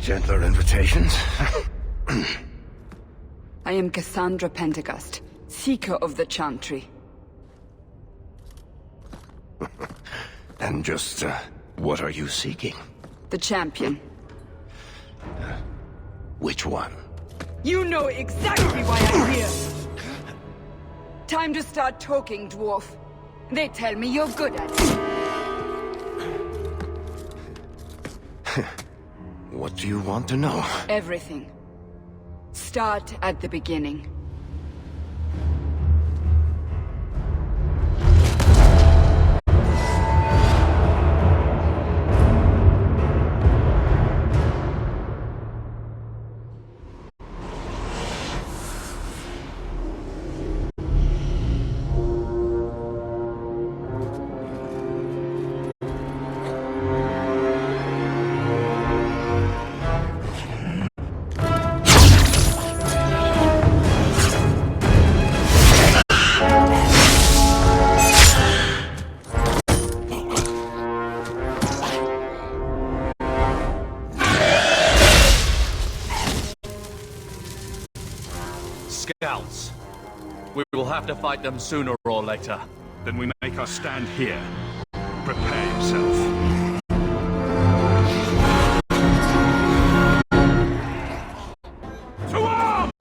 gentler invitations. I am Cassandra Pentecost, Seeker of the Chantry. And just, what are you seeking? The champion. Which one? You know exactly why I'm here! Time to start talking, dwarf. They tell me you're good at it. What do you want to know? Everything. Start at the beginning. Scouts. We will have to fight them sooner or later. Then we make our stand here. Prepare yourself. To arms!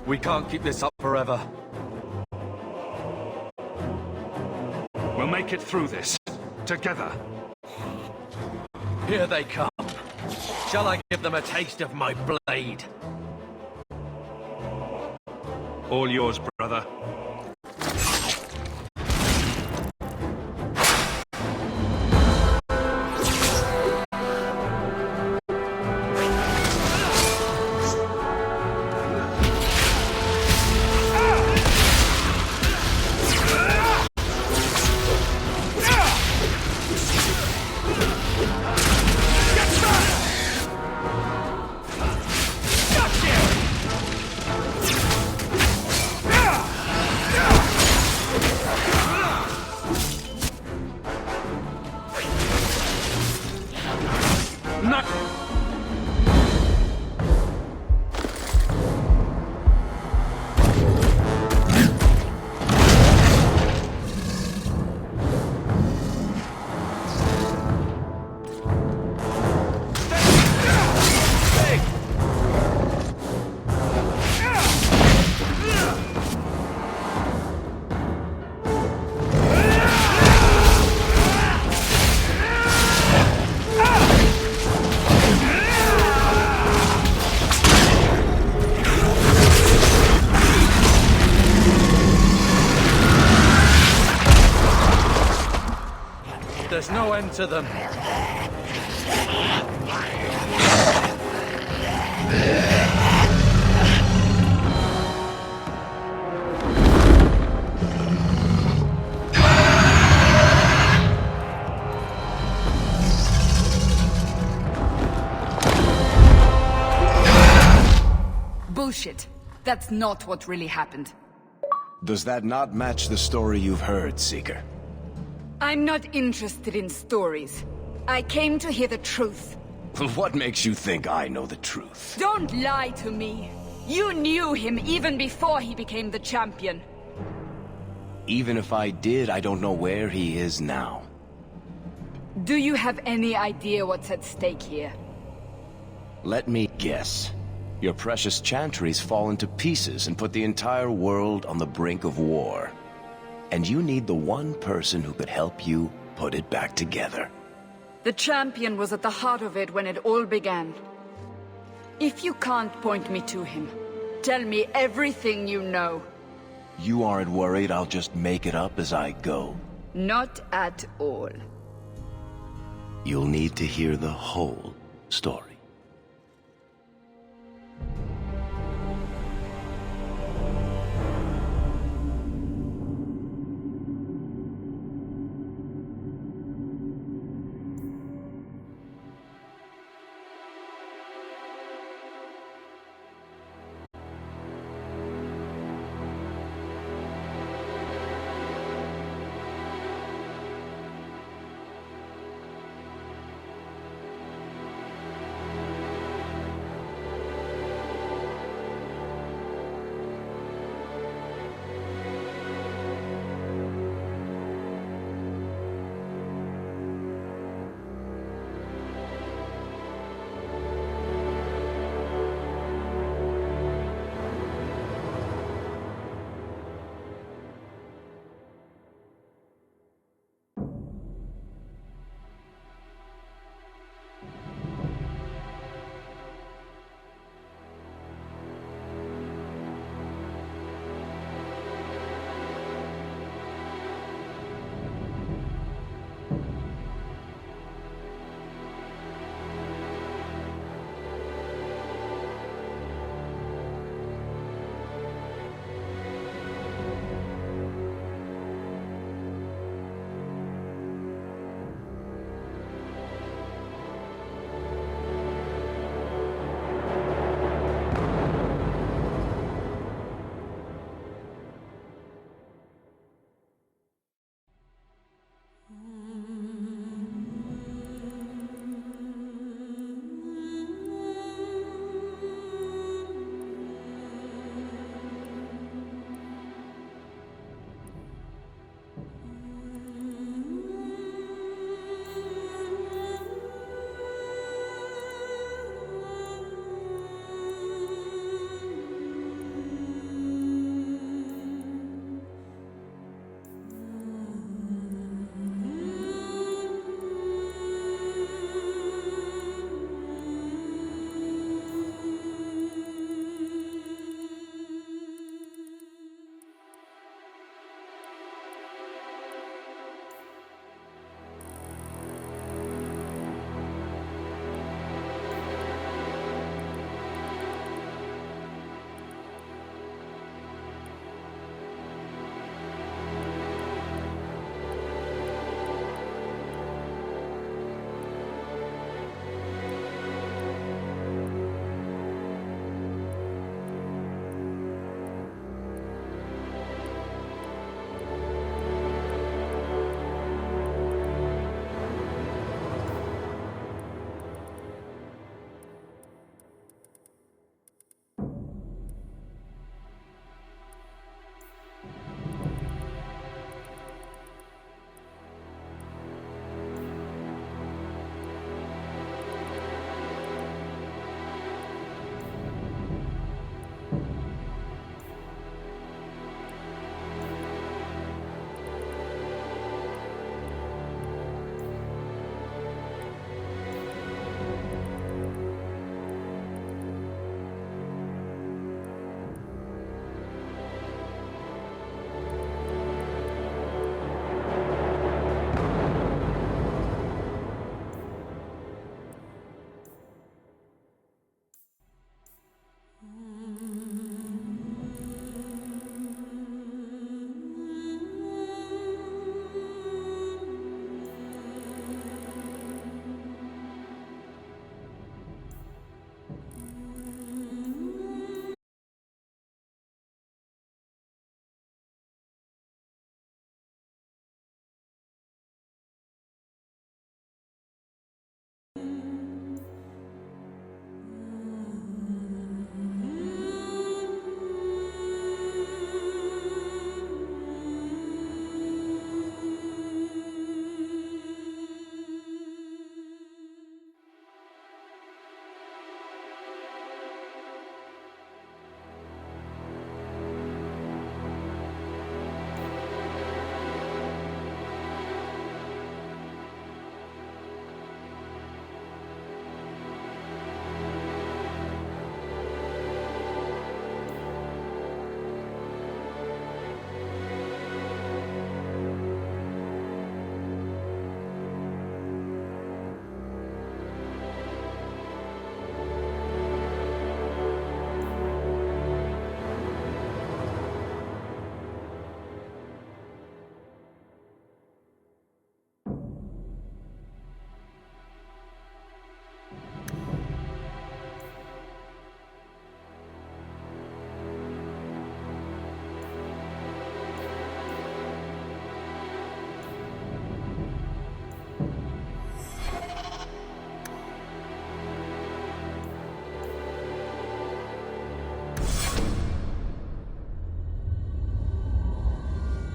We can't keep this up forever. We'll make it through this. Together. Here they come. Shall I give them a taste of my blade? All yours, brother. There's no end to them. Bullshit. That's not what really happened. Does that not match the story you've heard, Seeker? I'm not interested in stories. I came to hear the truth. What makes you think I know the truth? Don't lie to me. You knew him even before he became the champion. Even if I did, I don't know where he is now. Do you have any idea what's at stake here? Let me guess. Your precious chantry's fallen to pieces and put the entire world on the brink of war. And you need the one person who could help you put it back together. The champion was at the heart of it when it all began. If you can't point me to him, tell me everything you know. You aren't worried I'll just make it up as I go? Not at all. you'll need to hear the whole story.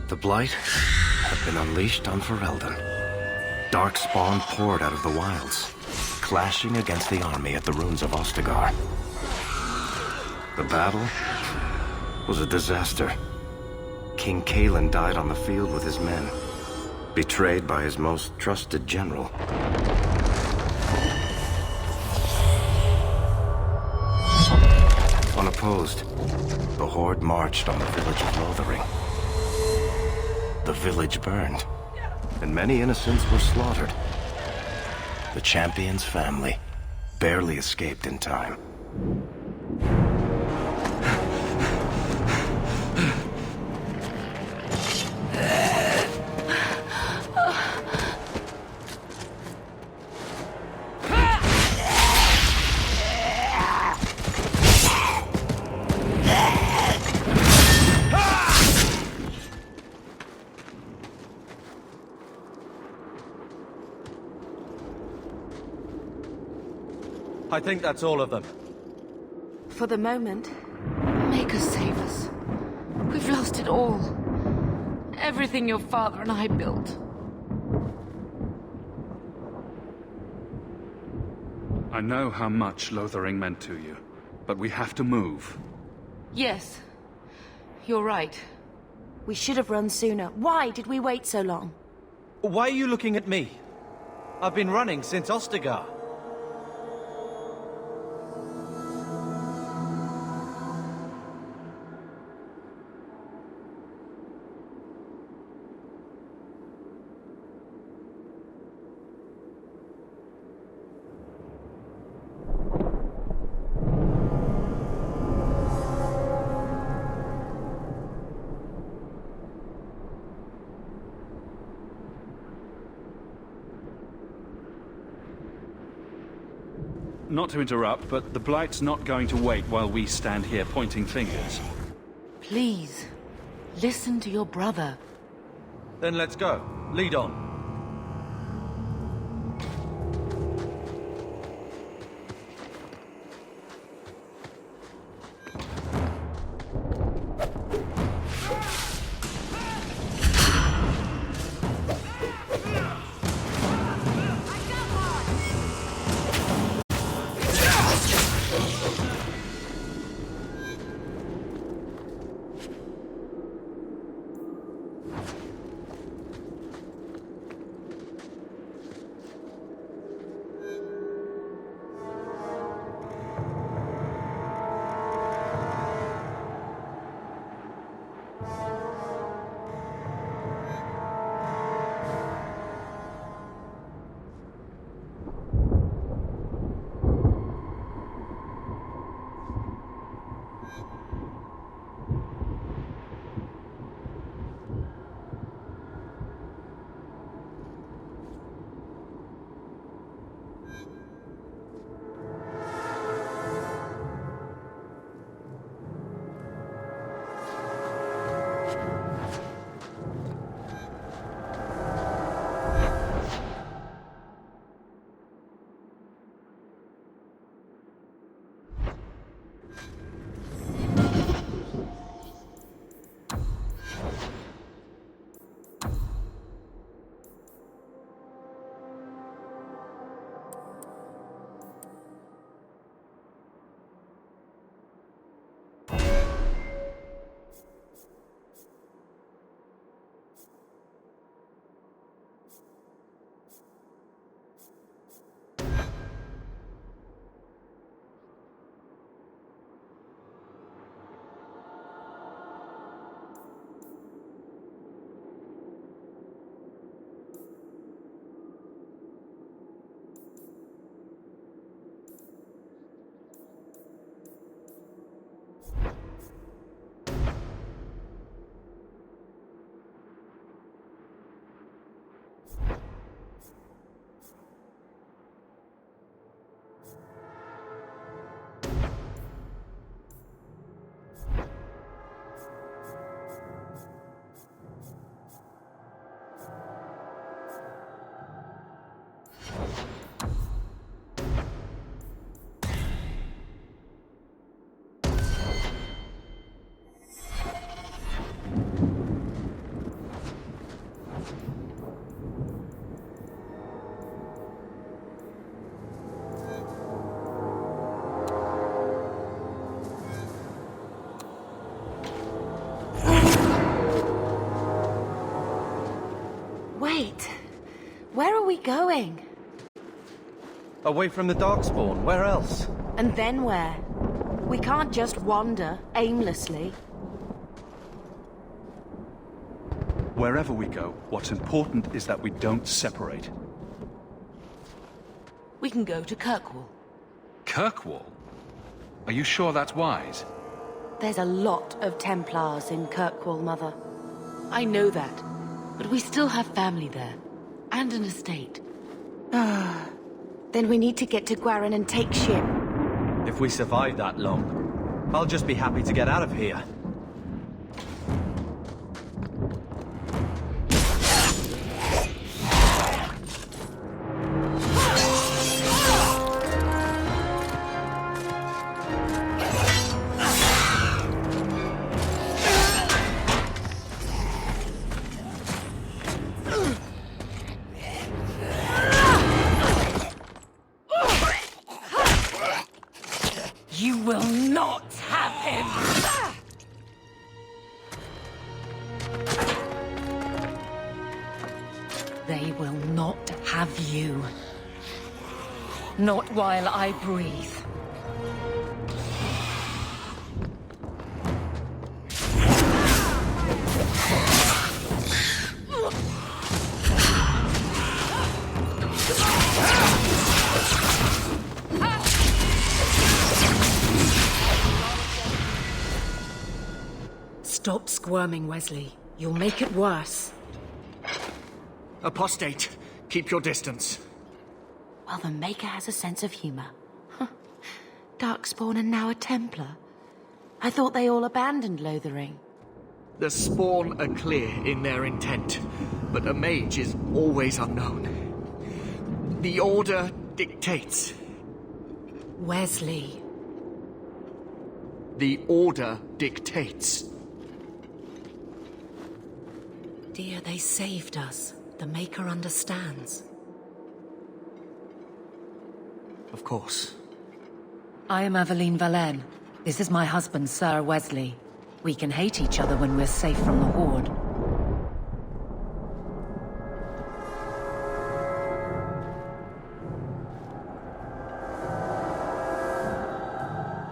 The Blight had been unleashed on Ferelden. Darkspawn poured out of the wilds, clashing against the army at the ruins of Ostagar. The battle was a disaster. King Cailan died on the field with his men, betrayed by his most trusted general. Unopposed, the Horde marched on the village of Lothering. The village burned, and many innocents were slaughtered. The Champion's family barely escaped in time. I think that's all of them. For the moment, Maker save us. We've lost it all. Everything your father and I built. I know how much Lothering meant to you, but we have to move. Yes, you're right. We should have run sooner. Why did we wait so long? Why are you looking at me? I've been running since Ostagar. Not to interrupt, but the Blight's not going to wait while we stand here pointing fingers. Please, listen to your brother. Then let's go. Lead on. we going? Away from the Darkspawn, where else? And then where? We can't just wander aimlessly. Wherever we go, what's important is that we don't separate. We can go to Kirkwall. Kirkwall? Are you sure that's wise? There's a lot of Templars in Kirkwall, Mother. I know that, but we still have family there. And an estate. Then we need to get to Gwarin and take ship. If we survive that long, I'll just be happy to get out of here. You will not have him! They will not have you. Not while I breathe. Stop squirming, Wesley. You'll make it worse. Apostate, keep your distance. Well, the Maker has a sense of humor. Darkspawn and now a Templar. I thought they all abandoned Lothering. The Spawn are clear in their intent, but a mage is always unknown. The Order dictates. Wesley. The Order dictates. Dear, they saved us. The Maker understands. Of course. I am Aveline Valenne. This is my husband, Sir Wesley. We can hate each other when we're safe from the Horde.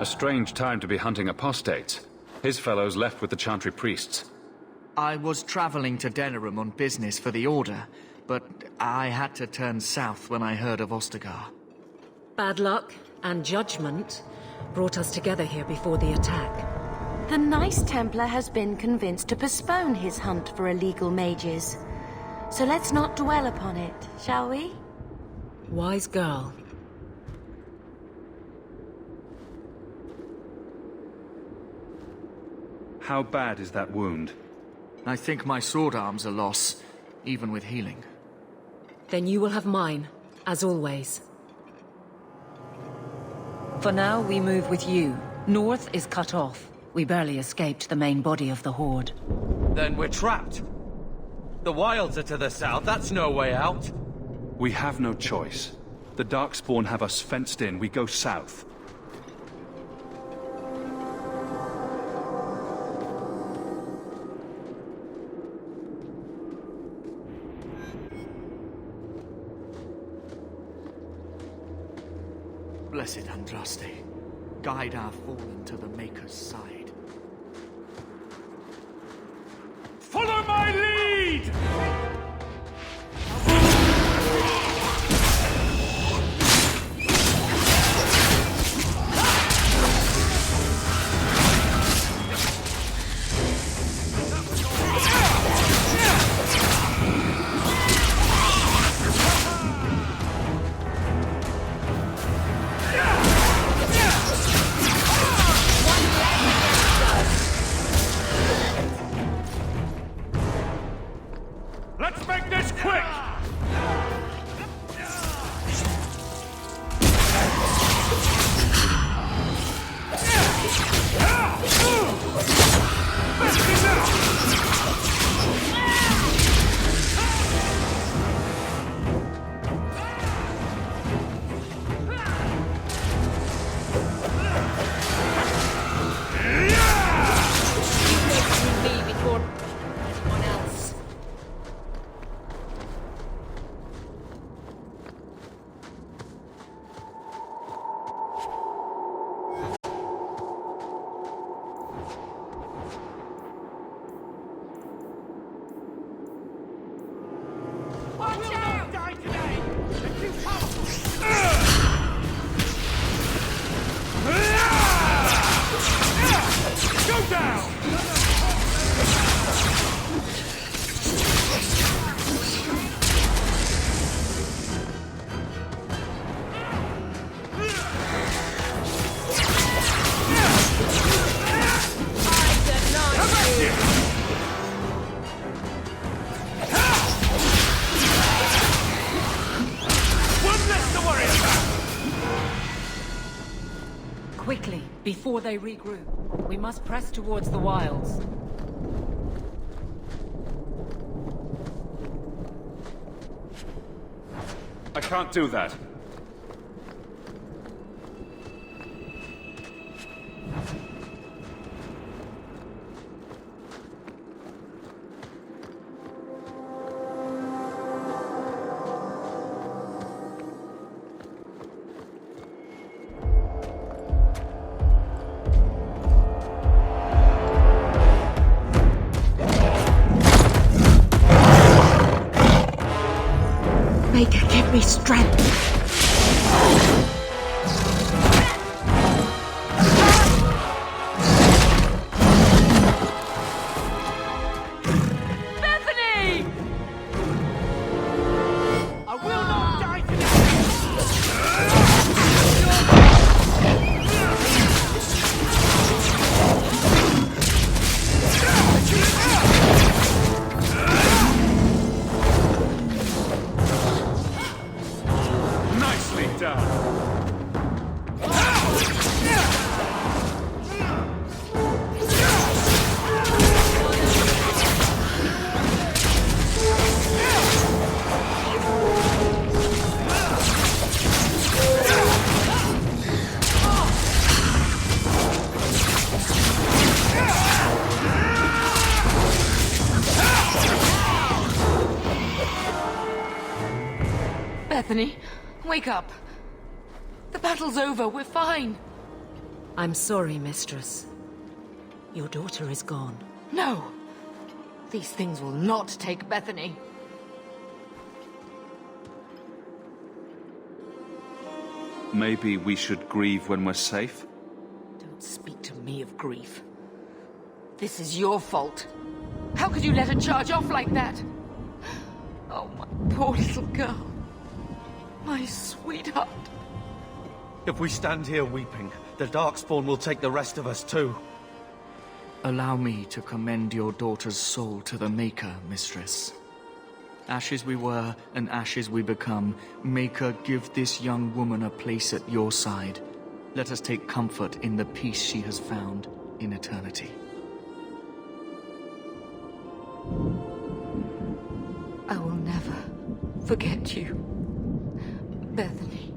A strange time to be hunting apostates. His fellows left with the Chantry priests. I was traveling to Denerim on business for the Order, but I had to turn south when I heard of Ostagar. Bad luck and judgment brought us together here before the attack. The nice Templar has been convinced to postpone his hunt for illegal mages. So let's not dwell upon it, shall we? Wise girl. How bad is that wound? I think my sword arm's a loss, even with healing. Then you will have mine, as always. For now, we move with you. North is cut off. We barely escaped the main body of the Horde. Then we're trapped. The Wilds are to the south, that's no way out. We have no choice. The Darkspawn have us fenced in. We go south. Blessed Andraste, guide our fallen to the Maker's side. Follow my lead! Quickly, before they regroup. We must press towards the wilds. I can't do that. Maker, give me strength. Bethany! I will not die today! Nicely done. Bethany, wake up. The battle's over. We're fine. I'm sorry, mistress. Your daughter is gone. No. These things will not take Bethany. Maybe we should grieve when we're safe? Don't speak to me of grief. This is your fault. How could you let her charge off like that? Oh, my poor little girl. My sweetheart. If we stand here weeping, the Darkspawn will take the rest of us too. Allow me to commend your daughter's soul to the Maker, mistress. Ashes we were, and ashes we become. Maker, give this young woman a place at your side. Let us take comfort in the peace she has found in eternity. I will never forget you, Bethany.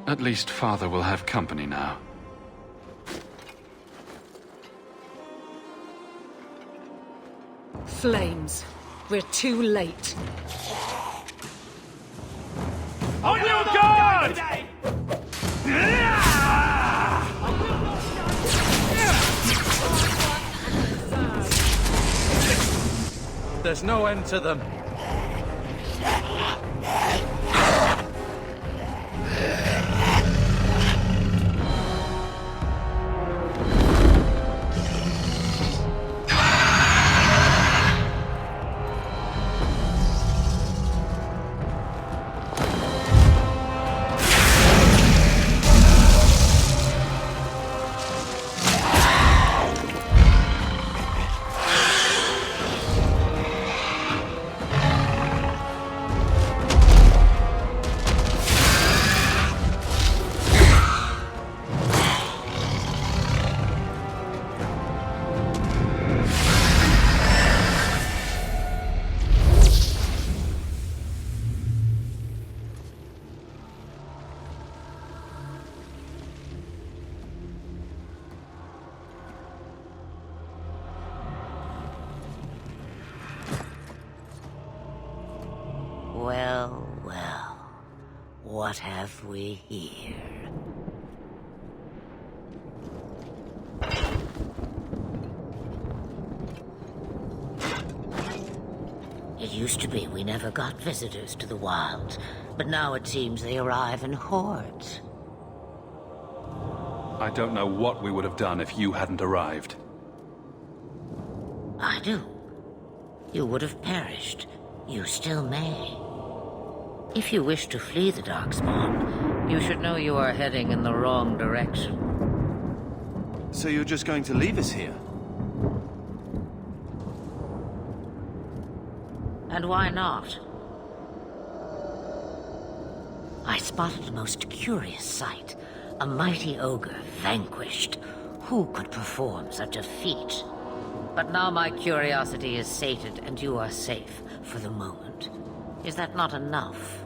At least Father will have company now. Flames. We're too late. On your guard! There's no end to them. Well, well. What have we here? used to be we never got visitors to the wilds, but now it seems they arrive in hordes. I don't know what we would have done if you hadn't arrived. I do. You would have perished. You still may. If you wish to flee the Darkspawn, you should know you are heading in the wrong direction. So you're just going to leave us here? And why not? I spotted a most curious sight. A mighty ogre vanquished. Who could perform such a feat? But now my curiosity is sated and you are safe for the moment. Is that not enough?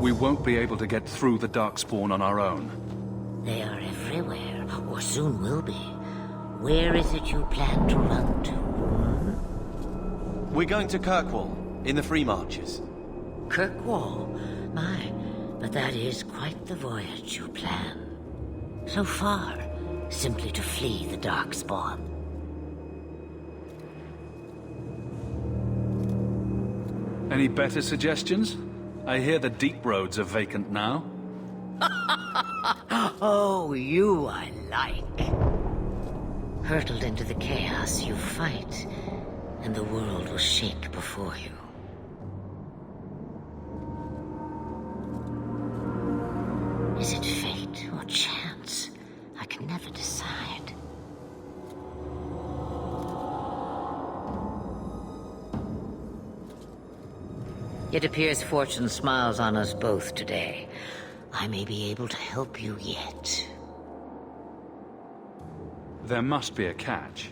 We won't be able to get through the Darkspawn on our own. They are everywhere, or soon will be. Where is it you plan to run to? We're going to Kirkwall, in the Free Marches. Kirkwall? My, but that is quite the voyage you plan. So far, simply to flee the Darkspawn. Any better suggestions? I hear the deep roads are vacant now. Oh, you I like. Hurtled into the chaos you fight, and the world will shake before you. Is it fate or chance? I can never decide. It appears fortune smiles on us both today. I may be able to help you yet. There must be a catch.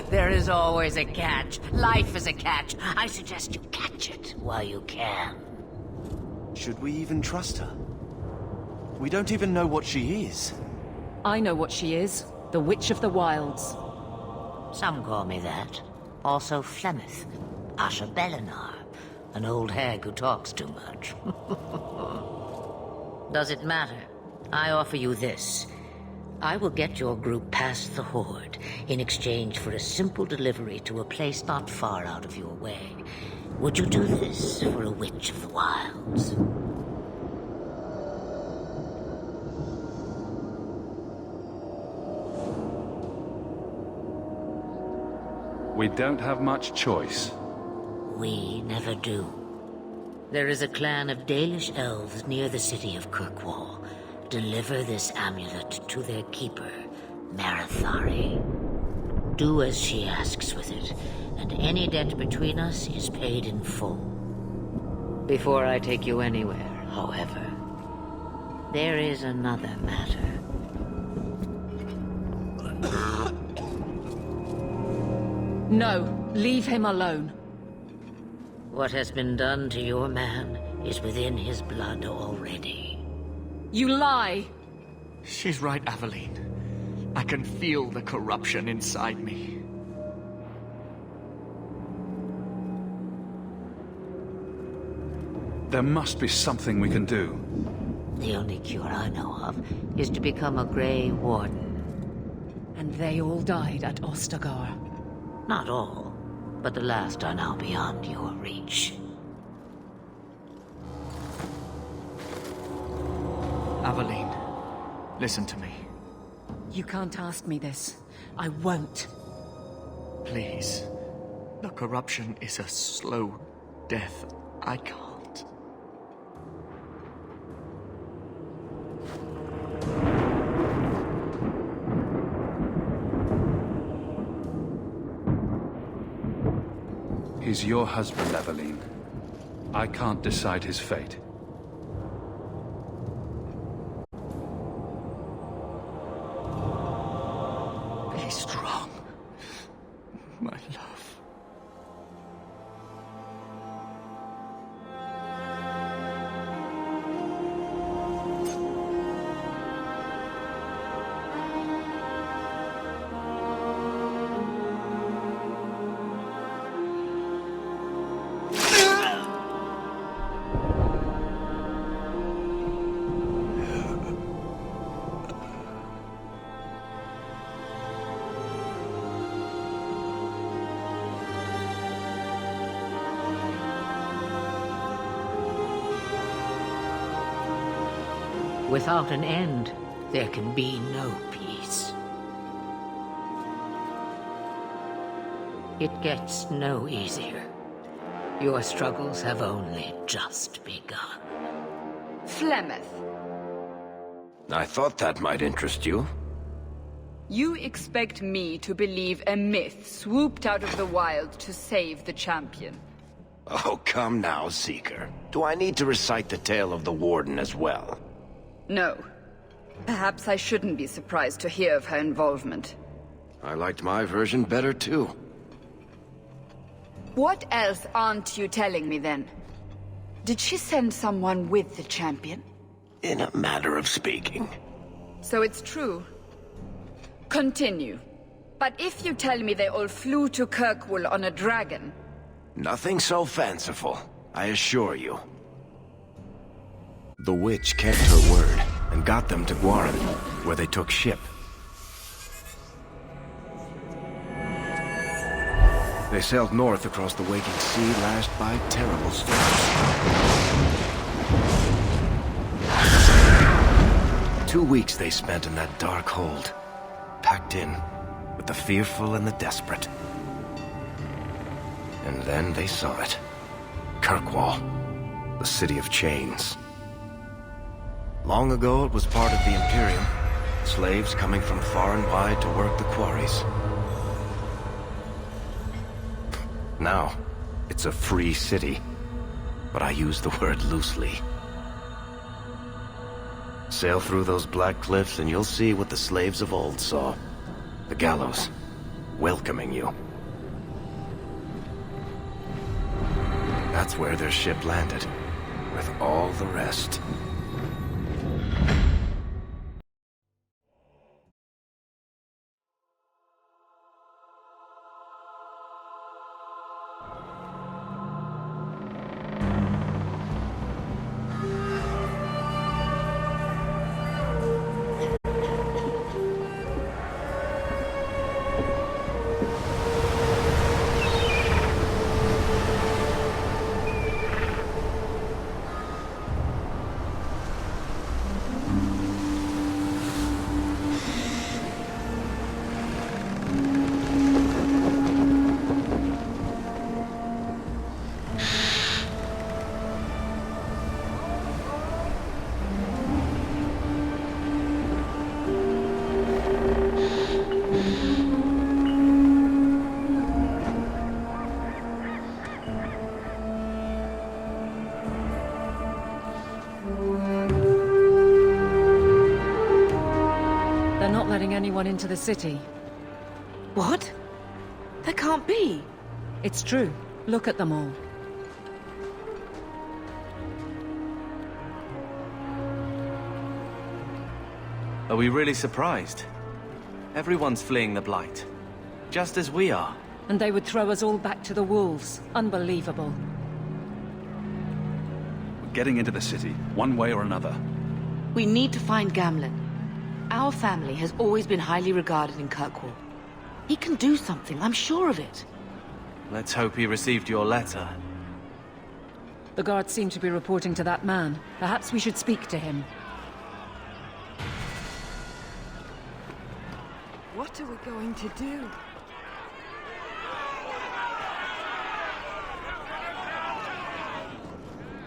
There is always a catch. Life is a catch. I suggest you catch it while you can. Should we even trust her? We don't even know what she is. I know what she is. The Witch of the Wilds. Some call me that. Also Flemeth. Asha Belinar. An old hag who talks too much. Does it matter? I offer you this. I will get your group past the Horde in exchange for a simple delivery to a place not far out of your way. Would you do this for a Witch of the Wilds? We don't have much choice. We never do. There is a clan of Dalish elves near the city of Kirkwall. Deliver this amulet to their keeper, Marithari. Do as she asks with it, and any debt between us is paid in full. Before I take you anywhere, however, there is another matter. No, leave him alone. What has been done to your man is within his blood already. You lie! She's right, Aveline. I can feel the corruption inside me. There must be something we can do. The only cure I know of is to become a Grey Warden. And they all died at Ostagar. Not all, but the last are now beyond your reach. Aveline, listen to me. You can't ask me this. I won't. Please. The corruption is a slow death. I can't. He's your husband, Aveline. I can't decide his fate. Be strong, my love. Without an end, there can be no peace. It gets no easier. Your struggles have only just begun. Flemeth, I thought that might interest you. you expect me to believe a myth swooped out of the wild to save the champion? Oh, come now, Seeker. Do I need to recite the tale of the Warden as well? No. Perhaps I shouldn't be surprised to hear of her involvement. I liked my version better, too. What else aren't you telling me, then? Did she send someone with the champion? In a matter of speaking. So it's true. Continue. But if you tell me they all flew to Kirkwall on a dragon... Nothing so fanciful, I assure you. The witch kept her word, and got them to Gwaren, where they took ship. They sailed north across the waking sea, lashed by terrible storms. 2 weeks they spent in that dark hold, packed in with the fearful and the desperate. And then they saw it. Kirkwall, the city of chains. Long ago it was part of the Imperium, slaves coming from far and wide to work the quarries. Now, it's a free city, but I use the word loosely. Sail through those black cliffs and you'll see what the slaves of old saw. The gallows, welcoming you. That's where their ship landed, with all the rest. Anyone into the city. What? That can't be. It's true. Look at them all. Are we really surprised? Everyone's fleeing the Blight. Just as we are. And they would throw us all back to the wolves. Unbelievable. We're getting into the city, one way or another. We need to find Gamlen. Our family has always been highly regarded in Kirkwall. He can do something, I'm sure of it. Let's hope he received your letter. The guards seem to be reporting to that man. Perhaps we should speak to him. What are we going to do?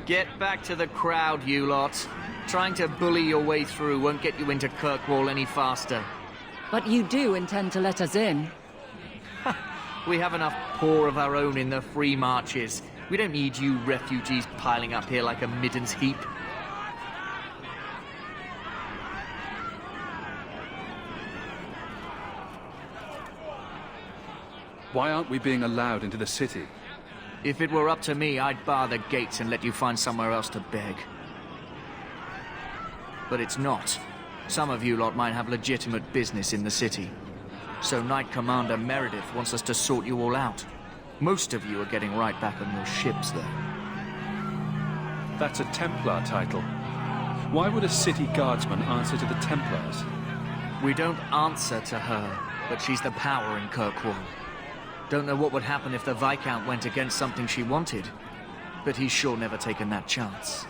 Get back to the crowd, you lot. Trying to bully your way through won't get you into Kirkwall any faster. But you do intend to let us in. We have enough poor of our own in the free marches. We don't need you refugees piling up here like a middens heap. Why aren't we being allowed into the city? If it were up to me, I'd bar the gates and let you find somewhere else to beg. But it's not. Some of you lot might have legitimate business in the city. So Knight Commander Meredith wants us to sort you all out. Most of you are getting right back on your ships, though. That's a Templar title. Why would a city guardsman answer to the Templars? We don't answer to her, but she's the power in Kirkwall. Don't know what would happen if the Viscount went against something she wanted, but he's sure never taken that chance.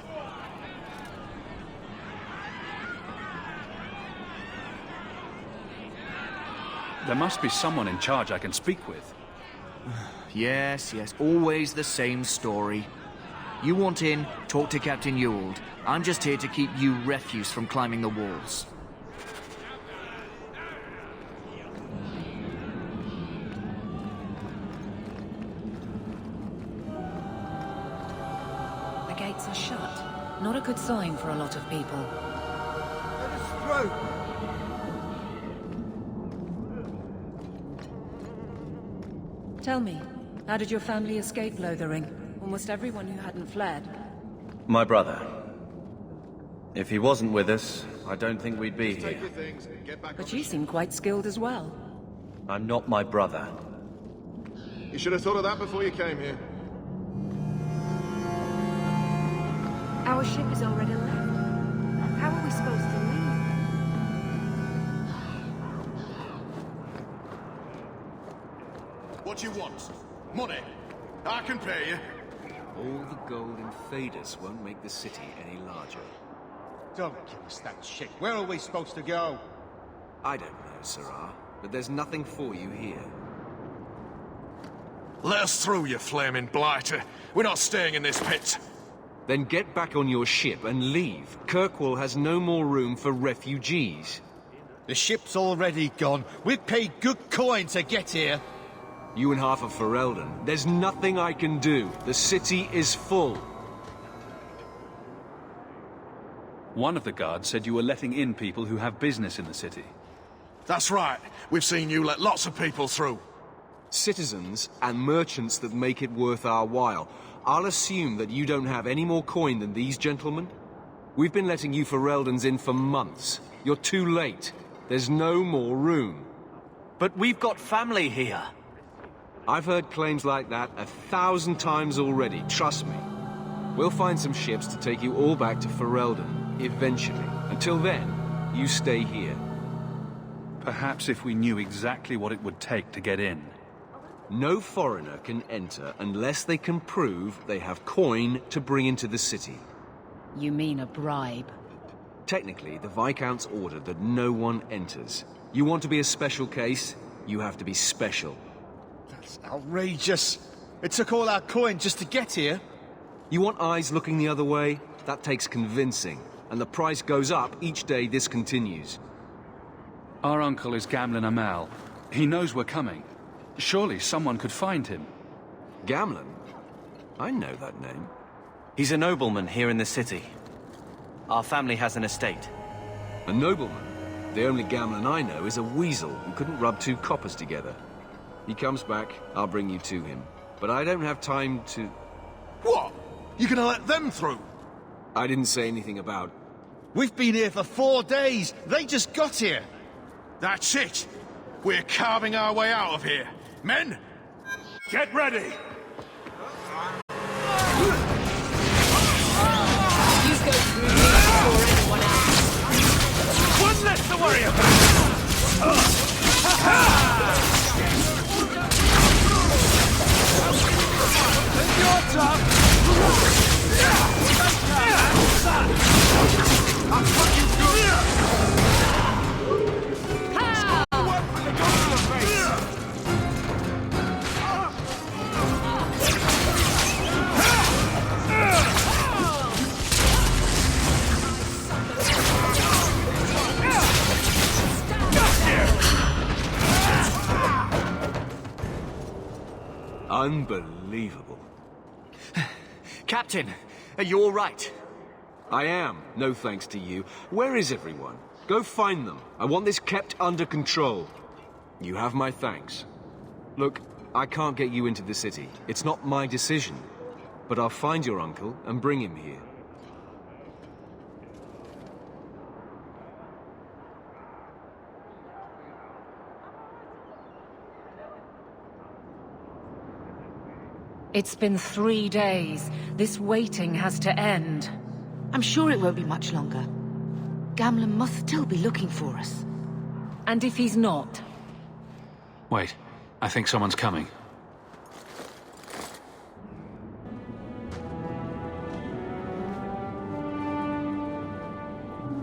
There must be someone in charge I can speak with. Yes, always the same story. You want in, talk to Captain Ewald. I'm just here to keep you refuse from climbing the walls. The gates are shut. Not a good sign for a lot of people. Let us through! Tell me, how did your family escape Lothering? Almost everyone who hadn't fled. My brother. If he wasn't with us, I don't think we'd be Take here. your things and get back But on you seem quite skilled as well. I'm not my brother. You should have thought of that before you came here. Our ship is already left. How are we supposed to leave? What do you want? Money? I can pay you. All the gold in Thedas won't make the city any larger. Don't give us that shit. Where are we supposed to go? I don't know, Sirrah, but there's nothing for you here. Let us through, you flaming blighter. We're not staying in this pit. Then get back on your ship and leave. Kirkwall has no more room for refugees. The ship's already gone. We've paid good coin to get here. You and half of Ferelden. There's nothing I can do. The city is full. One of the guards said you were letting in people who have business in the city. That's right. We've seen you let lots of people through. Citizens and merchants that make it worth our while. I'll assume that you don't have any more coin than these gentlemen. We've been letting you Fereldans in for months. You're too late. There's no more room. But we've got family here. I've heard claims like that 1,000 times already, trust me. We'll find some ships to take you all back to Ferelden, eventually. Until then, you stay here. Perhaps if we knew exactly what it would take to get in. No foreigner can enter unless they can prove they have coin to bring into the city. You mean a bribe? Technically, the Viscount's ordered that no one enters. You want to be a special case, you have to be special. That's outrageous. It took all our coin just to get here. You want eyes looking the other way? That takes convincing. And the price goes up each day this continues. Our uncle is Gamlen Amal. He knows we're coming. Surely someone could find him. Gamlen? I know that name. He's a nobleman here in the city. Our family has an estate. A nobleman? The only Gamlen I know is a weasel who couldn't rub two coppers together. He comes back, I'll bring you to him. But I don't have time to... What? You gonna let them through? I didn't say anything about... We've been here for 4 days. They just got here. That's it. We're carving our way out of here. Men, get ready. You go through this before anyone else. One less to worry about. It's your turn. I'll fucking do it. Unbelievable. Captain, are you all right? I am, no thanks to you. Where is everyone? Go find them. I want this kept under control. You have my thanks. Look, I can't get you into the city. It's not my decision. But I'll find your uncle and bring him here. It's been 3 days. This waiting has to end. I'm sure it won't be much longer. Gamlen must still be looking for us. And if he's not? Wait, I think someone's coming.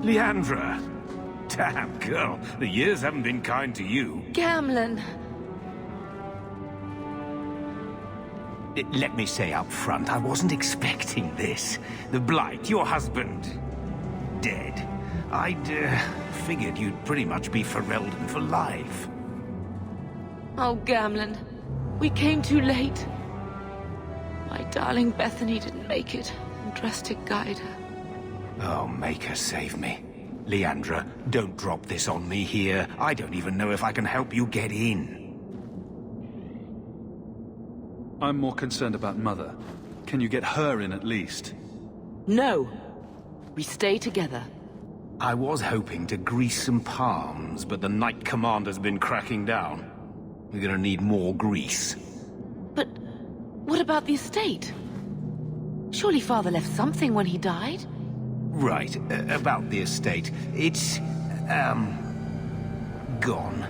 Leandra, Damn, girl, the years haven't been kind to you. Gamlen. Let me say up front, I wasn't expecting this. The Blight, your husband, dead. I'd figured you'd pretty much be Ferelden for life. Oh, Gamlen. We came too late. My darling Bethany didn't make it, and Drastic guide her. Oh, make her save me. Leandra, don't drop this on me here. I don't even know if I can help you get in. I'm more concerned about Mother. Can you get her in at least? No. We stay together. I was hoping to grease some palms, but the Knight Commander's been cracking down. We're gonna need more grease. But what about the estate? Surely Father left something when he died? Right, about the estate. It's, gone.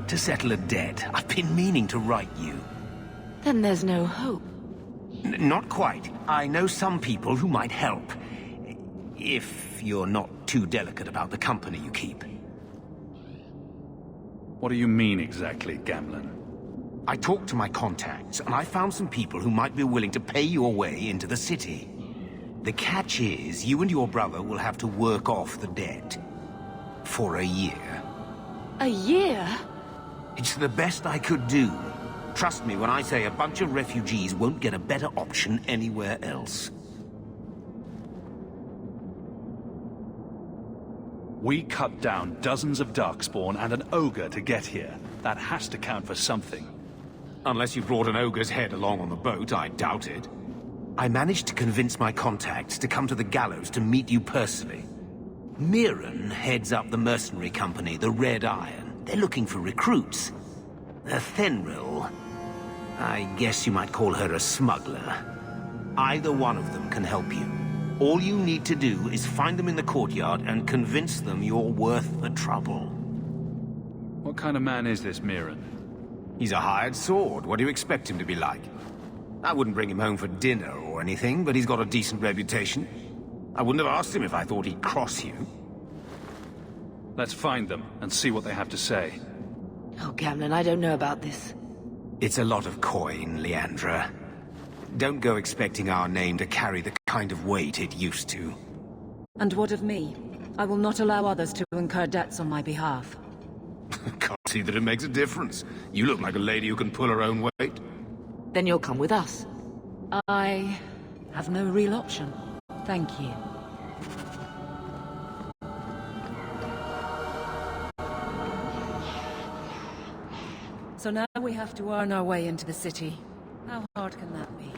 To settle a debt. I've been meaning to write you. Then there's no hope. Not quite. I know some people who might help. If you're not too delicate about the company you keep. What do you mean exactly, Gamlen? I talked to my contacts, and I found some people who might be willing to pay your way into the city. The catch is, you and your brother will have to work off the debt. For a year. A year? It's the best I could do. Trust me when I say a bunch of refugees won't get a better option anywhere else. We cut down dozens of Darkspawn and an ogre to get here. That has to count for something. Unless you brought an ogre's head along on the boat, I doubt it. I managed to convince my contacts to come to the gallows to meet you personally. Mirren heads up the mercenary company, the Red Iron. They're looking for recruits. Fenril, I guess you might call her a smuggler. Either one of them can help you. All you need to do is find them in the courtyard and convince them you're worth the trouble. What kind of man is this Mirren? He's a hired sword. What do you expect him to be like? I wouldn't bring him home for dinner or anything, but he's got a decent reputation. I wouldn't have asked him if I thought he'd cross you. Let's find them and see what they have to say. Oh, Gamlen, I don't know about this. It's a lot of coin, Leandra. Don't go expecting our name to carry the kind of weight it used to. And what of me? I will not allow others to incur debts on my behalf. Can't see that it makes a difference. You look like a lady who can pull her own weight. Then you'll come with us. I have no real option. Thank you. So now we have to earn our way into the city. How hard can that be?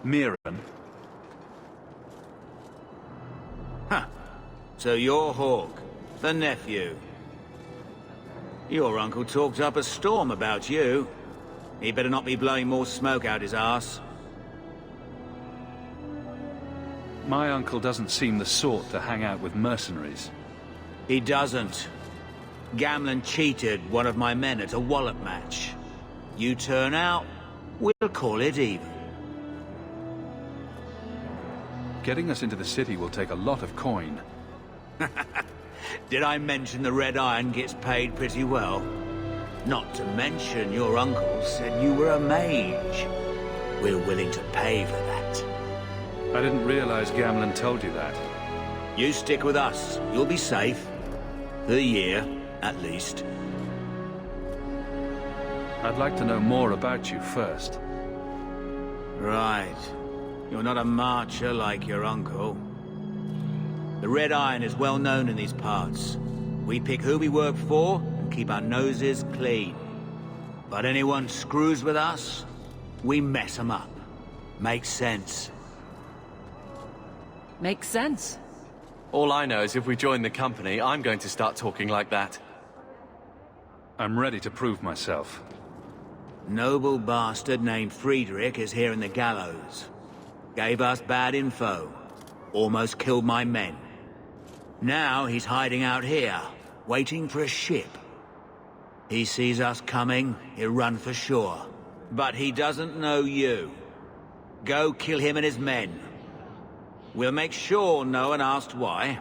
Mirren? Huh. So you're Hawke, the nephew. Your uncle talked up a storm about you. He better not be blowing more smoke out his arse. My uncle doesn't seem the sort to hang out with mercenaries. He doesn't. Gamlen cheated one of my men at a wallop match. You turn out, we'll call it even. Getting us into the city will take a lot of coin. Did I mention the Red Iron gets paid pretty well? Not to mention your uncle said you were a mage. We're willing to pay for that. I didn't realize Gamlen told you that. You stick with us. You'll be safe. For a year, at least. I'd like to know more about you first. Right. You're not a marcher like your uncle. The Red Iron is well known in these parts. We pick who we work for and keep our noses clean. But anyone screws with us, we mess them up. Makes sense. Makes sense. All I know is if we join the company, I'm going to start talking like that. I'm ready to prove myself. Noble bastard named Friedrich is here in the gallows. Gave us bad info. Almost killed my men. Now he's hiding out here, waiting for a ship. He sees us coming, he'll run for shore. But he doesn't know you. Go kill him and his men. We'll make sure no one asked why.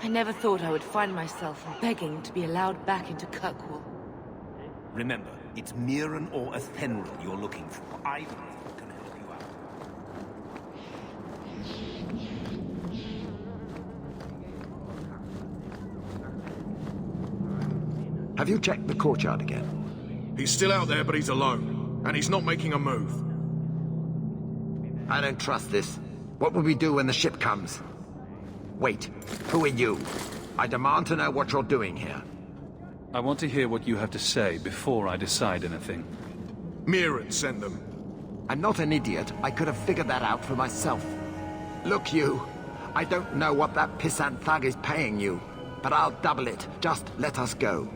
I never thought I would find myself begging to be allowed back into Kirkwall. Remember, it's Mirren or Ethenril you're looking for. Either of them can help you out. Have you checked the courtyard again? He's still out there, but he's alone. And he's not making a move. I don't trust this. What will we do when the ship comes? Wait, who are you? I demand to know what you're doing here. I want to hear what you have to say before I decide anything. Mirren sent them. I'm not an idiot. I could have figured that out for myself. Look, you. I don't know what that pissant thug is paying you, but I'll double it. Just let us go.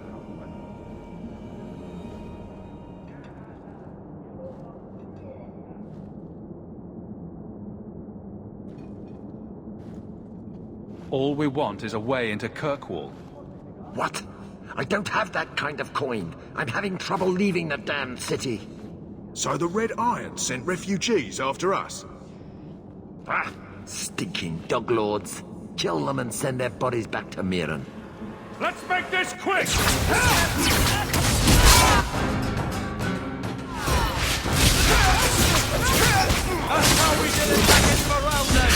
All we want is a way into Kirkwall. What? I don't have that kind of coin. I'm having trouble leaving the damned city. So the Red Iron sent refugees after us? Ah, stinking dog lords. Kill them and send their bodies back to Mirren. Let's make this quick! That's how we did it back in Ferelden!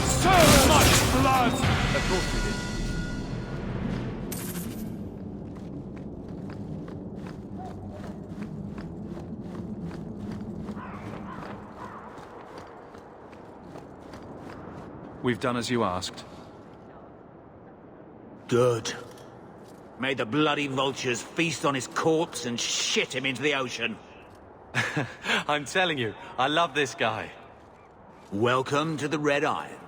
So much blood! Of course we did. We've done as you asked. Good. May the bloody vultures feast on his corpse and shit him into the ocean. I'm telling you, I love this guy. Welcome to the Red Iron.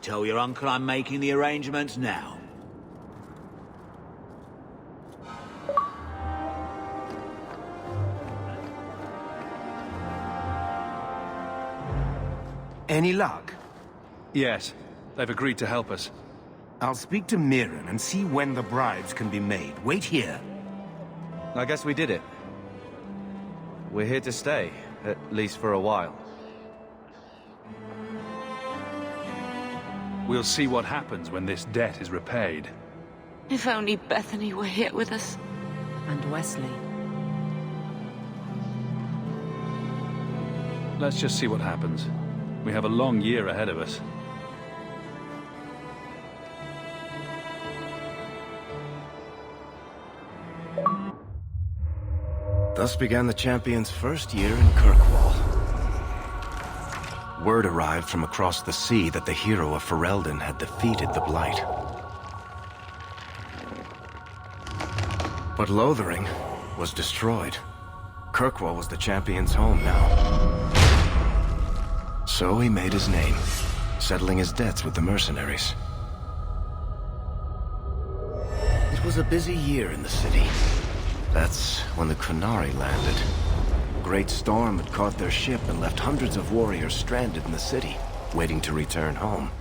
Tell your uncle I'm making the arrangements now. Any luck? Yes, they've agreed to help us. I'll speak to Mirren and see when the bribes can be made. Wait here. I guess we did it. We're here to stay, at least for a while. We'll see what happens when this debt is repaid. If only Bethany were here with us. And Wesley. Let's just see what happens. We have a long year ahead of us. Thus began the champion's first year in Kirkwall. Word arrived from across the sea that the hero of Ferelden had defeated the Blight. But Lothering was destroyed. Kirkwall was the champion's home now. So he made his name, settling his debts with the mercenaries. It was a busy year in the city. That's when the Qunari landed. A great storm had caught their ship and left hundreds of warriors stranded in the city, waiting to return home.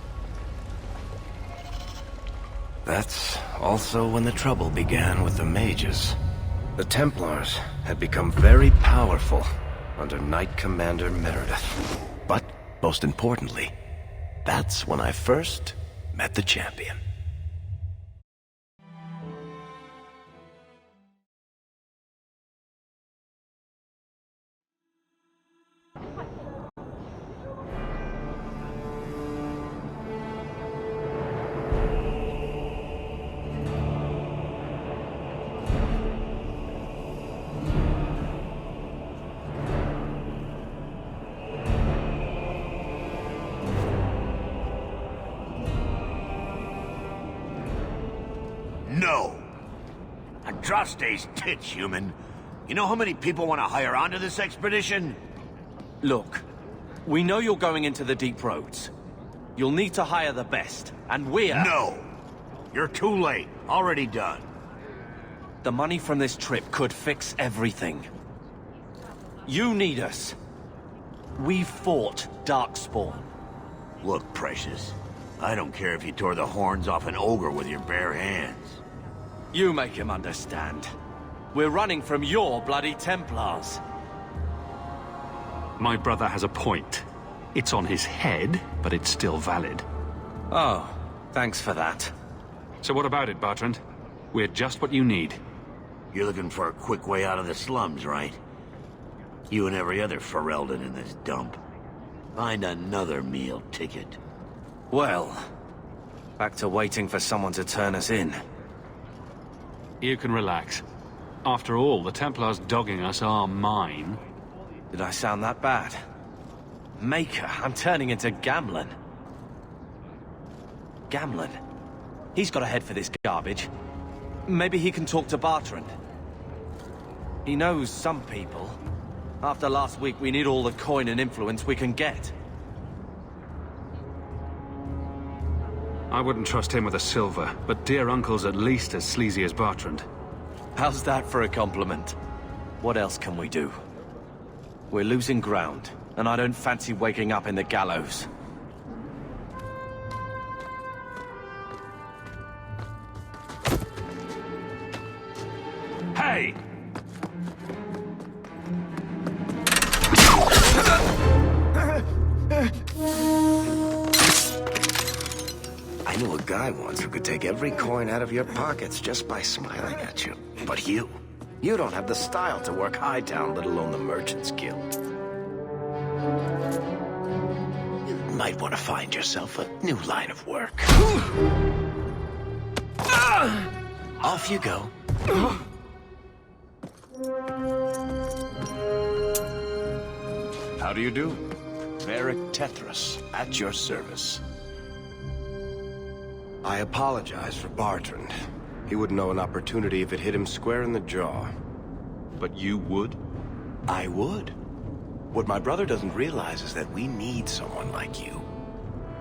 That's also when the trouble began with the mages. The Templars had become very powerful under Knight Commander Meredith. But, most importantly, that's when I first met the champion. No! Andraste's tits, human. You know how many people want to hire onto this expedition? Look, we know you're going into the deep roads. You'll need to hire the best, and we're... No! You're too late. Already done. The money from this trip could fix everything. You need us. We fought Darkspawn. Look, Precious. I don't care if you tore the horns off an ogre with your bare hands. You make him understand. We're running from your bloody Templars. My brother has a point. It's on his head, but it's still valid. Oh, thanks for that. So what about it, Bertrand? We're just what you need. You're looking for a quick way out of the slums, right? You and every other Ferelden in this dump. Find another meal ticket. Well, back to waiting for someone to turn us in. You can relax. After all, the Templars dogging us are mine. Did I sound that bad? Maker, I'm turning into Gamlen. Gamlen? He's got a head for this garbage. Maybe he can talk to Bertrand. He knows some people. After last week, we need all the coin and influence we can get. I wouldn't trust him with a silver, but dear uncle's at least as sleazy as Bertrand. How's that for a compliment? What else can we do? We're losing ground, and I don't fancy waking up in the gallows. Hey! I knew a guy once who could take every coin out of your pockets just by smiling at you. But you don't have the style to work Hightown, let alone the Merchants Guild. You might want to find yourself a new line of work. Off you go. How do you do? Varric Tethras, at your service. I apologize for Bertrand. He wouldn't know an opportunity if it hit him square in the jaw. But you would? I would. What my brother doesn't realize is that we need someone like you.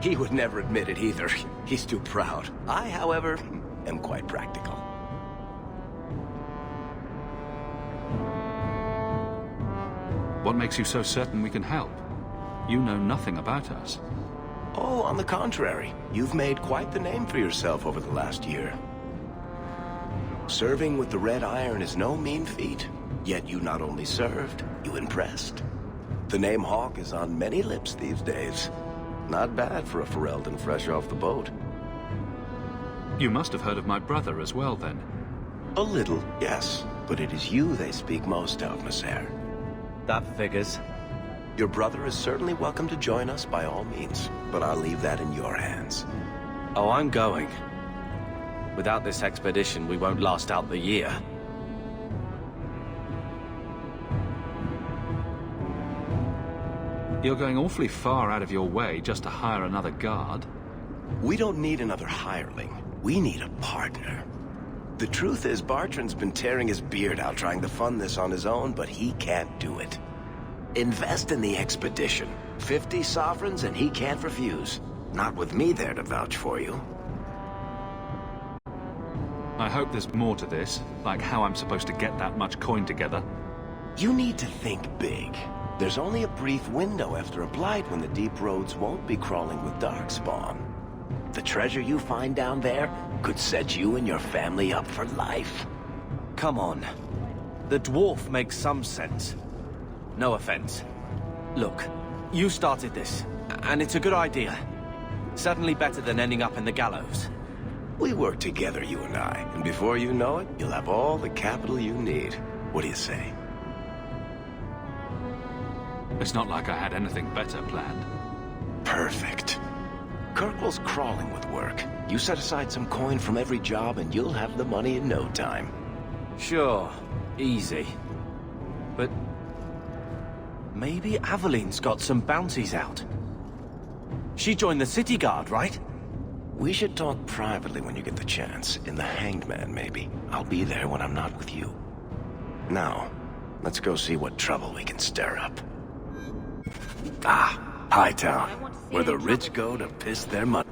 He would never admit it either. He's too proud. I, however, am quite practical. What makes you so certain we can help? You know nothing about us. Oh, on the contrary. You've made quite the name for yourself over the last year. Serving with the Red Iron is no mean feat. Yet you not only served, you impressed. The name Hawke is on many lips these days. Not bad for a Ferelden fresh off the boat. You must have heard of my brother as well, then. A little, yes. But it is you they speak most of, Messer. That figures. Your brother is certainly welcome to join us by all means, but I'll leave that in your hands. Oh, I'm going. Without this expedition, we won't last out the year. You're going awfully far out of your way just to hire another guard. We don't need another hireling. We need a partner. The truth is, Bartrand's been tearing his beard out trying to fund this on his own, but he can't do it. Invest in the expedition. 50 sovereigns and he can't refuse. Not with me there to vouch for you. I hope there's more to this, like how I'm supposed to get that much coin together. You need to think big. There's only a brief window after a blight when the deep roads won't be crawling with darkspawn. The treasure you find down there could set you and your family up for life. Come on. The dwarf makes some sense. No offense. Look, you started this, and it's a good idea. Certainly better than ending up in the gallows. We work together, you and I, and before you know it, you'll have all the capital you need. What do you say? It's not like I had anything better planned. Perfect. Kirkwall's crawling with work. You set aside some coin from every job and you'll have the money in no time. Sure. Easy. But... maybe Aveline's got some bounties out. She joined the city guard, right? We should talk privately when you get the chance. In the Hanged Man, maybe. I'll be there when I'm not with you. Now, let's go see what trouble we can stir up. Ah, Hightown, where the rich go to piss their money.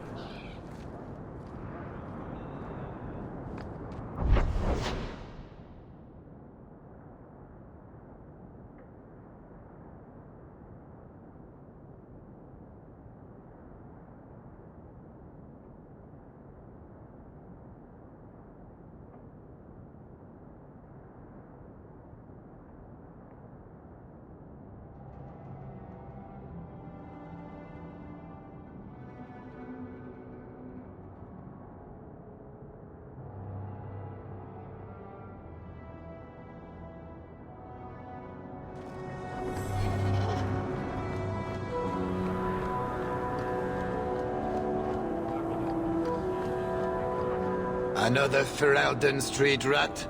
Another Ferelden street rat?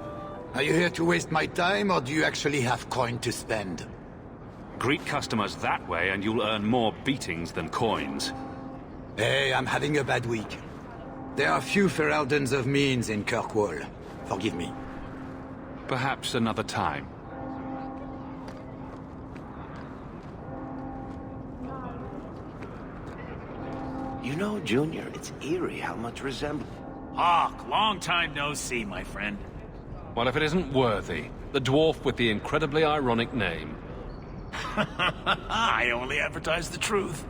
Are you here to waste my time, or do you actually have coin to spend? Greet customers that way and you'll earn more beatings than coins. Hey, I'm having a bad week. There are few Fereldens of means in Kirkwall. Forgive me. Perhaps another time. You know, Junior, it's eerie how much resemblance... Hawk, long time no see, my friend. Well, if it isn't Worthy, the dwarf with the incredibly ironic name. I only advertise the truth.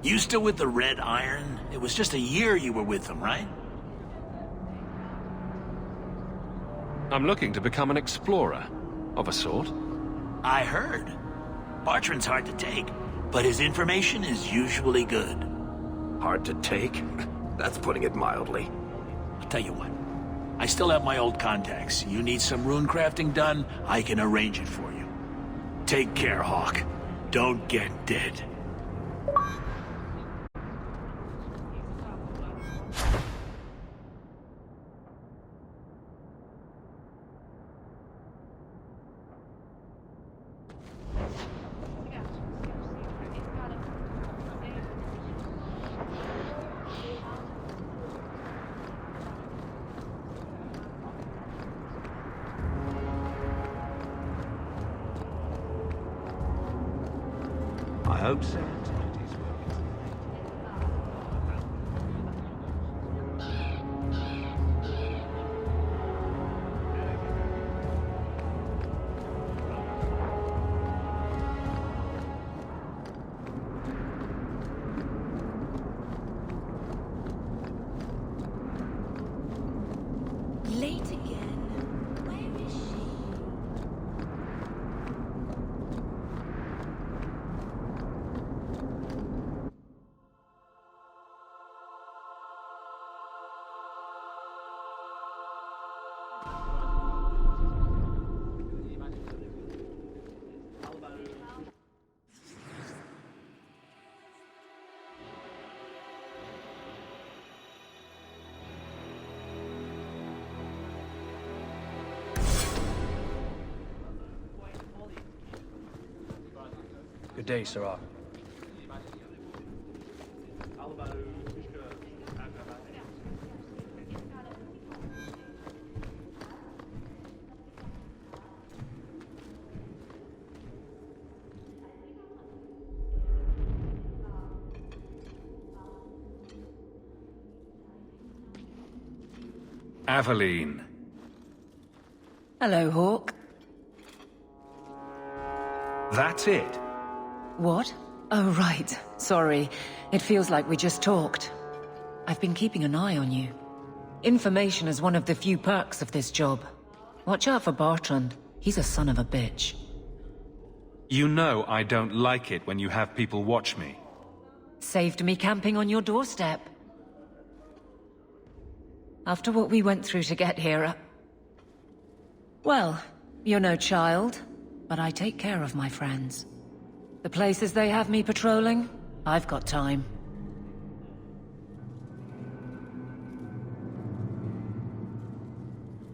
You still with the Red Iron? It was just a year you were with them, right? I'm looking to become an explorer, of a sort. I heard. Bartrand's hard to take, but his information is usually good. Hard to take? That's putting it mildly. I'll tell you what. I still have my old contacts. You need some rune crafting done, I can arrange it for you. Take care, Hawk. Don't get dead. I hope so. Late again. Where is she? Good day, Sirrah. Aveline. Hello, Hawk. That's it? What? Oh, right. Sorry. It feels like we just talked. I've been keeping an eye on you. Information is one of the few perks of this job. Watch out for Bartrand. He's a son of a bitch. You know I don't like it when you have people watch me. Saved me camping on your doorstep. After what we went through to get here, well, you're no child, but I take care of my friends. The places they have me patrolling, I've got time.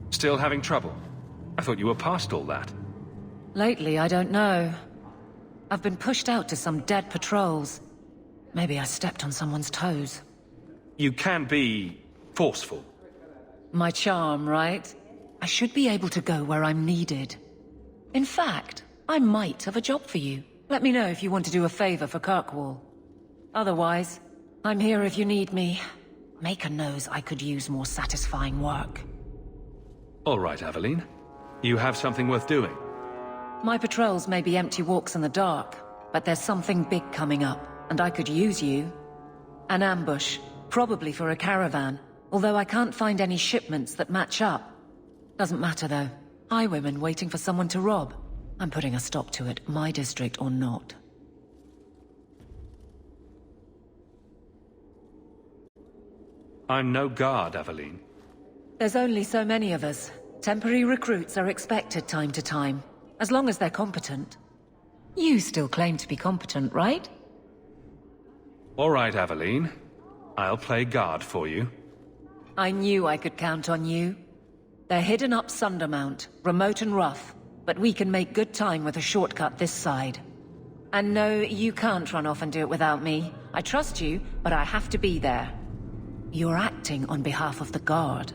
Still having trouble? I thought you were past all that. Lately, I don't know. I've been pushed out to some dead patrols. Maybe I stepped on someone's toes. You can be forceful. My charm, right? I should be able to go where I'm needed. In fact, I might have a job for you. Let me know if you want to do a favor for Kirkwall. Otherwise, I'm here if you need me. Maker knows I could use more satisfying work. All right, Aveline. You have something worth doing. My patrols may be empty walks in the dark, but there's something big coming up, and I could use you. An ambush, probably for a caravan, although I can't find any shipments that match up. Doesn't matter though. Highwaymen waiting for someone to rob. I'm putting a stop to it, my district or not. I'm no guard, Aveline. There's only so many of us. Temporary recruits are expected time to time, as long as they're competent. You still claim to be competent, right? All right, Aveline. I'll play guard for you. I knew I could count on you. They're hidden up Sundermount, remote and rough, but we can make good time with a shortcut this side. And no, you can't run off and do it without me. I trust you, but I have to be there. You're acting on behalf of the Guard.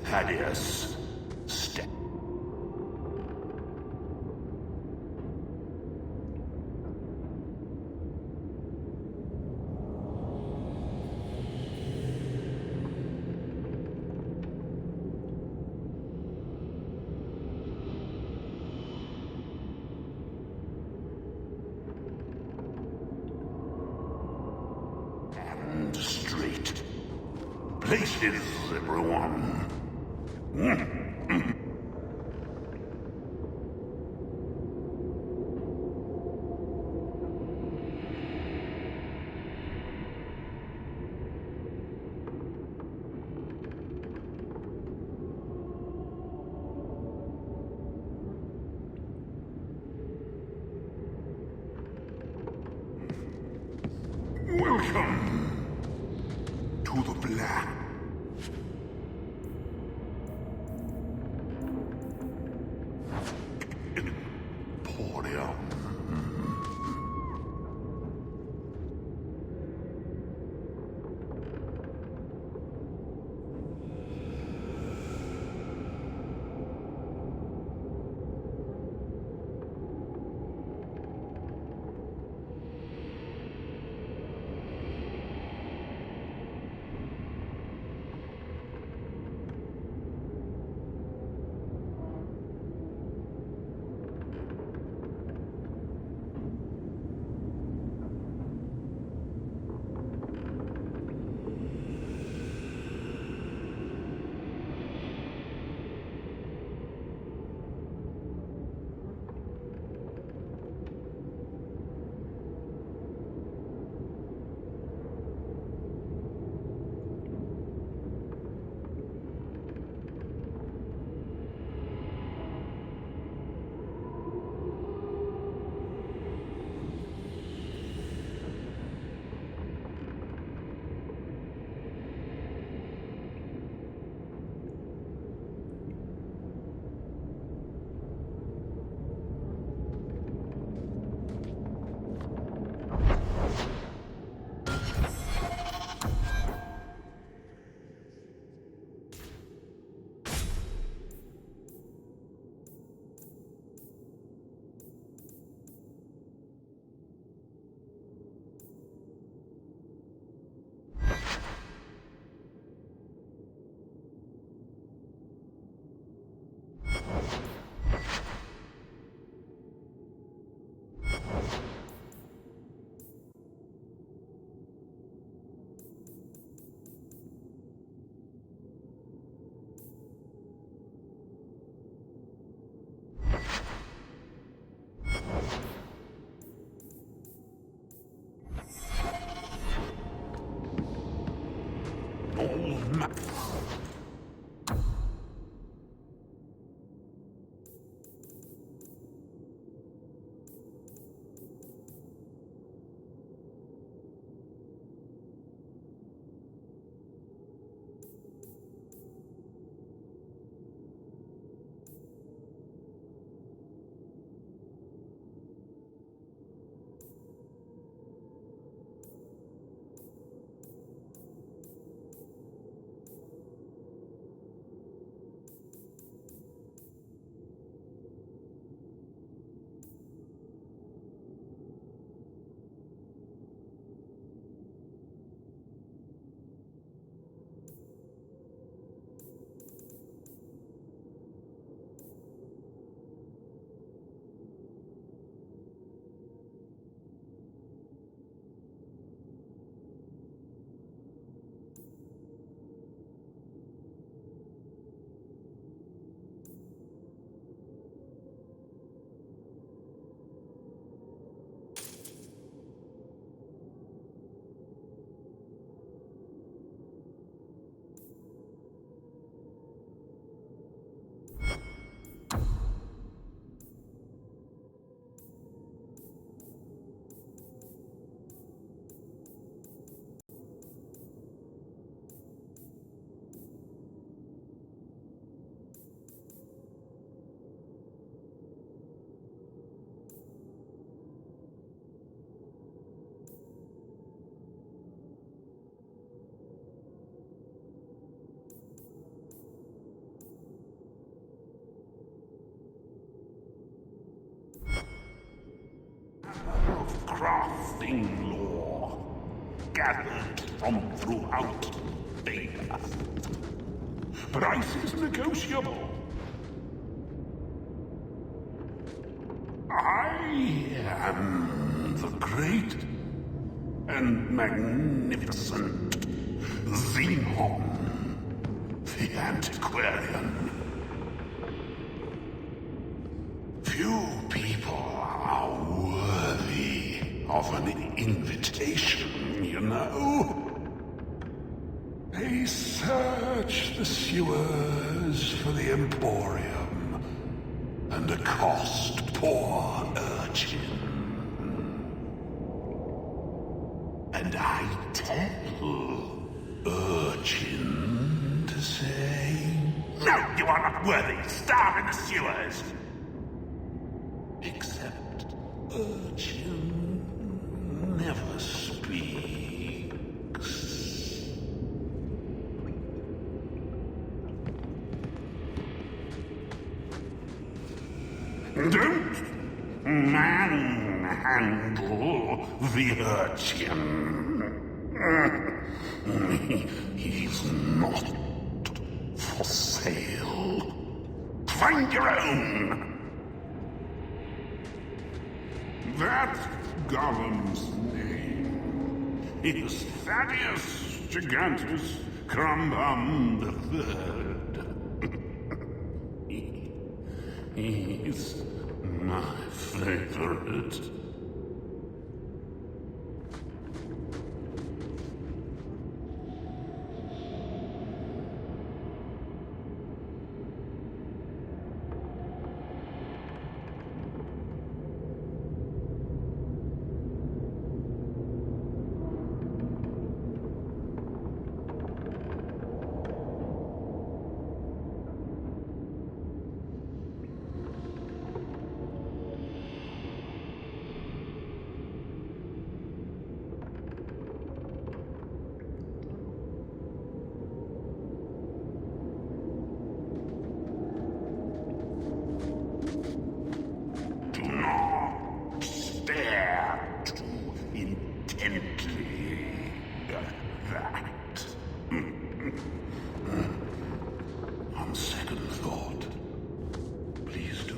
Thaddeus, step. And straight. Places, everyone. Welcome to the Black. Emporium. Crafting lore gathered from throughout Data. Price is negotiable. I am the great and magnificent Xenon, the Antiquarian. Few people are worthy of an invitation, you know. They search the sewers for the Emporium and accost poor urchin. And I tell urchin to say, "No, you are not worthy. Starve in the sewers." Except urchin never speaks. Don't manhandle the urchin. He's not for sale. Find your own. That golem's name is Thaddeus Gigantus Crumbum III. He's my favorite. On second thought, please do.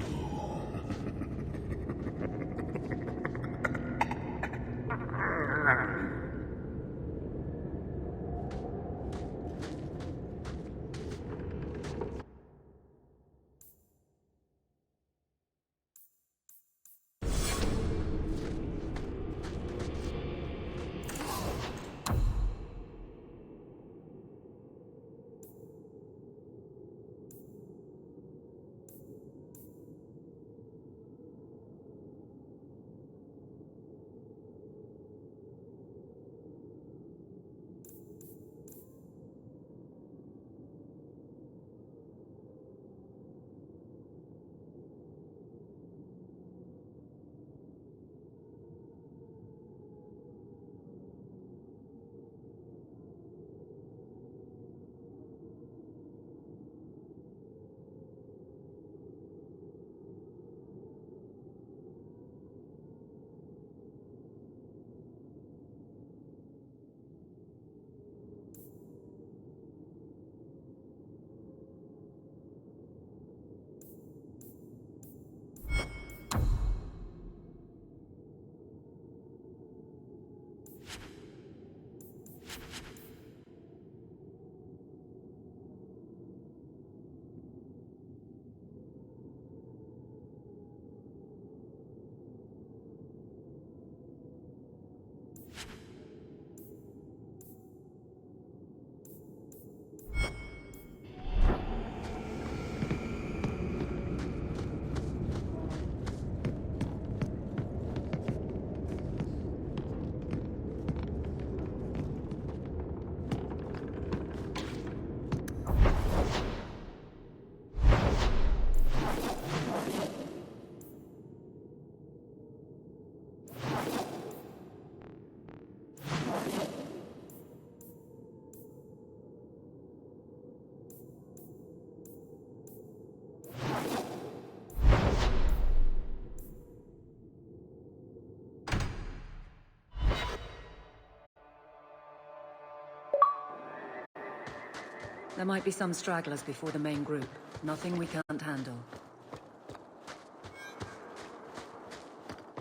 There might be some stragglers before the main group. Nothing we can't handle.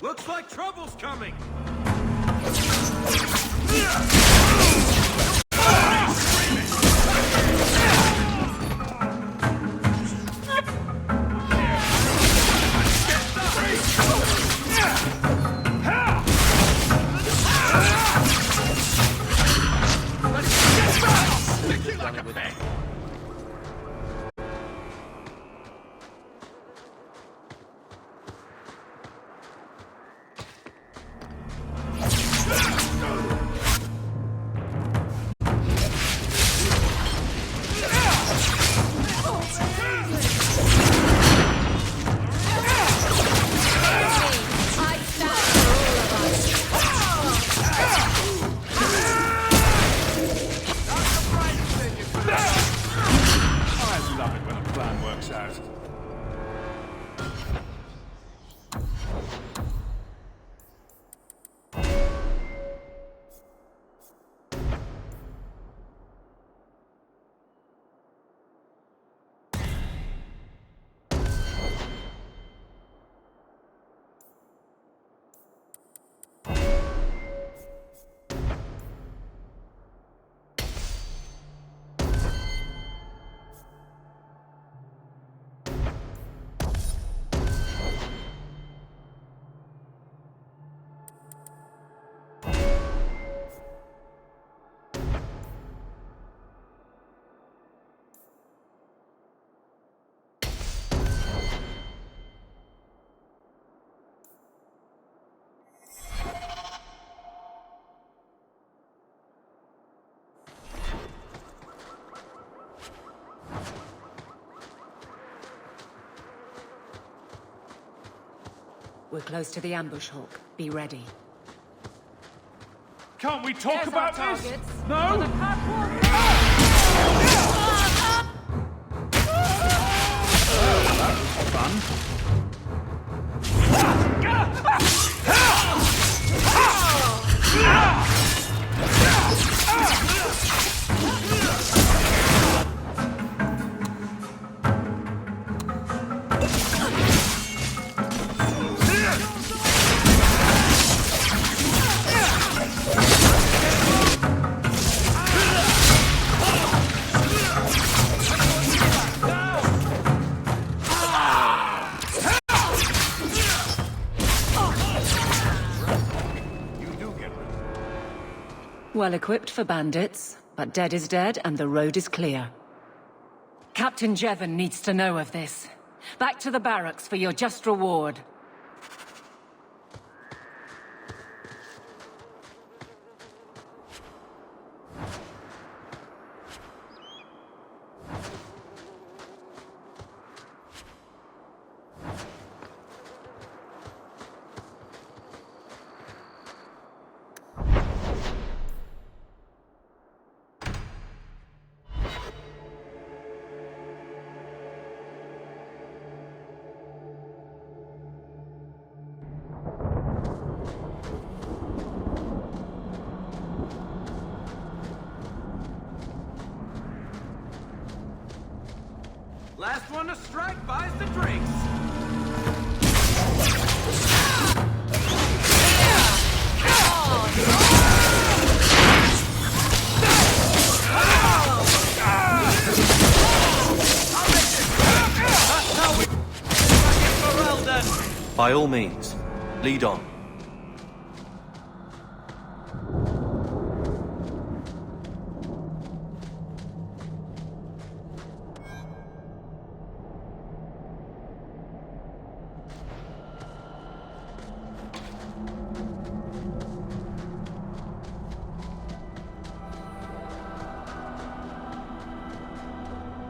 Looks like trouble's coming! We're close to the ambush, Hawk. Be ready. Can't we talk There's about our this? targets. No? For the catwalk. Fun. Well equipped for bandits, but dead is dead and the road is clear. Captain Jevon needs to know of this. Back to the barracks for your just reward. Last one to strike buys the drinks. By all means, lead on.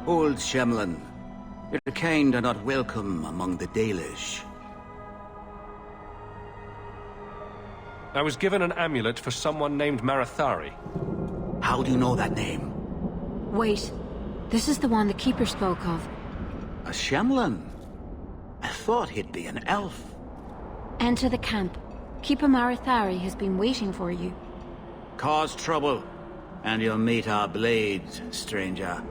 Old Shemlin, your kind are not welcome among the Dalish. I was given an amulet for someone named Marathari. How do you know that name? Wait, this is the one the Keeper spoke of. A Shemlin? I thought he'd be an elf. Enter the camp. Keeper Marathari has been waiting for you. Cause trouble, and you'll meet our blades, stranger.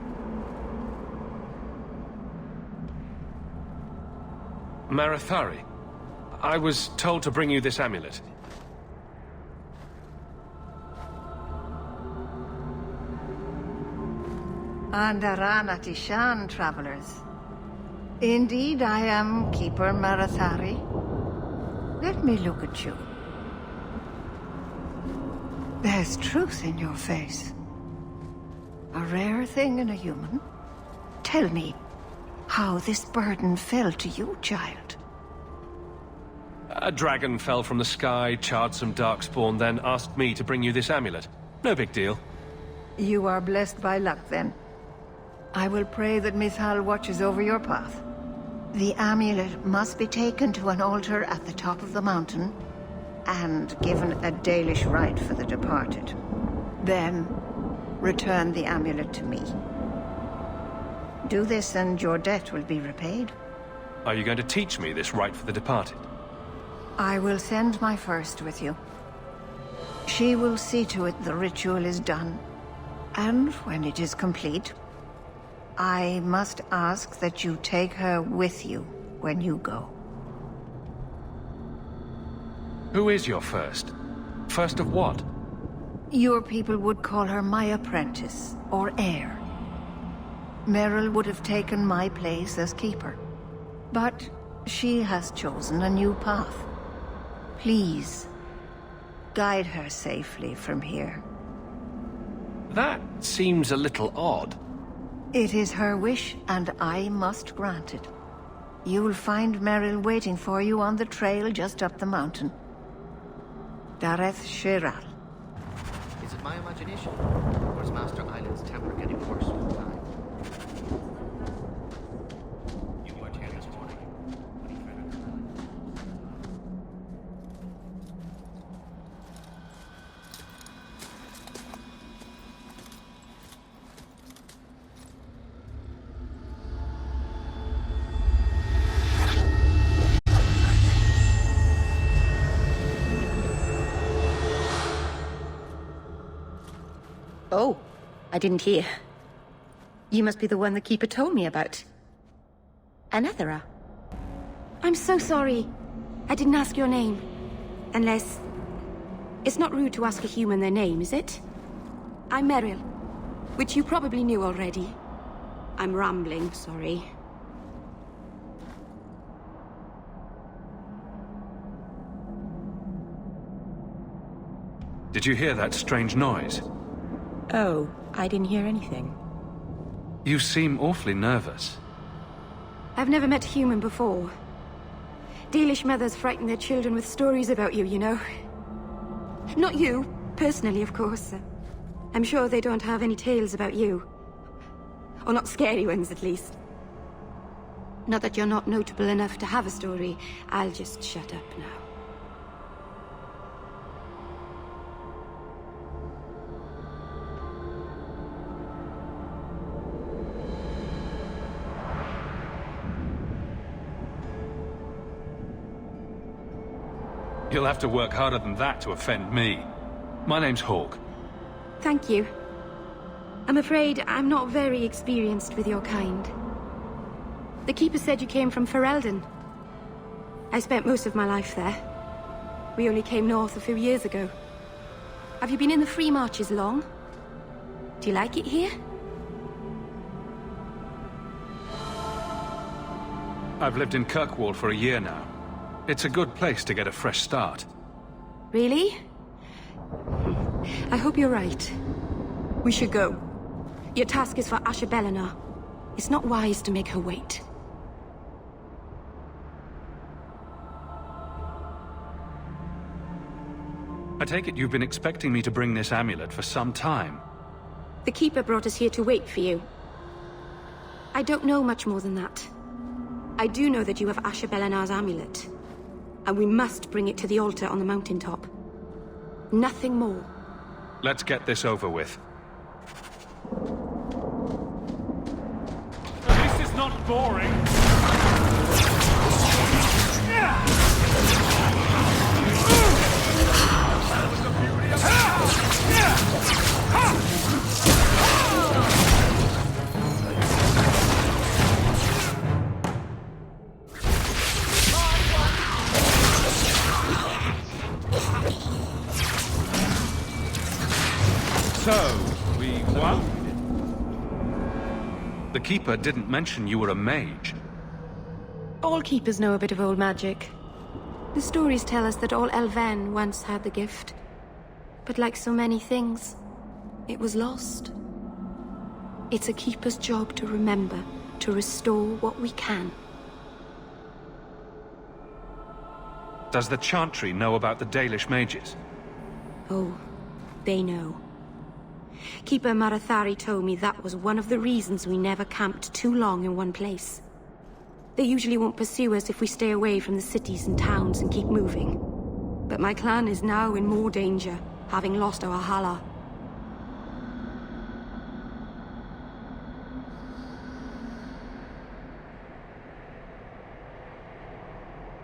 Marathari. I was told to bring you this amulet. Andaran Atishan, travelers. Indeed, I am Keeper Marathari. Let me look at you. There's truth in your face. A rare thing in a human. Tell me how this burden fell to you, child. A dragon fell from the sky, charred some darkspawn, then asked me to bring you this amulet. No big deal. You are blessed by luck, then. I will pray that Mithal watches over your path. The amulet must be taken to an altar at the top of the mountain and given a Dalish rite for the departed. Then, return the amulet to me. Do this and your debt will be repaid. Are you going to teach me this rite for the departed? I will send my first with you. She will see to it the ritual is done. And when it is complete, I must ask that you take her with you when you go. Who is your first? First of what? Your people would call her my apprentice, or heir. Meryl would have taken my place as keeper. But she has chosen a new path. Please, guide her safely from here. That seems a little odd. It is her wish, and I must grant it. You'll find Meryl waiting for you on the trail just up the mountain. Dareth Shiral. Is it my imagination, or is Master Island's temper getting worse with time? You weren't here this morning. Oh, I didn't hear. You must be the one the Keeper told me about. Anethera. I'm so sorry. I didn't ask your name. Unless... It's not rude to ask a human their name, is it? I'm Meryl, which you probably knew already. I'm rambling, sorry. Did you hear that strange noise? Oh, I didn't hear anything. You seem awfully nervous. I've never met a human before. Dalish mothers frighten their children with stories about you, you know. Not you, personally, of course. I'm sure they don't have any tales about you. Or not scary ones, at least. Not that you're not notable enough to have a story. I'll just shut up now. You'll have to work harder than that to offend me. My name's Hawke. Thank you. I'm afraid I'm not very experienced with your kind. The Keeper said you came from Ferelden. I spent most of my life there. We only came north a few years ago. Have you been in the Free Marches long? Do you like it here? I've lived in Kirkwall for a year now. It's a good place to get a fresh start. Really? I hope you're right. We should go. Your task is for Asher Bellinar. It's not wise to make her wait. I take it you've been expecting me to bring this amulet for some time. The Keeper brought us here to wait for you. I don't know much more than that. I do know that you have Asher Bellinar's amulet. And we must bring it to the altar on the mountaintop. Nothing more. Let's get this over with. This is not boring. The Keeper didn't mention you were a mage. All keepers know a bit of old magic. The stories tell us that all Elven once had the gift. But like so many things, it was lost. It's a keeper's job to remember, to restore what we can. Does the Chantry know about the Dalish mages? Oh, they know. Keeper Marathari told me that was one of the reasons we never camped too long in one place. They usually won't pursue us if we stay away from the cities and towns and keep moving. But my clan is now in more danger, having lost our Hala.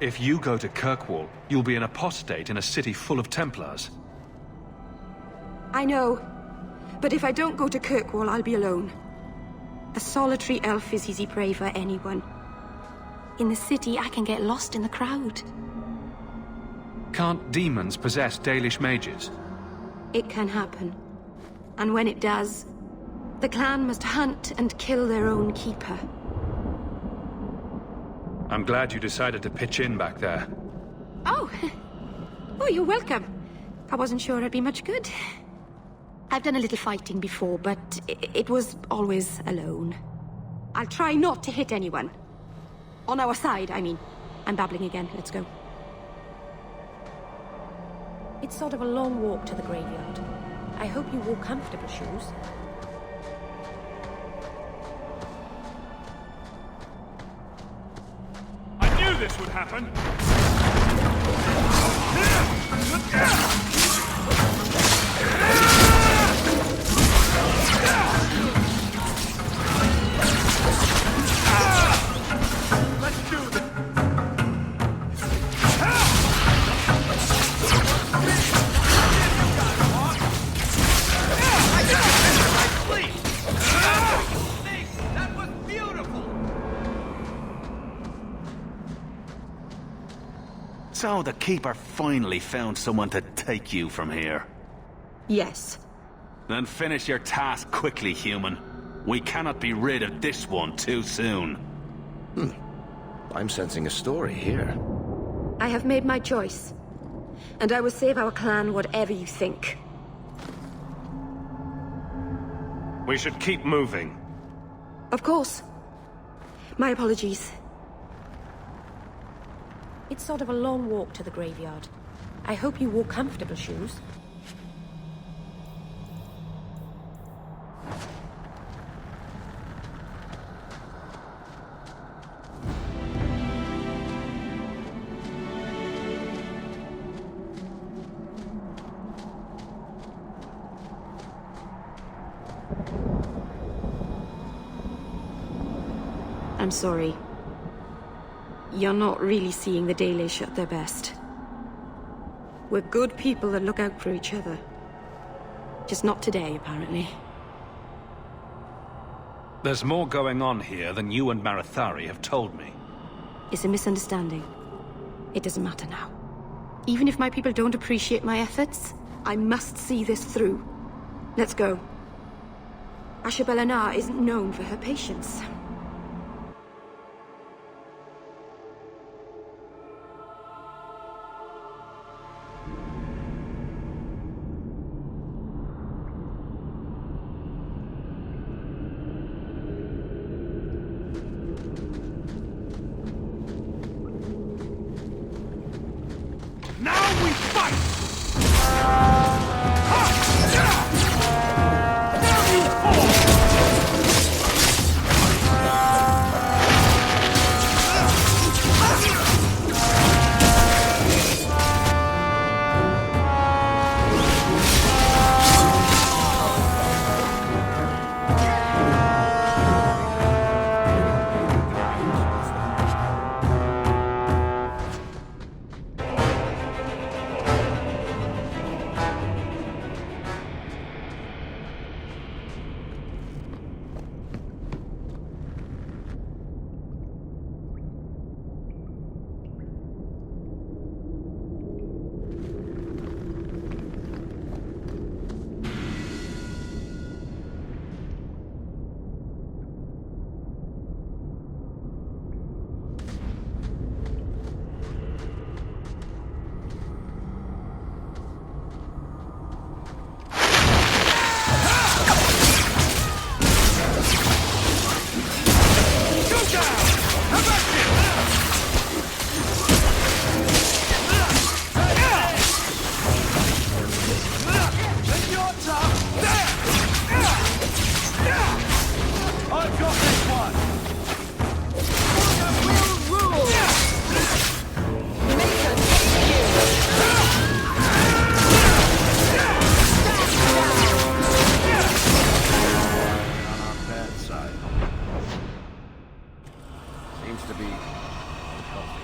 If you go to Kirkwall, you'll be an apostate in a city full of Templars. I know. But if I don't go to Kirkwall, I'll be alone. A solitary elf is easy prey for anyone. In the city, I can get lost in the crowd. Can't demons possess Dalish mages? It can happen. And when it does, the clan must hunt and kill their own keeper. I'm glad you decided to pitch in back there. Oh! Oh, you're welcome. I wasn't sure I'd be much good. I've done a little fighting before, but it was always alone. I'll try not to hit anyone. On our side, I mean. I'm babbling again. Let's go. It's sort of a long walk to the graveyard. I hope you wore comfortable shoes. I knew this would happen! Let's do this! That was beautiful! So the Keeper finally found someone to take you from here. Yes. Then finish your task quickly, human. We cannot be rid of this one too soon. I'm sensing a story here. I have made my choice. And I will save our clan whatever you think. We should keep moving. Of course. My apologies. It's sort of a long walk to the graveyard. I hope you wore comfortable shoes. I'm sorry. You're not really seeing the Dalish at their best. We're good people that look out for each other. Just not today, apparently. There's more going on here than you and Marathari have told me. It's a misunderstanding. It doesn't matter now. Even if my people don't appreciate my efforts, I must see this through. Let's go. Ashabel isn't known for her patience. Now we fight! seems to be healthy.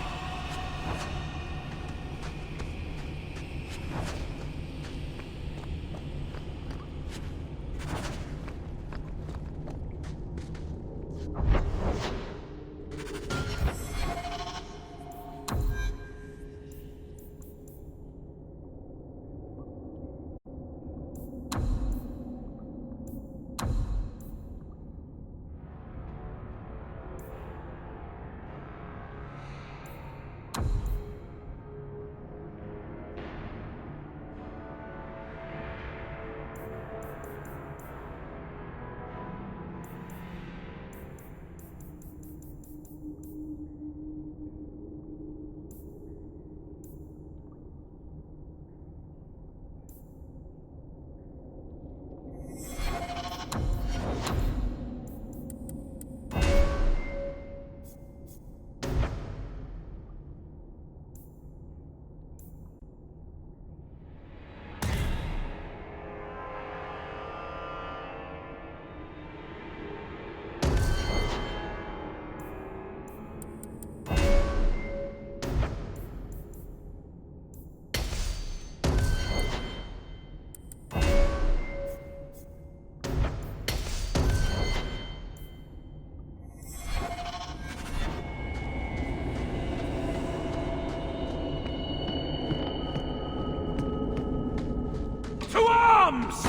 To arms!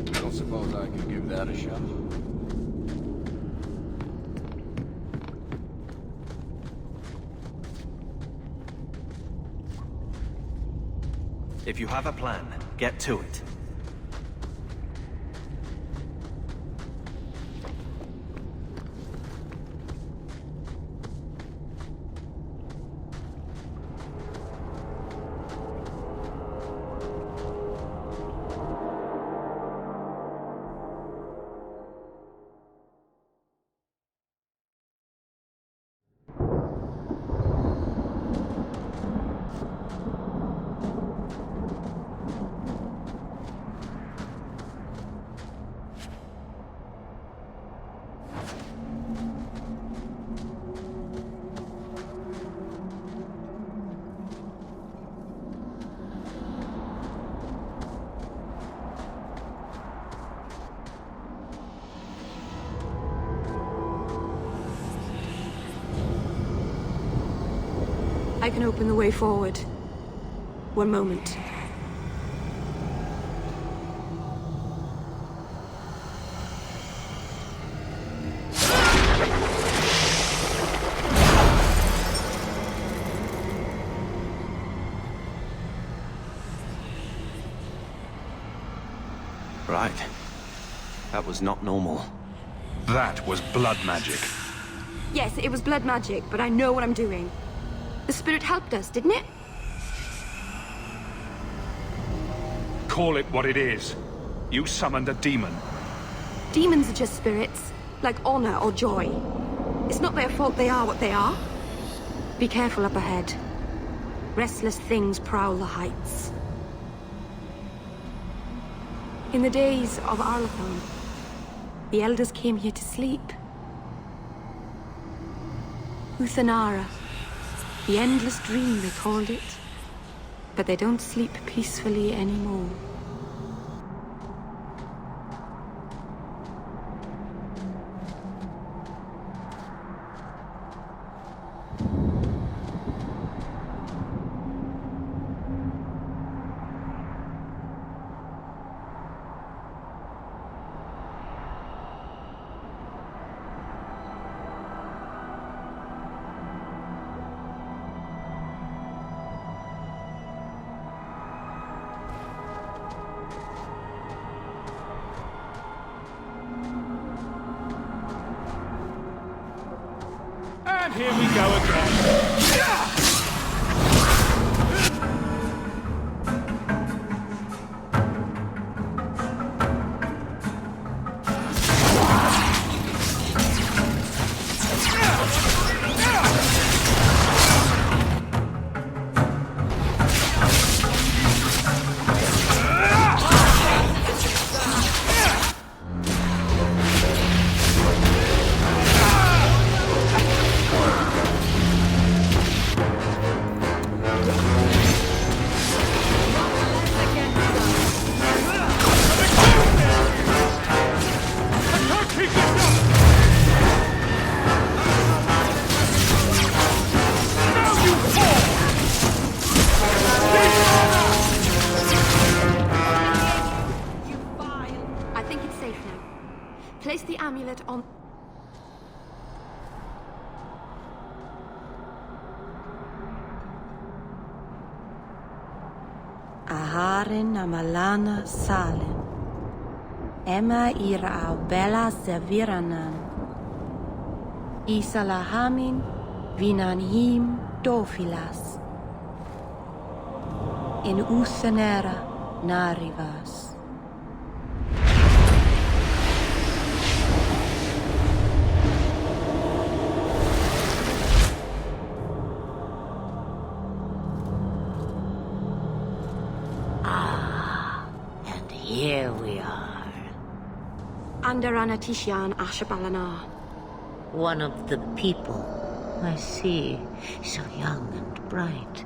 I don't suppose I could give that a shot. If you have a plan, get to it. I can open the way forward. One moment. Right. That was not normal. That was blood magic. Yes, it was blood magic, but I know what I'm doing. The spirit helped us, didn't it? Call it what it is. You summoned a demon. Demons are just spirits, like honor or joy. It's not their fault they are what they are. Be careful up ahead. Restless things prowl the heights. In the days of Arlathon, the elders came here to sleep. Uthanara. The endless dream, they called it. But they don't sleep peacefully anymore. And here we go again. amulet on... Aharin amalana salen. Emma ira bella serviranan. Isalahamin vinanhim dofilas. In usanera narivas. Here we are. Under Anatishan Ashbalana. One of the people. I see. So young and bright.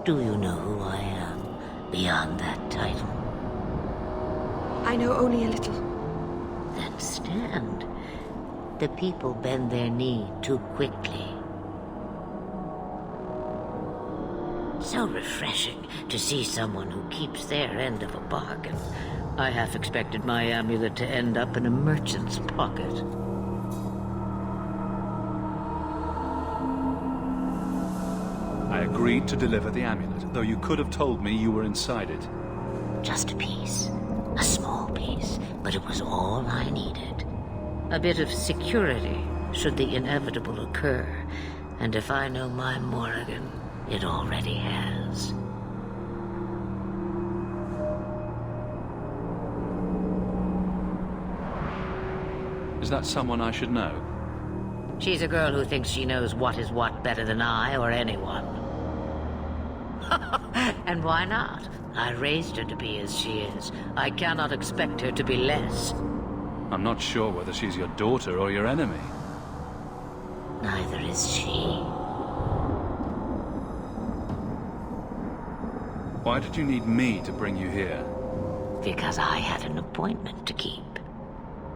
Do you know who I am, beyond that title? I know only a little. Then stand. The people bend their knee too quickly. So refreshing to see someone who keeps their end of a bargain. I half expected my amulet to end up in a merchant's pocket. I agreed to deliver the amulet, though you could have told me you were inside it. Just a piece. A small piece, but it was all I needed. A bit of security, should the inevitable occur. And if I know my Morrigan, it already has. Is that someone I should know? She's a girl who thinks she knows what is what better than I or anyone. And why not? I raised her to be as she is. I cannot expect her to be less. I'm not sure whether she's your daughter or your enemy. Neither is she. Why did you need me to bring you here? Because I had an appointment to keep.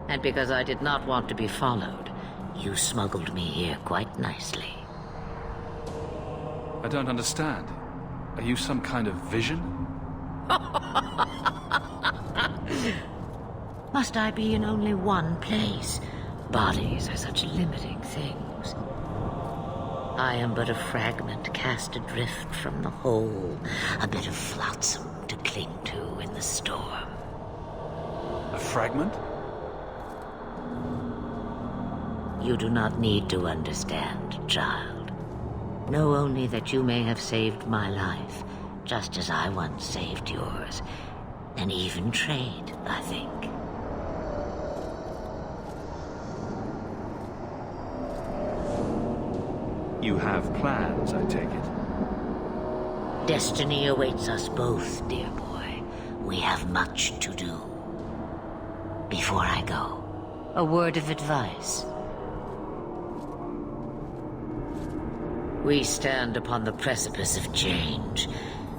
And because I did not want to be followed, you smuggled me here quite nicely. I don't understand. Are you some kind of vision? Must I be in only one place? Bodies are such limiting things. I am but a fragment cast adrift from the whole, a bit of flotsam to cling to in the storm. A fragment? You do not need to understand, child. Know only that you may have saved my life, just as I once saved yours. An even trade, I think. You have plans, I take it. Destiny awaits us both, dear boy. We have much to do. Before I go, a word of advice. We stand upon the precipice of change.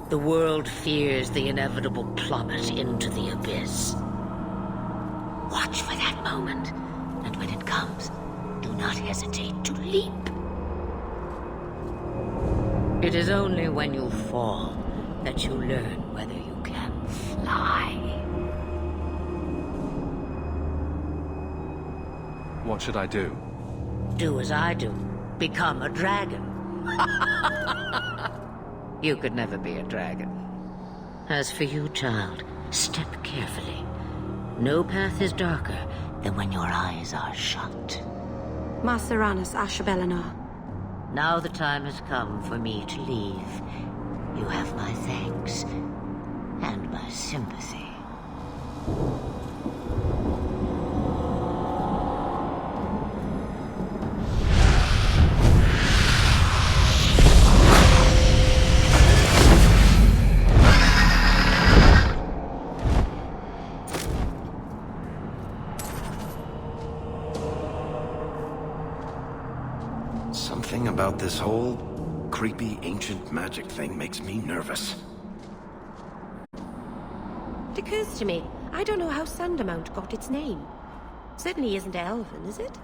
The world fears the inevitable plummet into the abyss. Watch for that moment, and when it comes, do not hesitate to leap. It is only when you fall that you learn whether you can fly. What should I do? Do as I do. Become a dragon. You could never be a dragon. As for you, child, step carefully. No path is darker than when your eyes are shut. Maceranus Ashbelana. Now the time has come for me to leave. You have my thanks and my sympathy. Something about this whole creepy ancient magic thing makes me nervous. It occurs to me, I don't know how Sandamount got its name. Certainly isn't Elven, is it?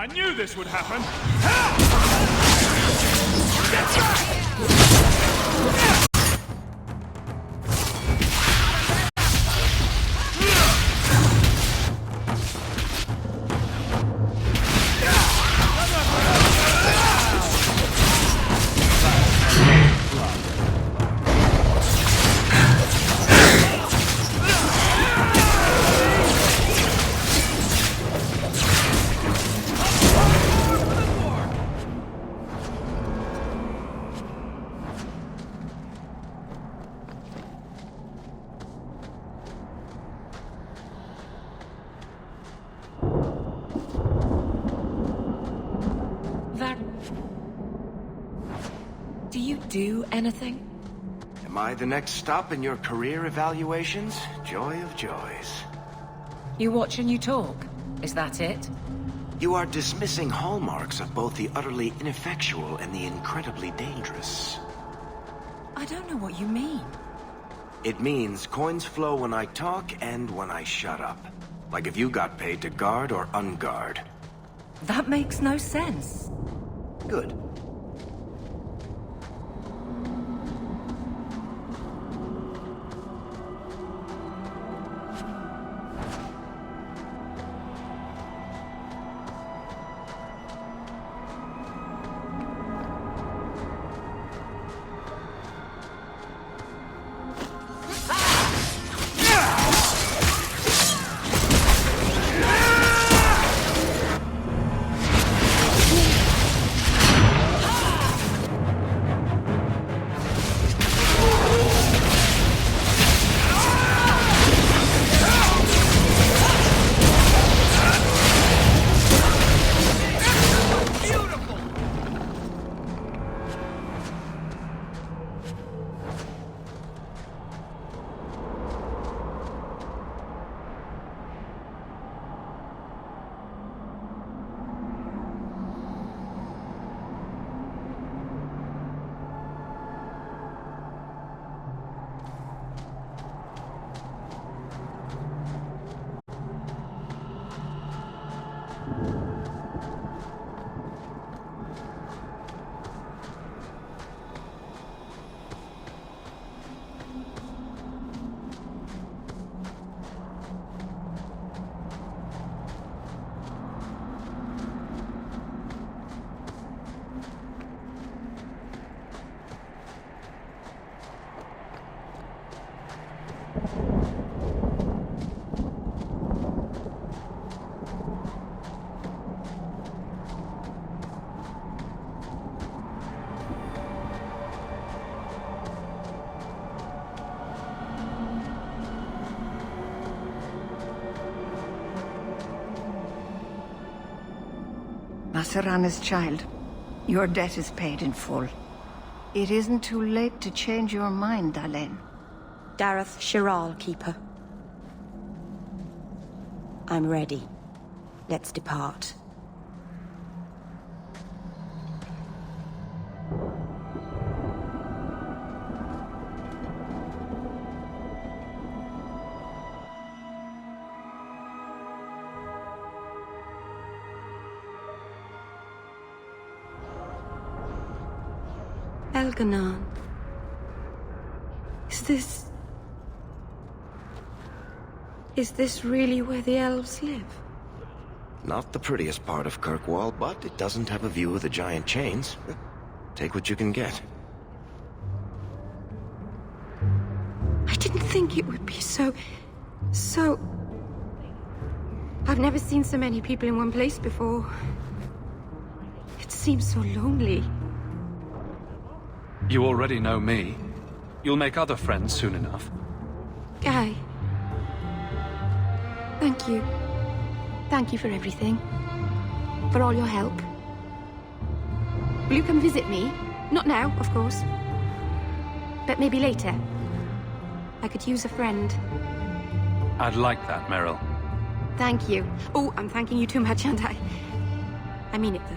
I knew this would happen! Do you do anything? Am I the next stop in your career evaluations? Joy of joys. You watch and you talk. Is that it? You are dismissing hallmarks of both the utterly ineffectual and the incredibly dangerous. I don't know what you mean. It means coins flow when I talk and when I shut up. Like if you got paid to guard or unguard. That makes no sense. Good. Masarana's child, your debt is paid in full. It isn't too late to change your mind, Dalen. Dareth Shiral, Keeper. I'm ready. Let's depart. Elganon. Is this really where the elves live? Not the prettiest part of Kirkwall, but it doesn't have a view of the giant chains. Take what you can get. I didn't think it would be so... I've never seen so many people in one place before. It seems so lonely. You already know me. You'll make other friends soon enough. Aye. Thank you. Thank you for everything. For all your help. Will you come visit me? Not now, of course. But maybe later. I could use a friend. I'd like that, Meryl. Thank you. Oh, I'm thanking you too much, aren't I? I mean it, though.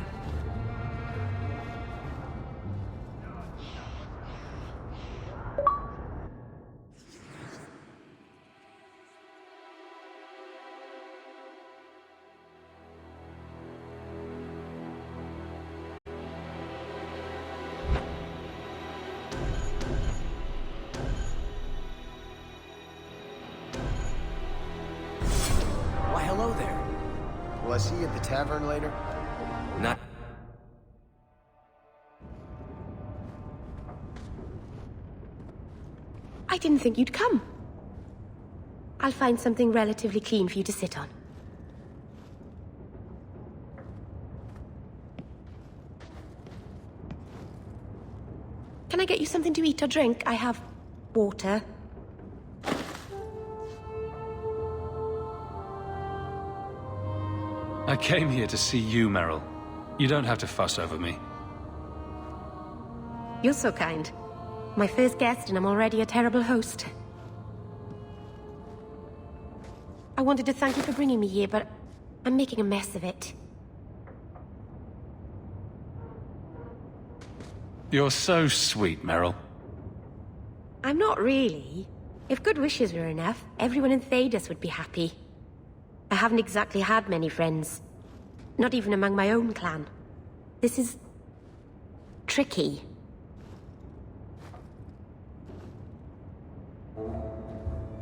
hello there. Will I see you at the tavern later? Not... I didn't think you'd come. I'll find something relatively clean for you to sit on. Can I get you something to eat or drink? I have water. I came here to see you, Merrill. You don't have to fuss over me. You're so kind. My first guest, and I'm already a terrible host. I wanted to thank you for bringing me here, but I'm making a mess of it. You're so sweet, Merrill. I'm not really. If good wishes were enough, everyone in Thedas would be happy. I haven't exactly had many friends. Not even among my own clan. This is... tricky.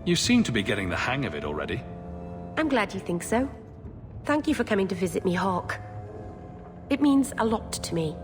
You seem to be getting the hang of it already. I'm glad you think so. Thank you for coming to visit me, Hawke. It means a lot to me.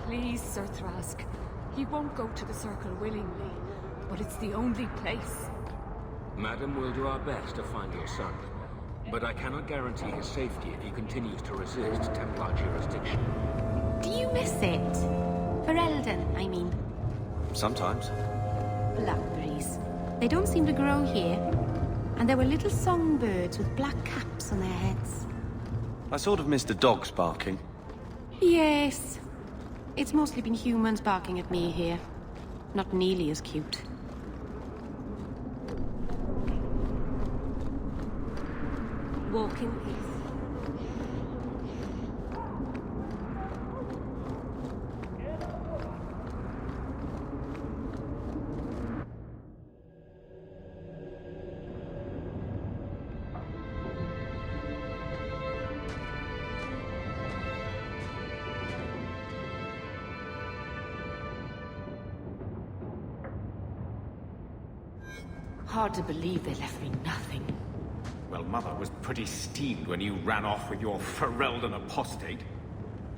Please, Sir Thrask. He won't go to the Circle willingly, but it's the only place. Madam, we'll do our best to find your son. But I cannot guarantee his safety if he continues to resist Templar jurisdiction. Do you miss it? Ferelden, I mean. Sometimes. Blackberries. They don't seem to grow here. And there were little songbirds with black caps on their heads. I sort of missed the dogs barking. Yes. It's mostly been humans barking at me here. Not nearly as cute. Walk in peace. Hard to believe they left me nothing. Well, Mother was pretty steamed when you ran off with your Ferelden apostate.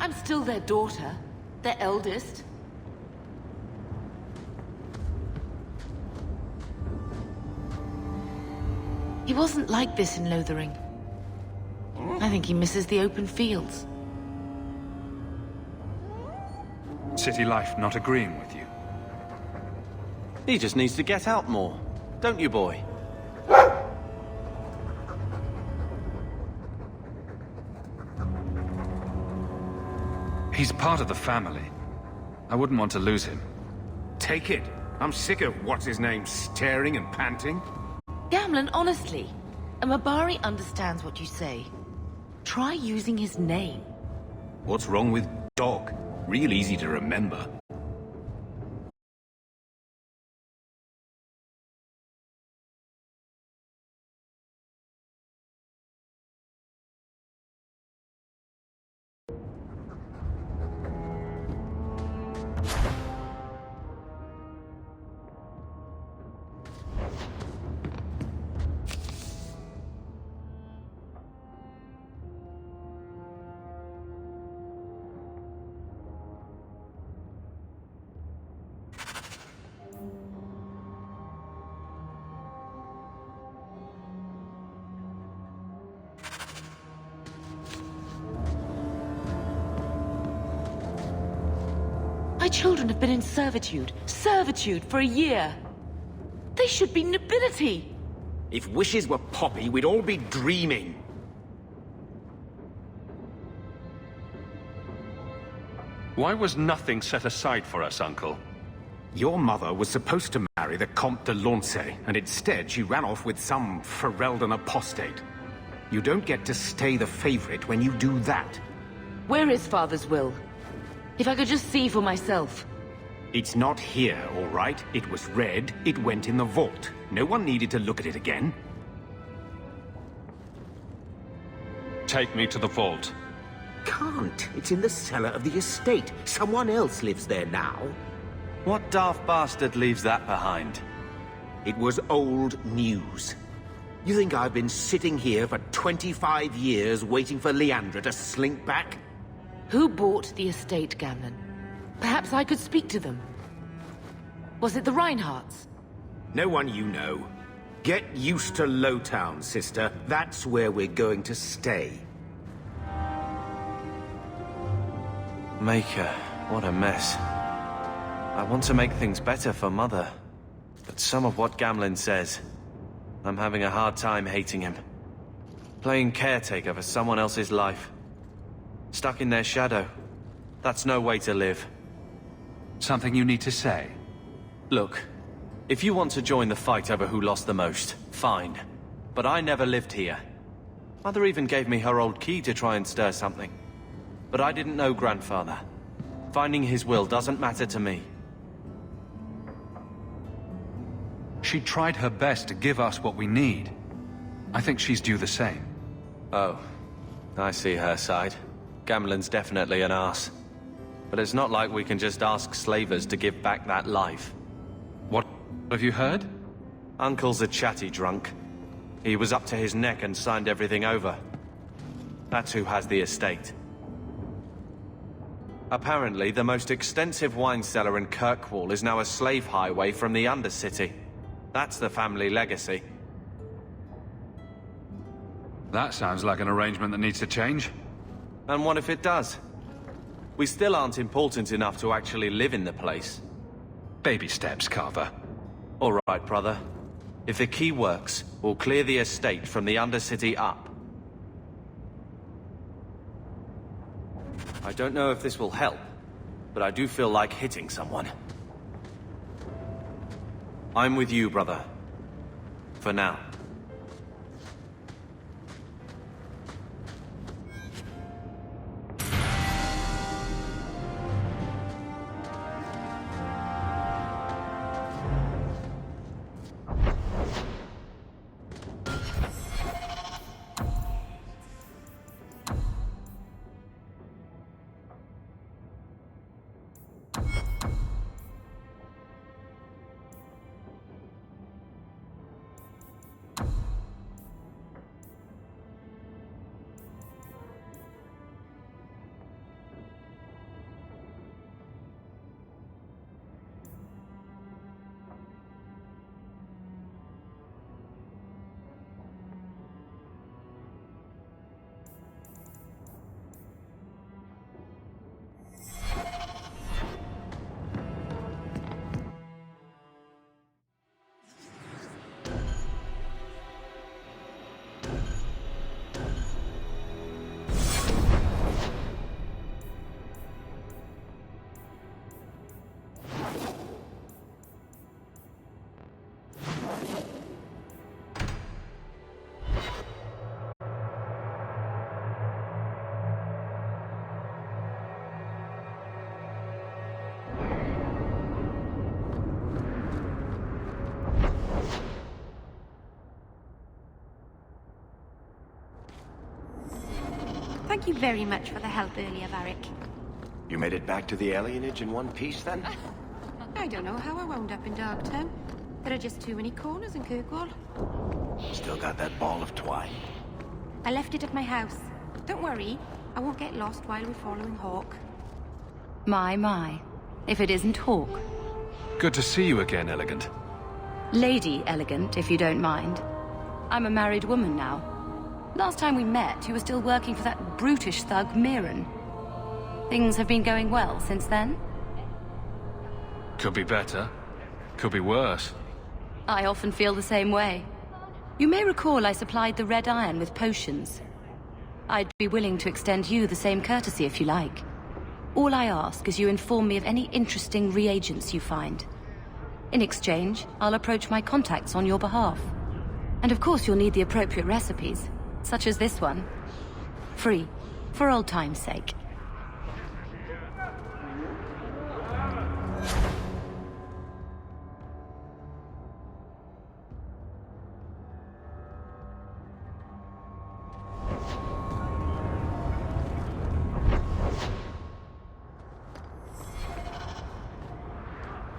I'm still their daughter. Their eldest. He wasn't like this in Lothering. I think he misses the open fields. City life not agreeing with you. He just needs to get out more. Don't you, boy? He's part of the family. I wouldn't want to lose him. Take it. I'm sick of what's-his-name staring and panting. Gamlen, honestly, a Mabari understands what you say. Try using his name. What's wrong with dog? Real easy to remember. My children have been in servitude for a year. They should be nobility. If wishes were poppy, we'd all be dreaming. Why was nothing set aside for us, Uncle? Your mother was supposed to marry the Comte de Launcey, and instead she ran off with some Ferelden apostate. You don't get to stay the favorite when you do that. Where is Father's will? If I could just see for myself. It's not here, all right? It was read, it went in the vault. No one needed to look at it again. Take me to the vault. Can't. It's in the cellar of the estate. Someone else lives there now. What daft bastard leaves that behind? It was old news. You think I've been sitting here for 25 years waiting for Leandra to slink back? Who bought the estate, Gamlen? Perhaps I could speak to them. Was it the Reinhardts? No one you know. Get used to Lowtown, sister. That's where we're going to stay. Maker, what a mess. I want to make things better for Mother. But some of what Gamlen says, I'm having a hard time hating him. Playing caretaker for someone else's life. Stuck in their shadow. That's no way to live. Something you need to say? Look, if you want to join the fight over who lost the most, fine. But I never lived here. Mother even gave me her old key to try and stir something. But I didn't know Grandfather. Finding his will doesn't matter to me. She tried her best to give us what we need. I think she's due the same. Oh, I see her side. Gamlen's definitely an arse. But it's not like we can just ask slavers to give back that life. What have you heard? Uncle's a chatty drunk. He was up to his neck and signed everything over. That's who has the estate. Apparently, the most extensive wine cellar in Kirkwall is now a slave highway from the Undercity. That's the family legacy. That sounds like an arrangement that needs to change. And what if it does? We still aren't important enough to actually live in the place. Baby steps, Carver. All right, brother. If the key works, we'll clear the estate from the Undercity up. I don't know if this will help, but I do feel like hitting someone. I'm with you, brother. For now. Thank you very much for the help earlier, Varric. You made it back to the alienage in one piece, then? I don't know how I wound up in Darktown. There are just too many corners in Kirkwall. Still got that ball of twine. I left it at my house. Don't worry, I won't get lost while we're following Hawke. My. If it isn't Hawke. Good to see you again, Elegant. Lady Elegant, if you don't mind. I'm a married woman now. Last time we met, you were still working for that brutish thug, Mirren. Things have been going well since then? Could be better. Could be worse. I often feel the same way. You may recall I supplied the Red Iron with potions. I'd be willing to extend you the same courtesy if you like. All I ask is you inform me of any interesting reagents you find. In exchange, I'll approach my contacts on your behalf. And of course you'll need the appropriate recipes, such as this one. Free, for old time's sake.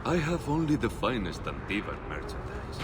I have only the finest Antivan merchandise.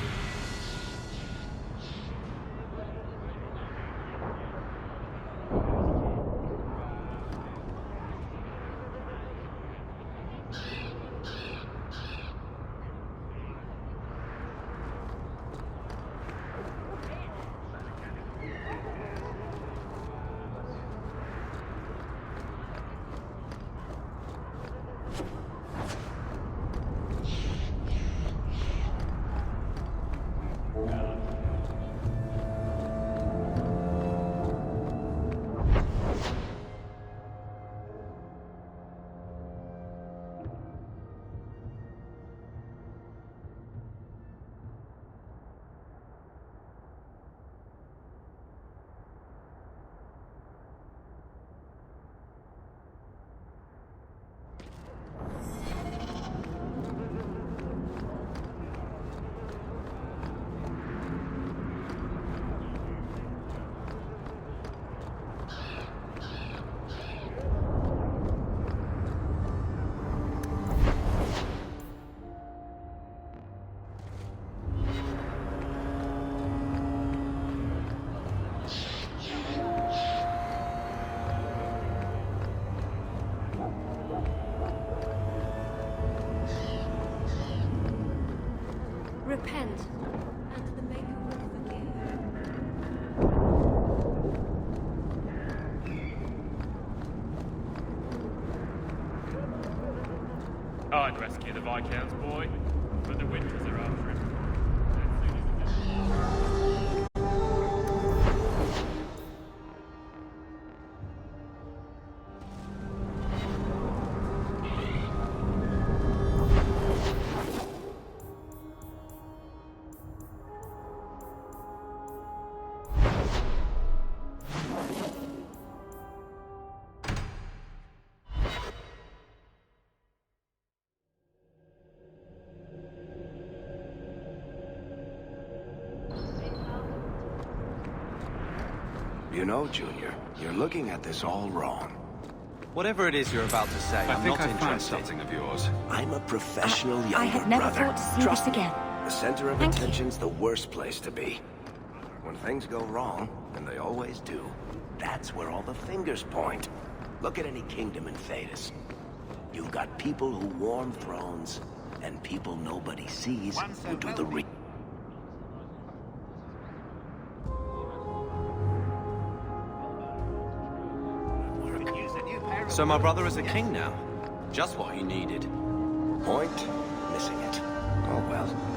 Repent, and the Maker will forgive. I'd rescue the Viscount's boy, but the Winters are after him. You know, Junior, you're looking at this all wrong. Whatever it is you're about to say, I'm not interested. Found something of yours. I'm a professional younger I had never brother. thought to see Trust this me, again. the center of Thank you. attention's the worst place to be. When things go wrong, and they always do, that's where all the fingers point. Look at any kingdom in Thedas. You've got people who warm thrones, and people nobody sees who do the re- So my brother is a king now. Just what he needed. Point? Missing it. Oh well.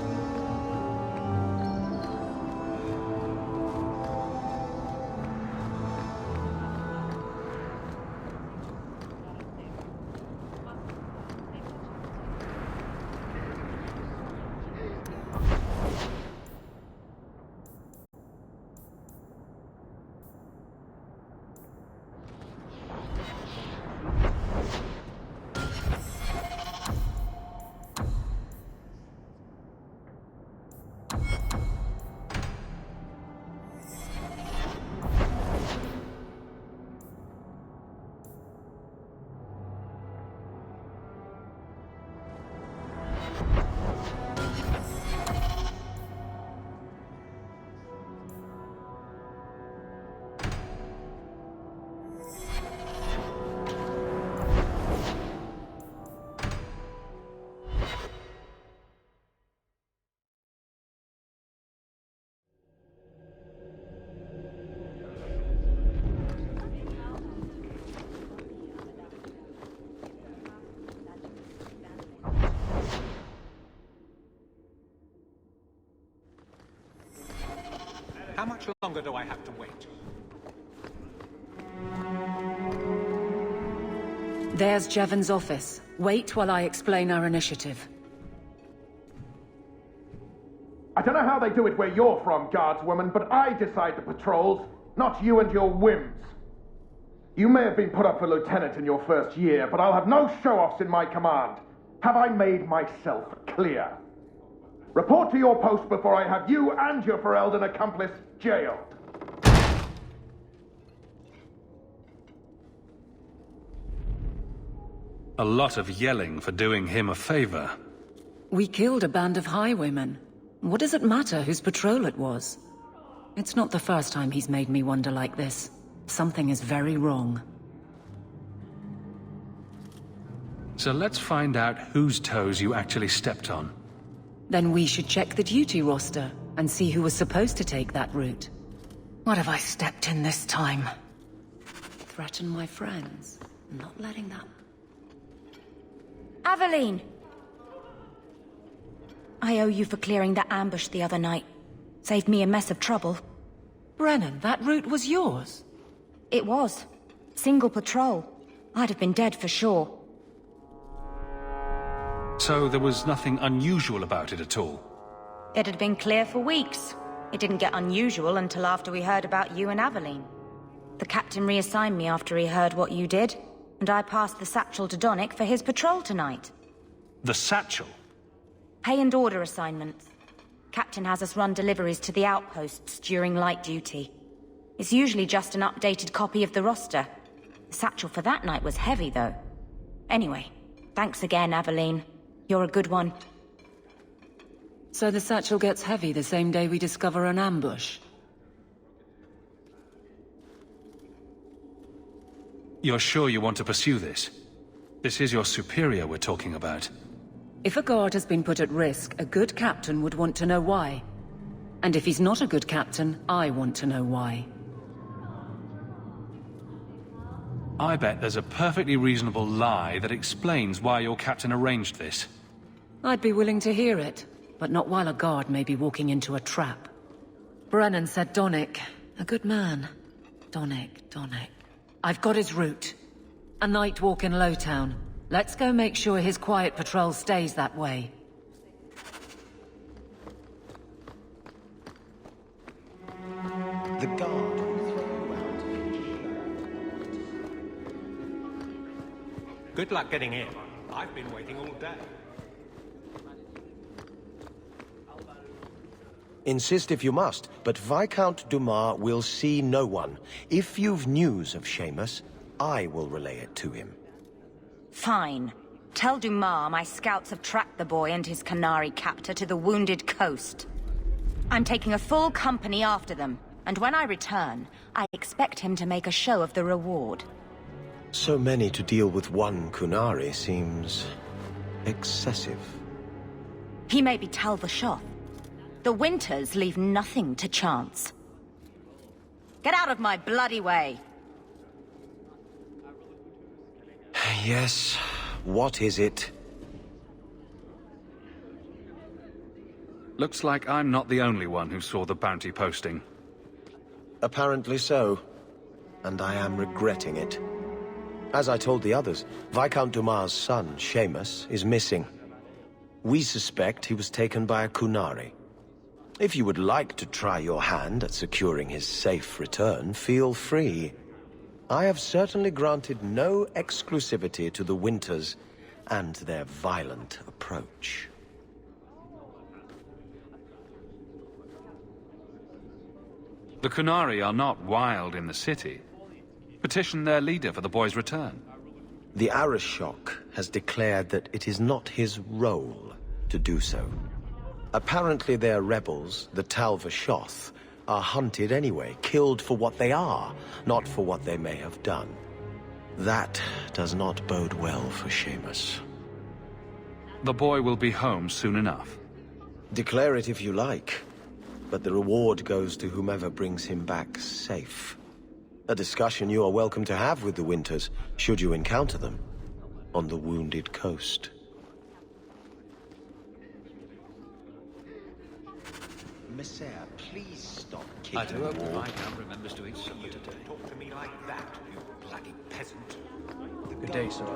How much longer do I have to wait? There's Jevon's office. Wait while I explain our initiative. I don't know how they do it where you're from, guardswoman, but I decide the patrols, not you and your whims. You may have been put up for lieutenant in your first year, but I'll have no show-offs in my command. Have I made myself clear? Report to your post before I have you and your Ferelden accomplice jailed. A lot of yelling for doing him a favor. We killed a band of highwaymen. What does it matter whose patrol it was? It's not the first time he's made me wonder like this. Something is very wrong. So let's find out whose toes you actually stepped on. Then we should check the duty roster and see who was supposed to take that route. What have I stepped in this time? Threaten my friends. I'm not letting that... Aveline! I owe you for clearing that ambush the other night. Saved me a mess of trouble. Brennan, that route was yours? It was. Single patrol. I'd have been dead for sure. So there was nothing unusual about it at all? It had been clear for weeks. It didn't get unusual until after we heard about you and Aveline. The captain reassigned me after he heard what you did, and I passed the satchel to Donnic for his patrol tonight. The satchel? Pay and order assignments. Captain has us run deliveries to the outposts during light duty. It's usually just an updated copy of the roster. The satchel for that night was heavy, though. Anyway, thanks again, Aveline. You're a good one. So the satchel gets heavy the same day we discover an ambush? You're sure you want to pursue this? This is your superior we're talking about. If a guard has been put at risk, a good captain would want to know why. And if he's not a good captain, I want to know why. I bet there's a perfectly reasonable lie that explains why your captain arranged this. I'd be willing to hear it, but not while a guard may be walking into a trap. Brennan said Donnic. A good man. Donnic. I've got his route. A night walk in Lowtown. Let's go make sure his quiet patrol stays that way. The guard. Good luck getting in. I've been waiting all day. Insist if you must, but Viscount Dumas will see no one. If you've news of Seamus, I will relay it to him. Fine. Tell Dumas my scouts have tracked the boy and his Qunari captor to the Wounded Coast. I'm taking a full company after them, and when I return, I expect him to make a show of the reward. So many to deal with one Qunari seems... excessive. He may be Tal Vashoth. The Winters leave nothing to chance. Get out of my bloody way! Yes, what is it? Looks like I'm not the only one who saw the bounty posting. Apparently so. And I am regretting it. As I told the others, Viscount Dumas' son, Seamus, is missing. We suspect he was taken by a Qunari. If you would like to try your hand at securing his safe return, feel free. I have certainly granted no exclusivity to the Winters and their violent approach. The Qunari are not wild in the city. Petition their leader for the boy's return. The Arishok has declared that it is not his role to do so. Apparently their rebels, the Tal Vashoth, are hunted anyway, killed for what they are, not for what they may have done. That does not bode well for Seamus. The boy will be home soon enough. Declare it if you like, but the reward goes to whomever brings him back safe. A discussion you are welcome to have with the Winters, should you encounter them, on the Wounded Coast. Messiah, please stop I kicking do hope the the wall. Viscount remembers to eat supper today. Talk to me like that, you bloody peasant. Good day, sir.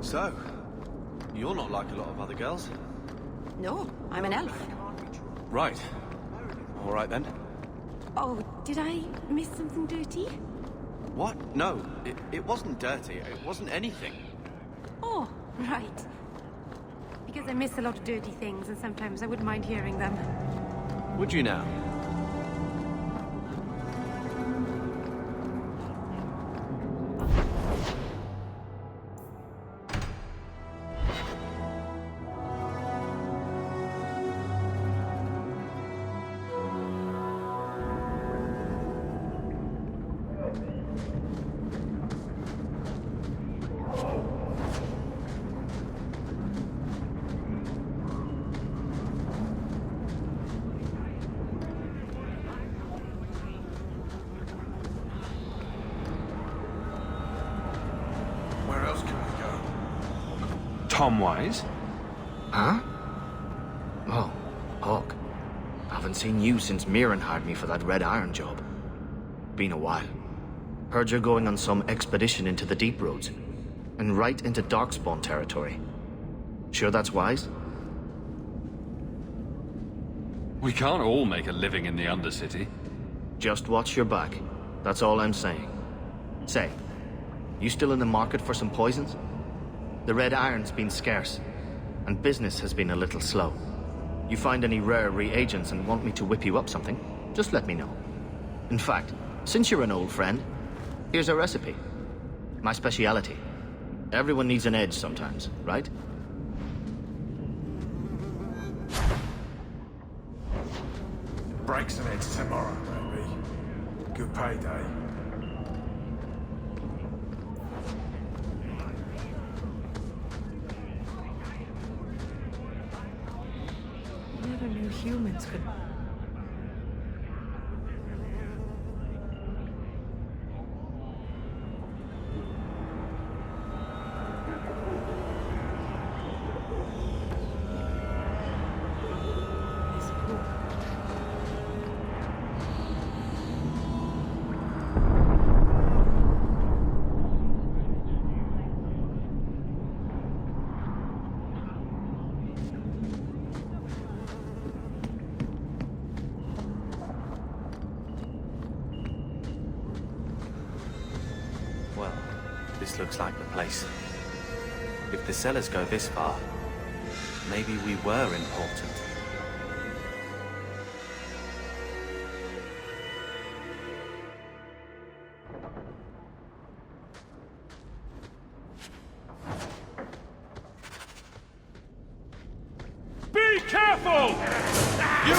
So, you're not like a lot of other girls. No, I'm an elf. Right. All right then. Oh, did I miss something dirty? What? No, it wasn't dirty. It wasn't anything. Oh, right. Because I miss a lot of dirty things, and sometimes I wouldn't mind hearing them. Would you now? Where else can we go? Tom Wise? Huh? Oh, Hawk. Haven't seen you since Mirren hired me for that Red Iron job. Been a while. Heard you're going on some expedition into the Deep Roads. And right into Darkspawn territory. Sure that's wise? We can't all make a living in the Undercity. Just watch your back. That's all I'm saying. Say, you still in the market for some poisons? The Red Iron's been scarce, and business has been a little slow. You find any rare reagents and want me to whip you up something, just let me know. In fact, since you're an old friend, here's a recipe. My speciality. Everyone needs an edge sometimes, right? Break some heads tomorrow, maybe. Good payday. Never knew humans could... Well, this looks like the place. If the cellars go this far, maybe we were important. Careful! You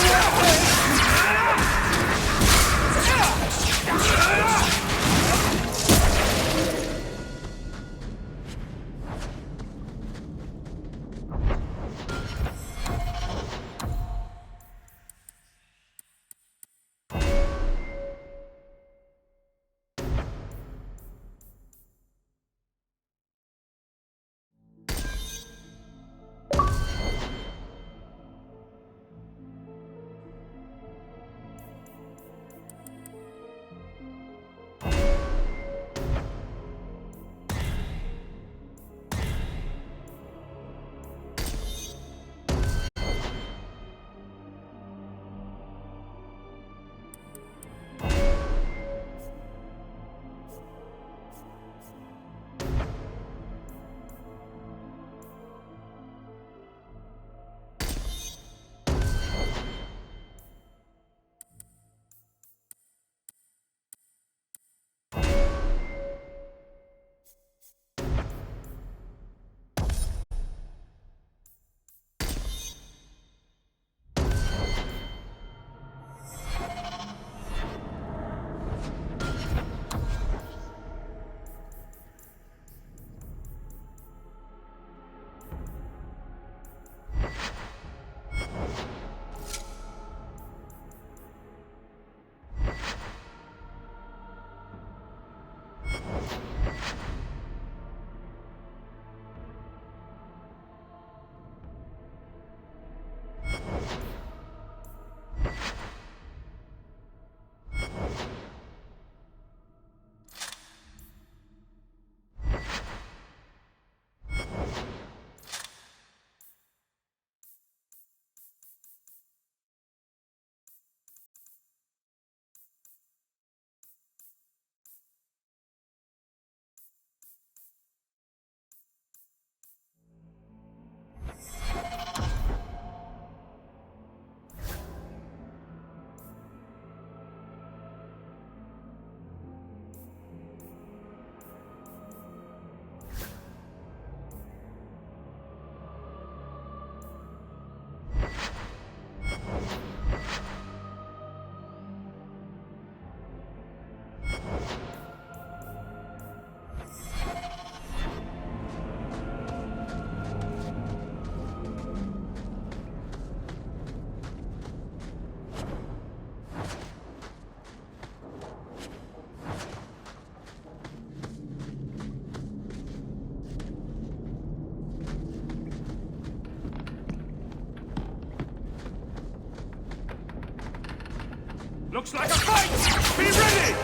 Looks like a fight! Be ready!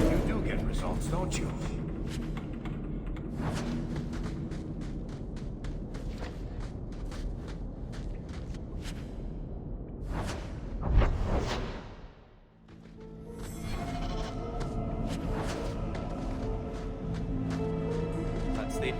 You do get results, don't you? That's the...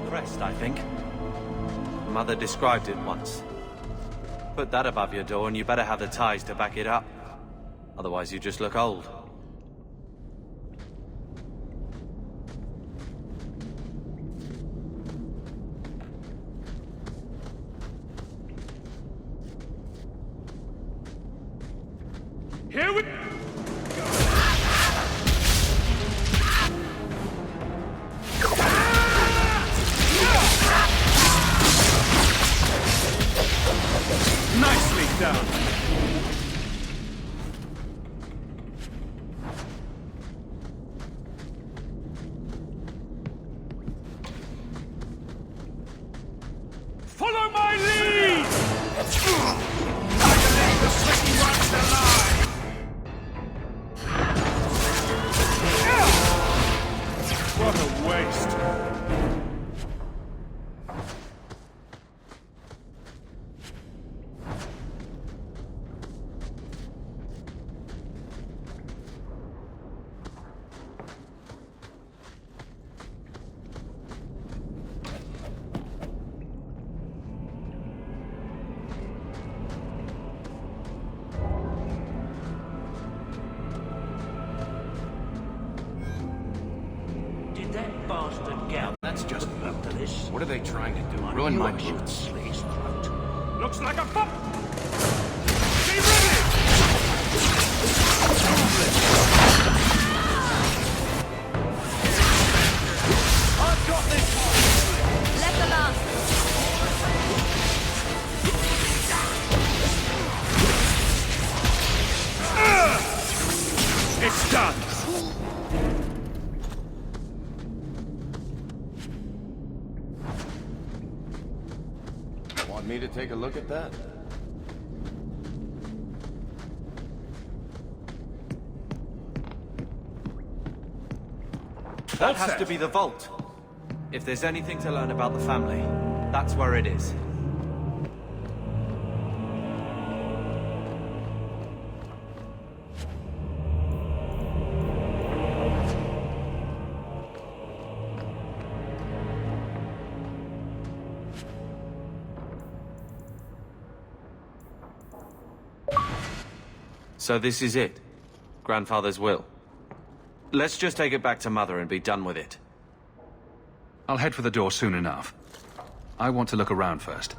Crest, I think. Mother described it once. Put that above your door and you better have the ties to back it up. Otherwise you just look old. Here we... Nicely done! Follow my lead! I believe the tricky one's alive! What a waste! this. What are they trying to do? On Ruin you my I should boots? Slade's throat. Looks like a bump! I've got this one! Let them out! It's done! Want me to take a look at that? That has to be the vault. If there's anything to learn about the family, that's where it is. So this is it? Grandfather's will? Let's just take it back to Mother and be done with it. I'll head for the door soon enough. I want to look around first.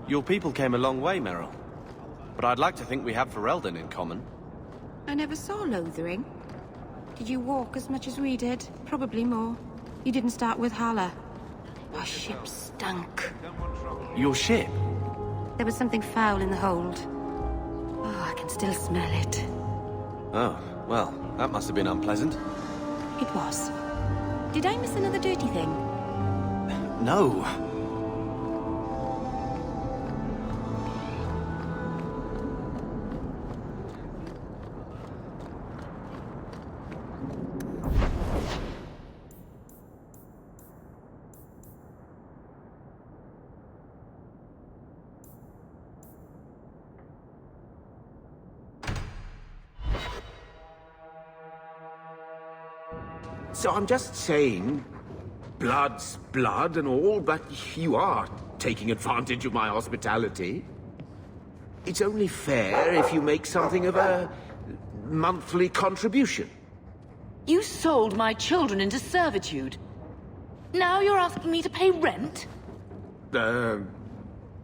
Your people came a long way, Merrill. But I'd like to think we have Ferelden in common. I never saw Lothering. Did you walk as much as we did? Probably more. You didn't start with Hala. Our ship stunk. Your ship? There was something foul in the hold. Oh, I can still smell it. Oh, well, that must have been unpleasant. It was. Did I miss another dirty thing? No. So I'm just saying, blood's blood and all, but you are taking advantage of my hospitality. It's only fair if you make something of a monthly contribution. You sold my children into servitude. Now you're asking me to pay rent?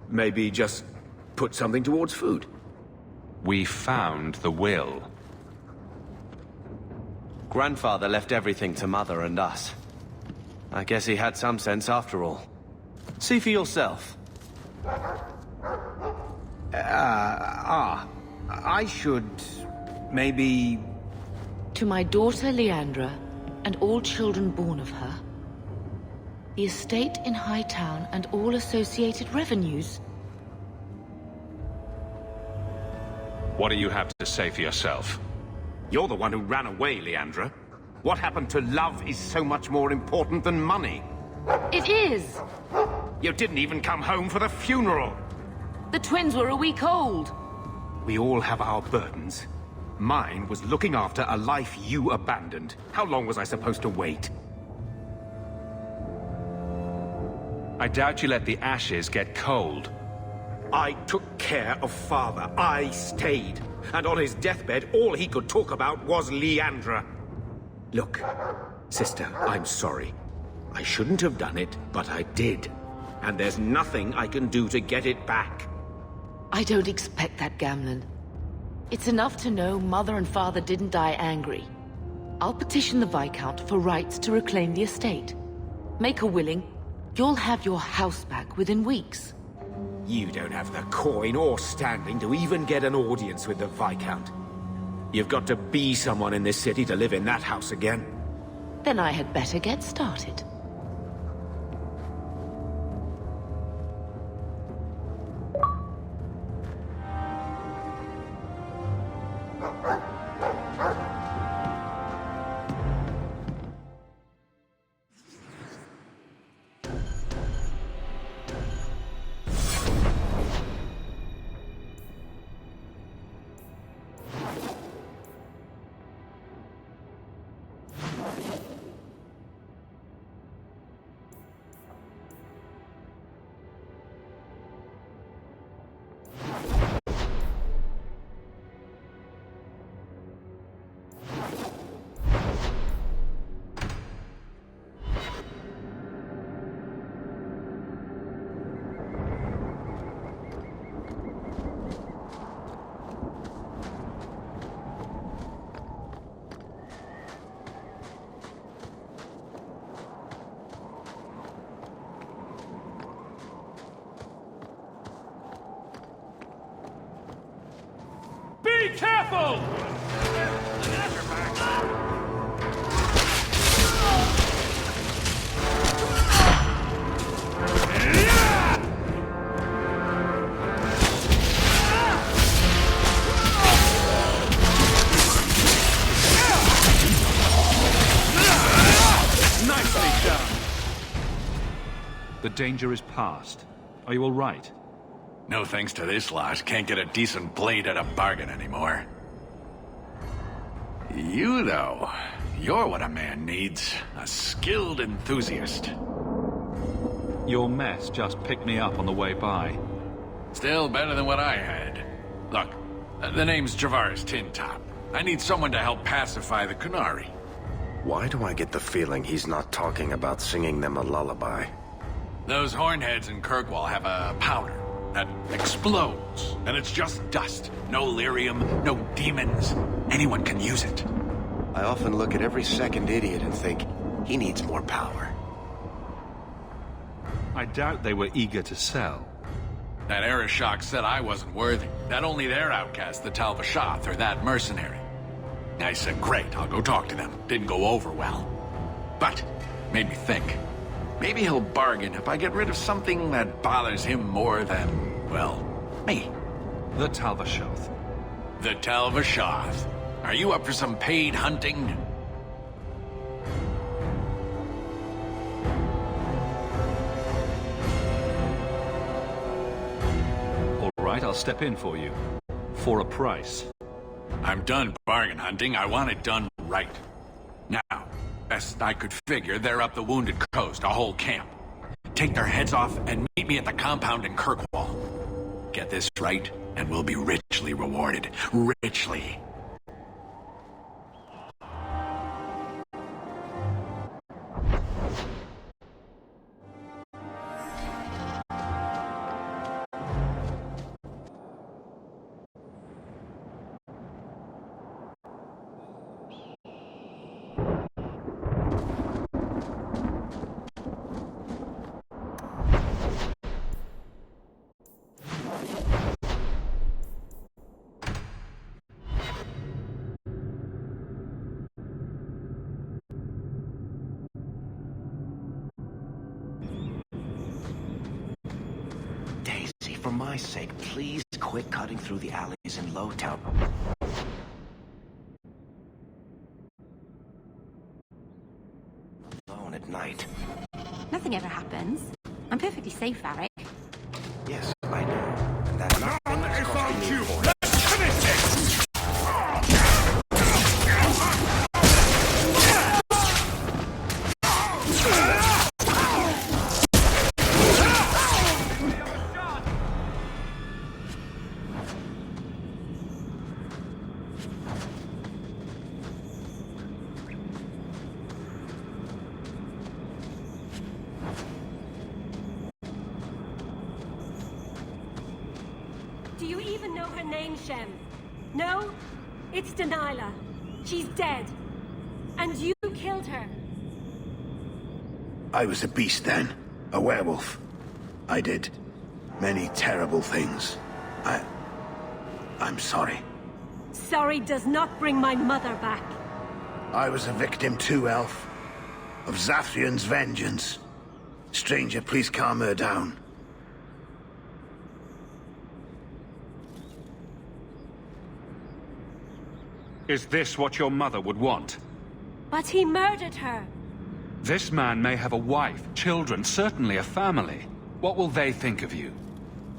Maybe just put something towards food. We found the will. Grandfather left everything to Mother and us. I guess he had some sense after all. See for yourself. I should... maybe... To my daughter Leandra, and all children born of her, the estate in Hightown and all associated revenues. What do you have to say for yourself? You're the one who ran away, Leandra. What happened to love is so much more important than money. It is! You didn't even come home for the funeral. The twins were a week old. We all have our burdens. Mine was looking after a life you abandoned. How long was I supposed to wait? I doubt you let the ashes get cold. I took care of Father. I stayed. And on his deathbed, all he could talk about was Leandra. Look, sister, I'm sorry. I shouldn't have done it, but I did. And there's nothing I can do to get it back. I don't expect that, Gamlen. It's enough to know Mother and Father didn't die angry. I'll petition the Viscount for rights to reclaim the estate. Make her willing, you'll have your house back within weeks. You don't have the coin or standing to even get an audience with the Viscount. You've got to be someone in this city to live in that house again. Then I had better get started. Be careful! Nicely done! The danger is past. Are you all right? No thanks to this lot, can't get a decent blade at a bargain anymore. You, though, you're what a man needs. A skilled enthusiast. Your mess just picked me up on the way by. Still better than what I had. Look, the name's Javaris Tintop. I need someone to help pacify the Qunari. Why do I get the feeling he's not talking about singing them a lullaby? Those hornheads in Kirkwall have a powder that explodes, and it's just dust. No lyrium, no demons. Anyone can use it. I often look at every second idiot and think, he needs more power. I doubt they were eager to sell. That Arishok said I wasn't worthy. That only their outcast, the Tal Vashath, or that mercenary. I said, great, I'll go talk to them. Didn't go over well. But, made me think. Maybe he'll bargain if I get rid of something that bothers him more than, well, me. The Tal Vashath. The Tal Vashath. Are you up for some paid hunting? All right, I'll step in for you. For a price. I'm done bargain hunting. I want it done right. Now, best I could figure, they're up the Wounded Coast, a whole camp. Take their heads off and meet me at the compound in Kirkwall. Get this right, and we'll be richly rewarded. Richly. For my sake, please quit cutting through the alleys in Lowtown. Alone at night. Nothing ever happens. I'm perfectly safe, Varric. Yes, I know. And that's nothing that's costing you more. Do you even know her name, Shem? No? It's Delilah. She's dead. And you killed her. I was a beast then. A werewolf. I did many terrible things. I'm sorry. Sorry does not bring my mother back. I was a victim too, Elf. of Zathrian's vengeance. Stranger, please calm her down. Is this what your mother would want? But he murdered her. This man may have a wife, children, certainly a family. What will they think of you?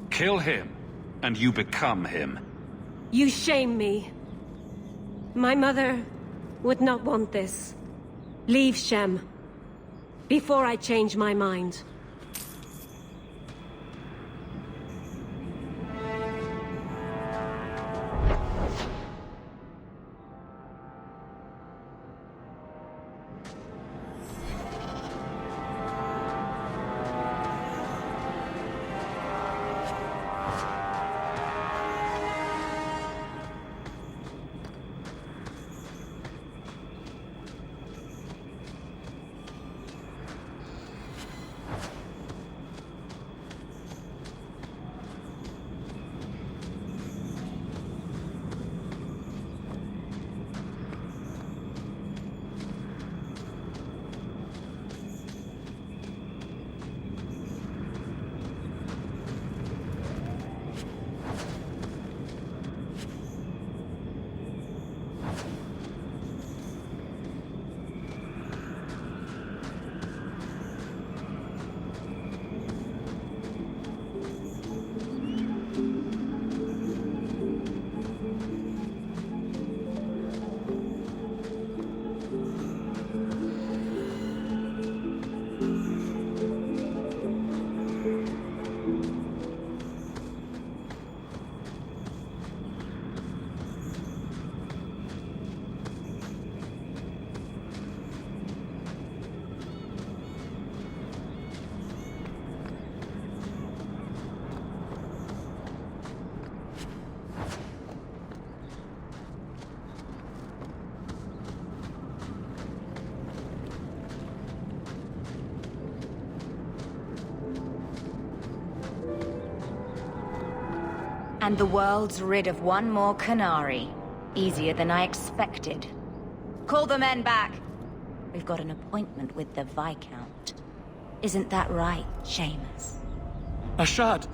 Kill him, and you become him. You shame me. My mother would not want this. Leave Shem, before I change my mind. And the world's rid of one more Qunari. Easier than I expected. Call the men back. We've got an appointment with the Viscount. Isn't that right, Seamus? Ashad!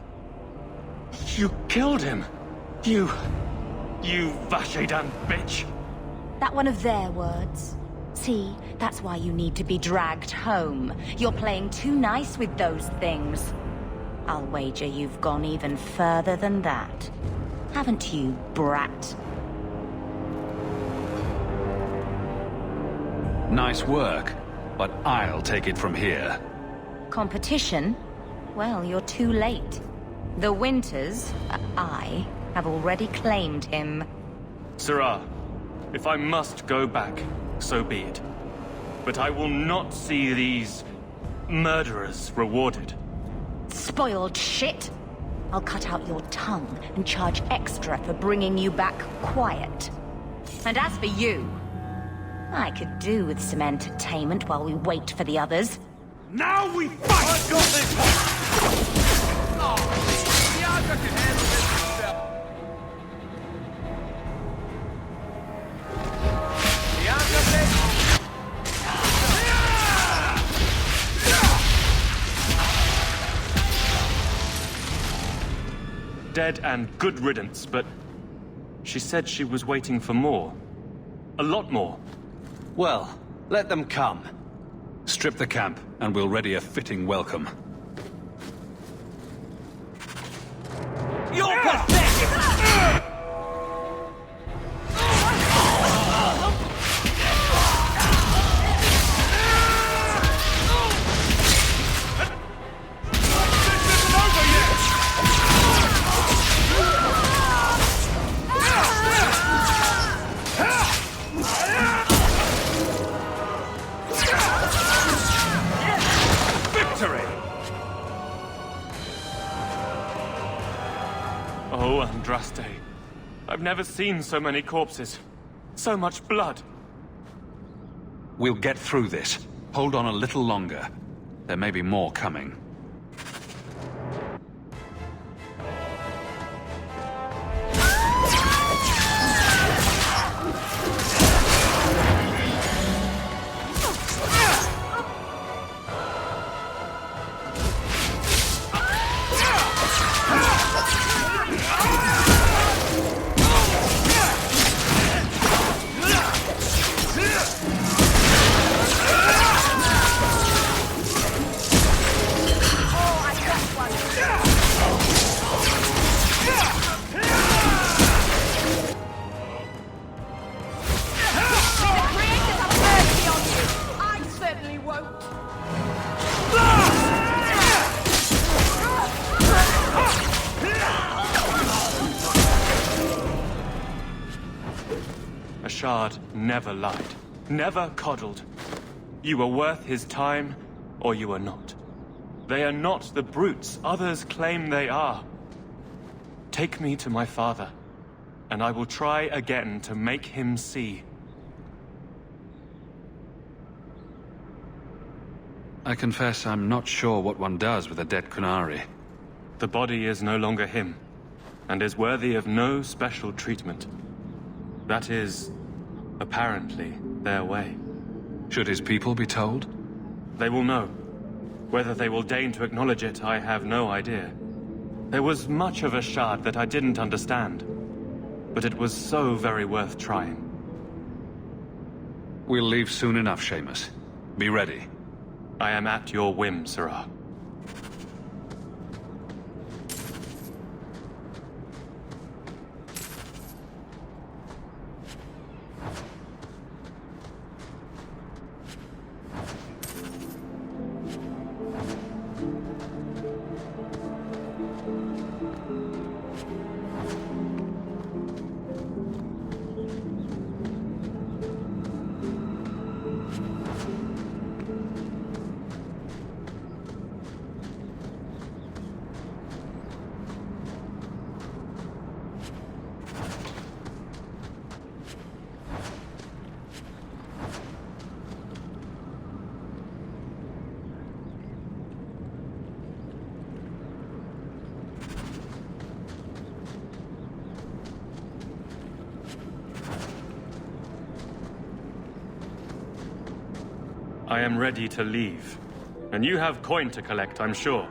You killed him! You Vashedan bitch! That one of their words. See, that's why you need to be dragged home. You're playing too nice with those things. I'll wager you've gone even further than that. Haven't you, brat? Nice work, but I'll take it from here. Competition? Well, you're too late. The Winters, I, have already claimed him. Sirrah, if I must go back, so be it. But I will not see these murderers rewarded. Spoiled shit! I'll cut out your tongue and charge extra for bringing you back quiet. And as for you, I could do with some entertainment while we wait for the others. Now we fight! I've got this one! Oh, Bianca can handle this himself. Bianca says... Dead and good riddance, but she said she was waiting for more. A lot more. Well, let them come. Strip the camp, and we'll ready a fitting welcome. You're pathetic! Oh, Andraste. I've never seen so many corpses. So much blood. We'll get through this. Hold on a little longer. There may be more coming. Ashard never lied, never coddled. You are worth his time, or you are not. They are not the brutes others claim they are. Take me to my father, and I will try again to make him see. I confess I'm not sure what one does with a dead Qunari. The body is no longer him, and is worthy of no special treatment. That is, apparently, their way. Should his people be told? They will know. Whether they will deign to acknowledge it, I have no idea. There was much of Ashard that I didn't understand, but it was so very worth trying. We'll leave soon enough, Seamus. Be ready. I am at your whim, Sirrah. I am ready to leave. And you have coin to collect, I'm sure.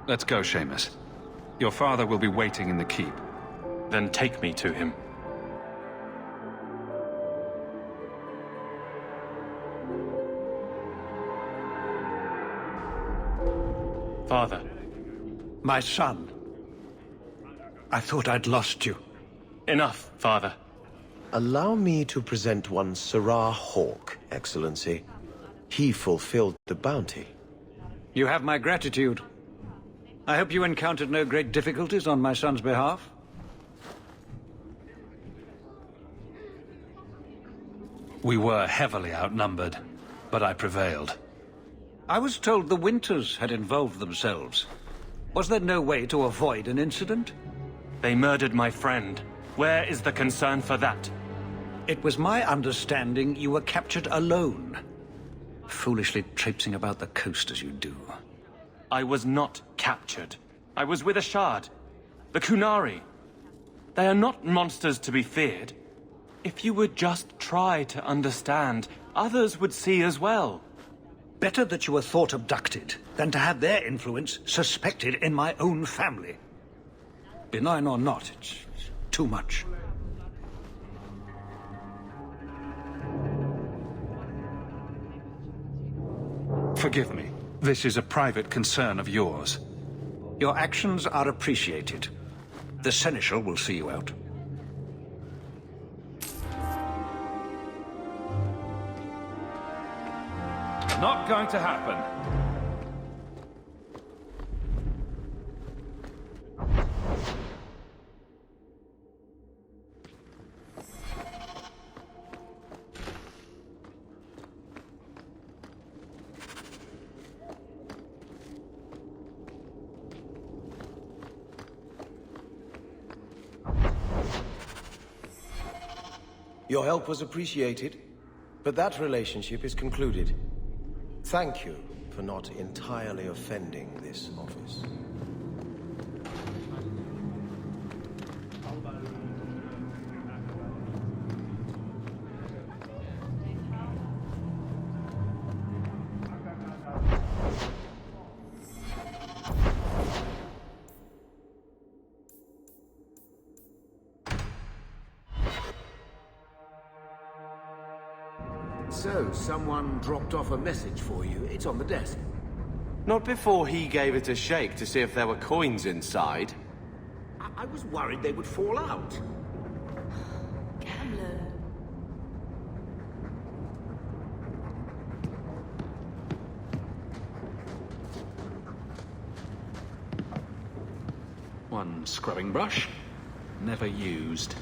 Let's go, Seamus. Your father will be waiting in the keep. Then take me to him. Father. My son. I thought I'd lost you. Enough, Father. Allow me to present one Sirrah Hawke, Excellency. He fulfilled the bounty. You have my gratitude. I hope you encountered no great difficulties on my son's behalf. We were heavily outnumbered, but I prevailed. I was told the Winters had involved themselves. Was there no way to avoid an incident? They murdered my friend. Where is the concern for that? It was my understanding you were captured alone. Foolishly traipsing about the coast as you do. I was not captured. I was with Ashard. The Qunari. They are not monsters to be feared. If you would just try to understand, others would see as well. Better that you were thought abducted than to have their influence suspected in my own family. Benign or not, it's too much. Forgive me. This is a private concern of yours. Your actions are appreciated. The Seneschal will see you out. Not going to happen. Your help was appreciated, but that relationship is concluded. Thank you for not entirely offending this office. So, someone dropped off a message for you. It's on the desk. Not before he gave it a shake to see if there were coins inside. I was worried they would fall out. Gambler. One scrubbing brush. Never used.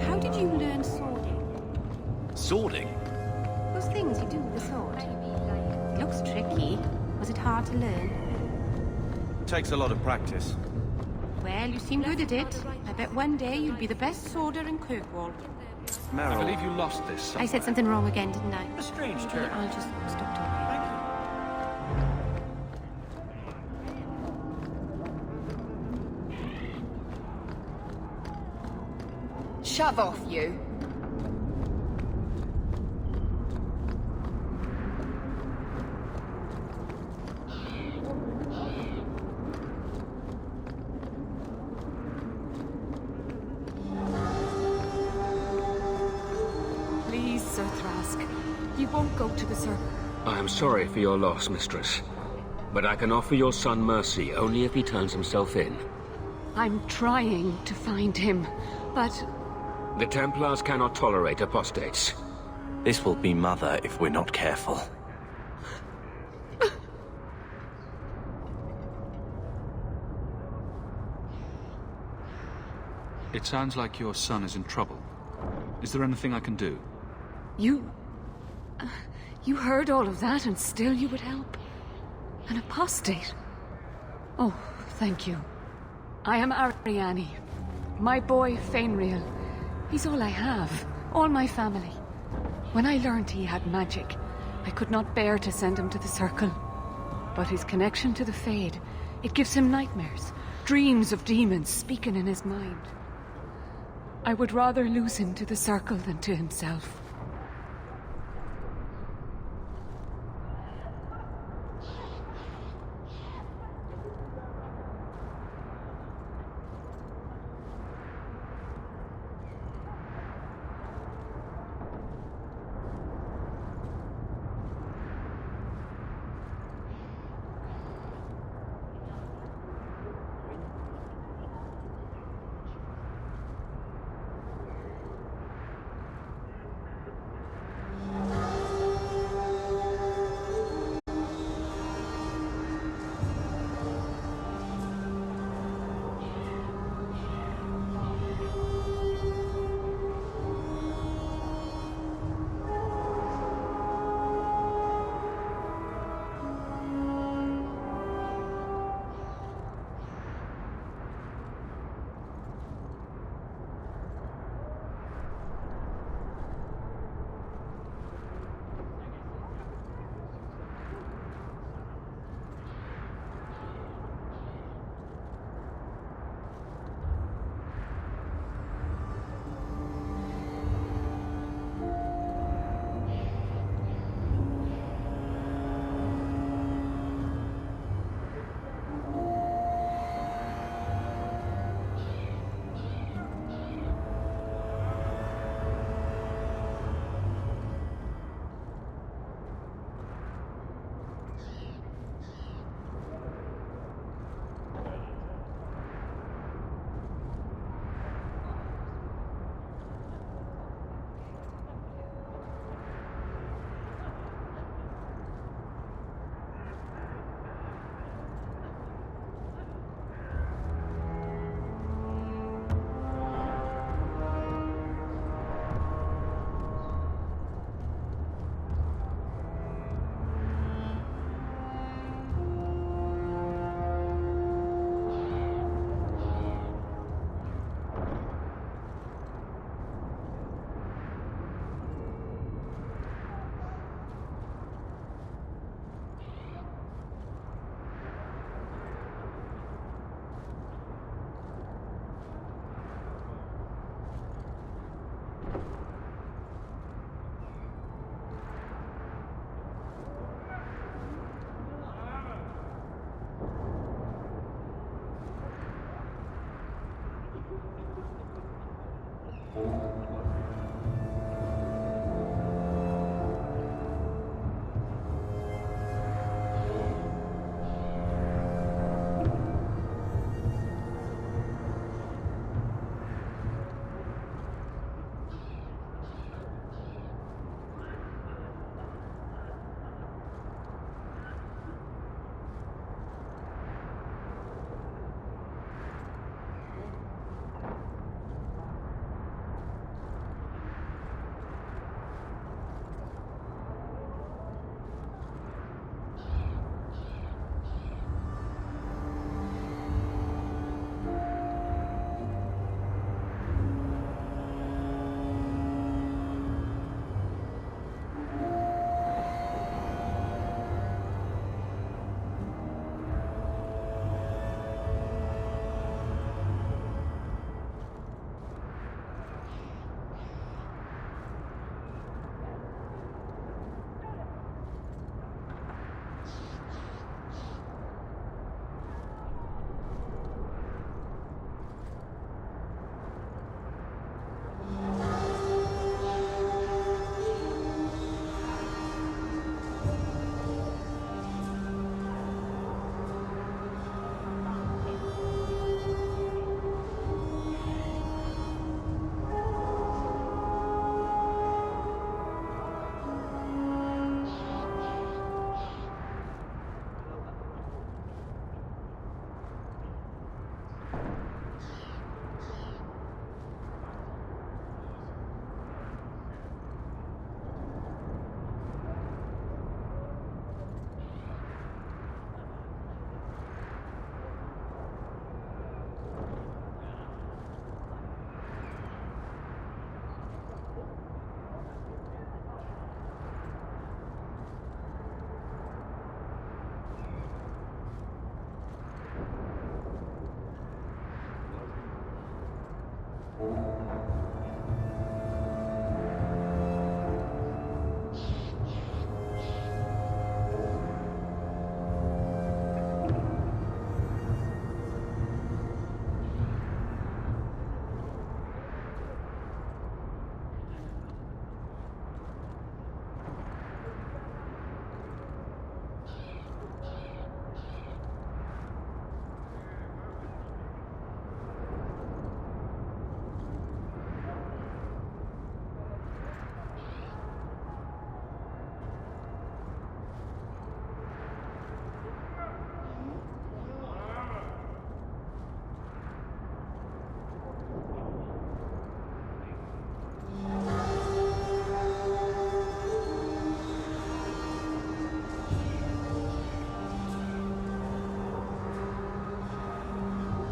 How did you learn swording? Swording? Those things you do with the sword. It looks tricky. Was it hard to learn? Takes a lot of practice. Well, you seem good at it. I bet one day you'll be the best sworder in Kirkwall. I believe you lost this. I said something wrong again, didn't I? A strange Okay, turn. I'll just stop talking. Shove off, you. Please, Sir Thrask. You won't go to the circle. I am sorry for your loss, mistress. But I can offer your son mercy only if he turns himself in. I'm trying to find him, but The Templars cannot tolerate apostates. This will be Mother if we're not careful. It sounds like your son is in trouble. Is there anything I can do? you... you heard all of that and still you would help? An apostate? Oh, thank you. I am Ariane. My boy, Fainriel. He's all I have. All my family. When I learned he had magic, I could not bear to send him to the Circle. But his connection to the Fade, it gives him nightmares. Dreams of demons speaking in his mind. I would rather lose him to the Circle than to himself.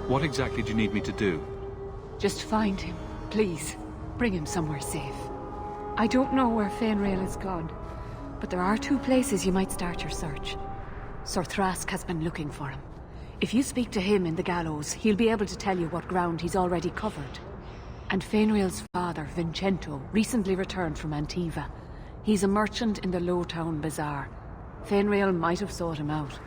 What exactly do you need me to do? Just find him, please. Bring him somewhere safe. I don't know where Fainrail is gone, but there are 2 places you might start your search. Sir Thrask has been looking for him. If you speak to him in the gallows, he'll be able to tell you what ground he's already covered. And Fainrail's father, Vincento, recently returned from Antiva. He's a merchant in the Lowtown Bazaar. Fainrail might have sought him out.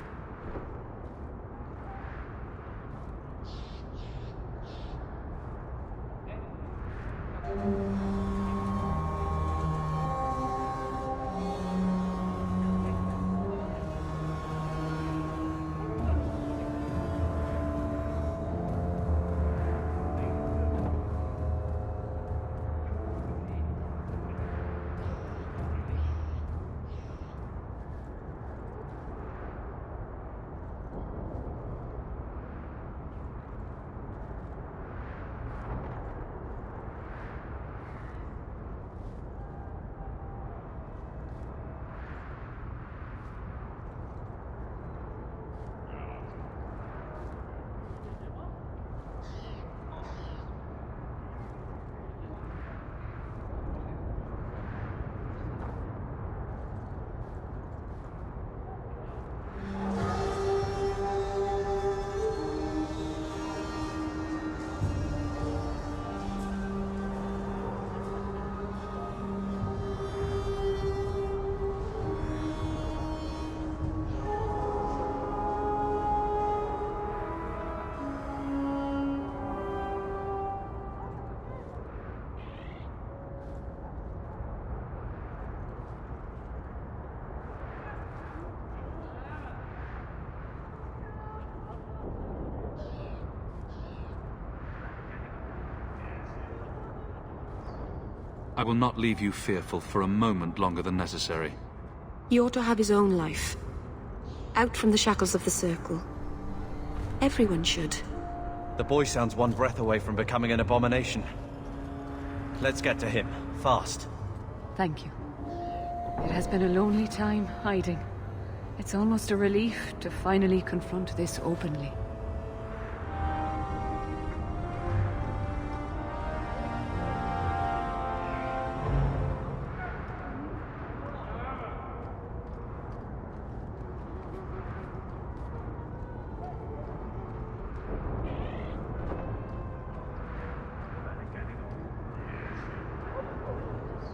I will not leave you fearful for a moment longer than necessary. He ought to have his own life. Out from the shackles of the Circle. Everyone should. The boy sounds one breath away from becoming an abomination. Let's get to him, fast. Thank you. It has been a lonely time hiding. It's almost a relief to finally confront this openly.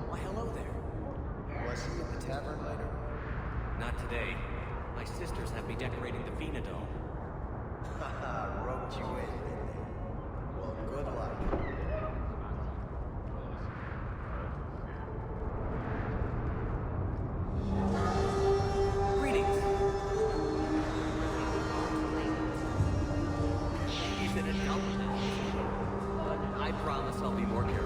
Why, hello there. Was he at the tavern later? Not today. My sisters have me decorating the Venadome. Haha, roped you in, didn't they? Well, good luck. Greetings. He's an adult now, but I promise I'll be more careful.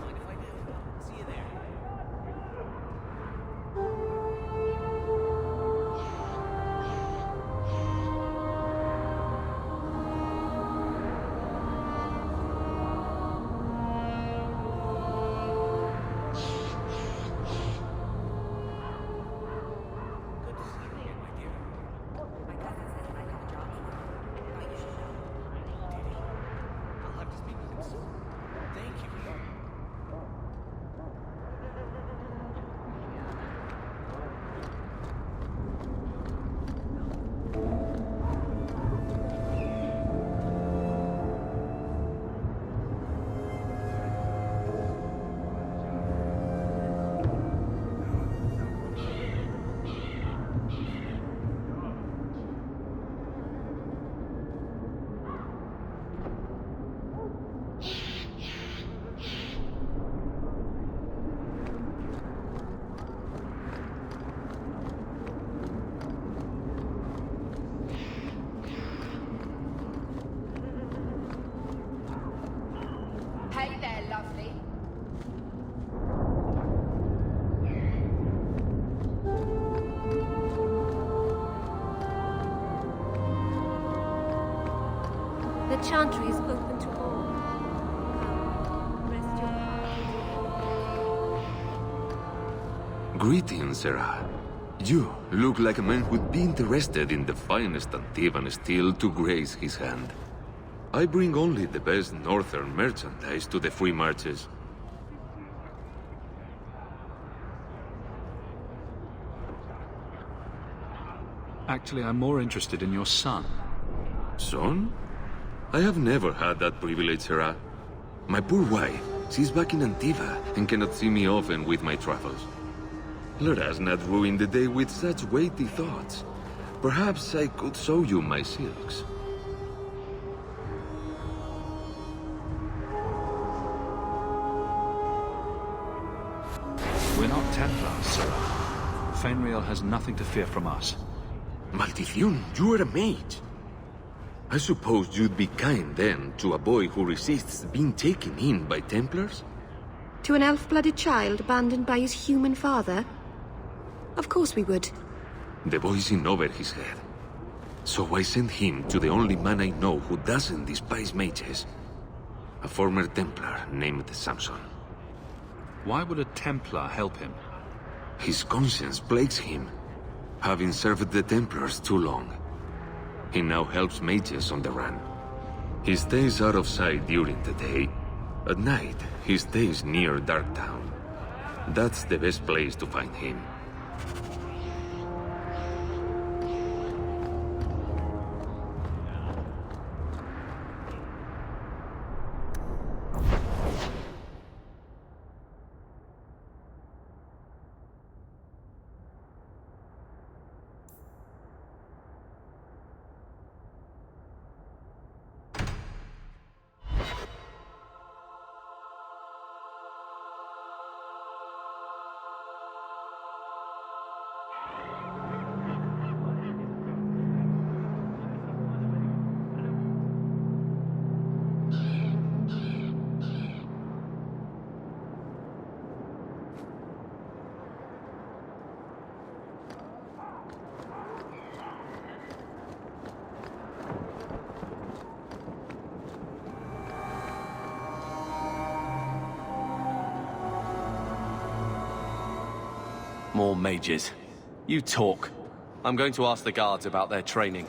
Mind if I Hey there, lovely. The chantry is open to all. Come, rest your heart. Greetings, Sarah. You look like a man who'd be interested in the finest Antivan steel to grace his hand. I bring only the best northern merchandise to the free marches. Actually, I'm more interested in your son. Son? I have never had that privilege, Sarah. My poor wife, she's back in Antiva and cannot see me often with my travels. Let us not ruin the day with such weighty thoughts. Perhaps I could show you my silks. We're not Templars, Sarah. Fenriel has nothing to fear from us. Maldición, you are a mage. I suppose you'd be kind then to a boy who resists being taken in by Templars? To an elf-blooded child abandoned by his human father? Of course we would. The boy's in over his head. So I sent him to the only man I know who doesn't despise mages. A former Templar named Samson. Why would a Templar help him? His conscience plagues him, having served the Templars too long. He now helps mages on the run. He stays out of sight during the day. At night, he stays near Darktown. That's the best place to find him. More mages. You talk. I'm going to ask the guards about their training.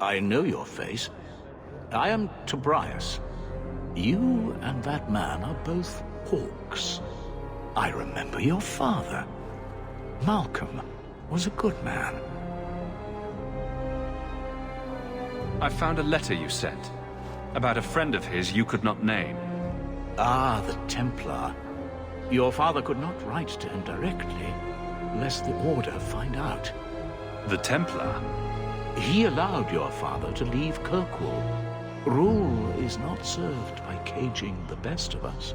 I know your face. I am Tobias. You and that man are both hawks. I remember your father. Malcolm was a good man. I found a letter you sent. About a friend of his you could not name. Ah, the Templar. Your father could not write to him directly, lest the Order find out. The Templar? He allowed your father to leave Kirkwall. Rule is not served by caging the best of us.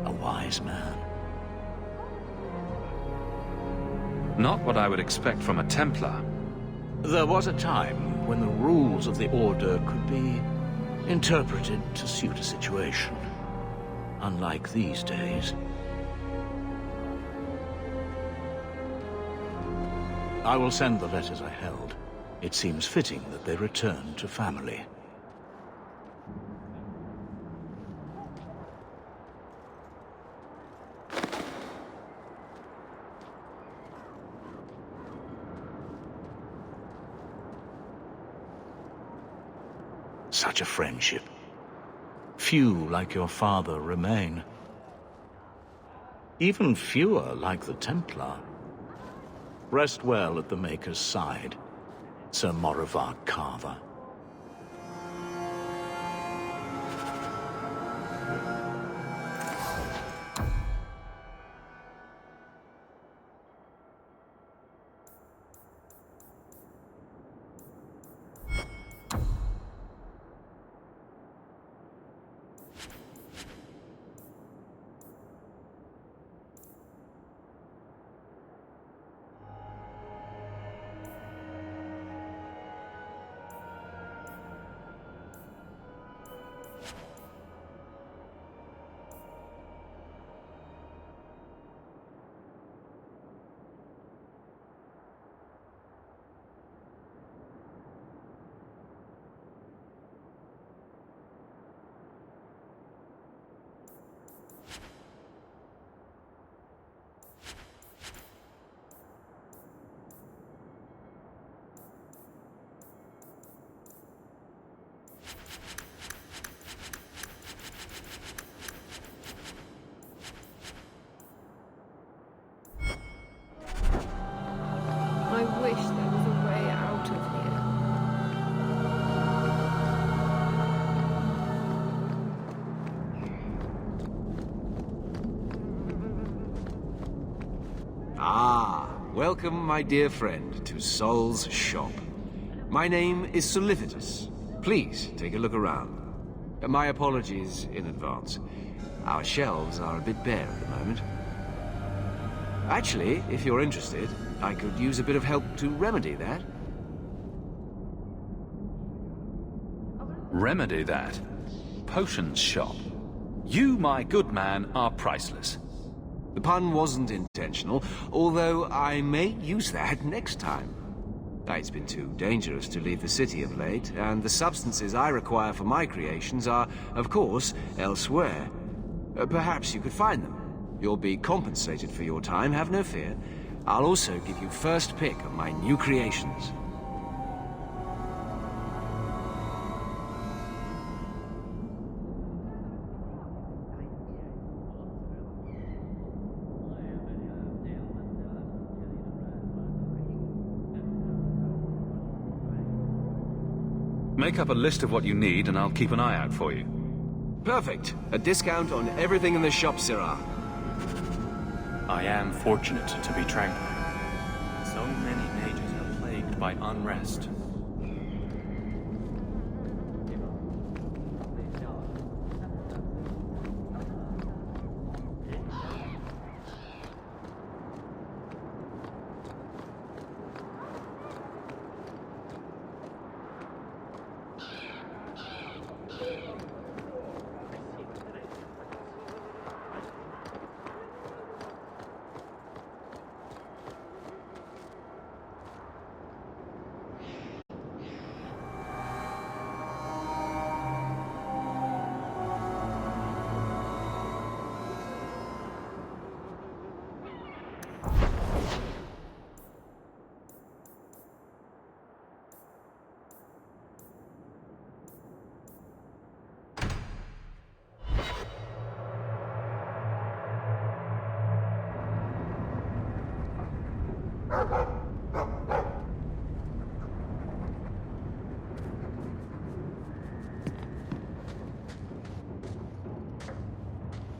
A wise man. Not what I would expect from a Templar. There was a time when the rules of the Order could be interpreted to suit a situation. Unlike these days. I will send the letters I held. It seems fitting that they return to family. Such a friendship. Few like your father remain. Even fewer like the Templar. Rest well at the Maker's side, Sir Morivard Carver. welcome, my dear friend, to Sol's shop. My name is Solivitus. Please, take a look around. My apologies in advance. Our shelves are a bit bare at the moment. Actually, if you're interested, I could use a bit of help to remedy that. Remedy that? Potions shop. You, my good man, are priceless. The pun wasn't intentional, although I may use that next time. It's been too dangerous to leave the city of late, and the substances I require for my creations are, of course, elsewhere. Perhaps you could find them. You'll be compensated for your time, have no fear. I'll also give you first pick of my new creations. Make up a list of what you need, and I'll keep an eye out for you. Perfect. A discount on everything in the shop, Sirrah. I am fortunate to be tranquil. So many mages are plagued by unrest.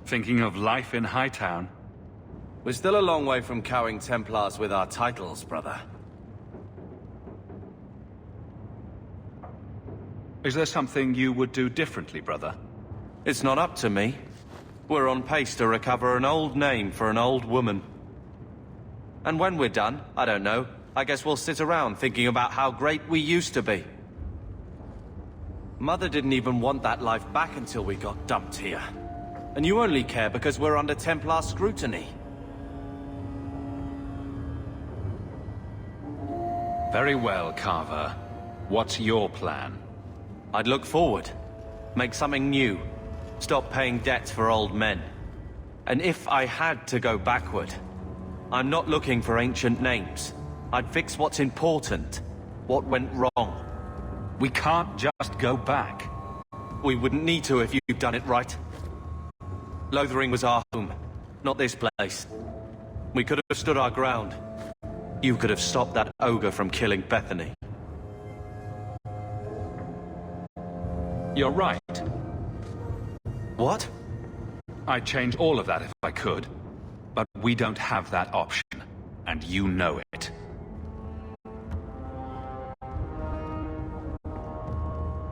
Thinking of life in Hightown? We're still a long way from cowing Templars with our titles, brother. Is there something you would do differently, brother? It's not up to me. We're on pace to recover an old name for an old woman. And when we're done, I don't know, I guess we'll sit around thinking about how great we used to be. Mother didn't even want that life back until we got dumped here. And you only care because we're under Templar scrutiny. Very well, Carver. What's your plan? I'd look forward. Make something new. Stop paying debts for old men. And if I had to go backward, I'm not looking for ancient names. I'd fix what's important. What went wrong. We can't just go back. We wouldn't need to if you'd done it right. Lothering was our home, not this place. We could have stood our ground. You could have stopped that ogre from killing Bethany. You're right. What? I'd change all of that if I could. But we don't have that option, and you know it.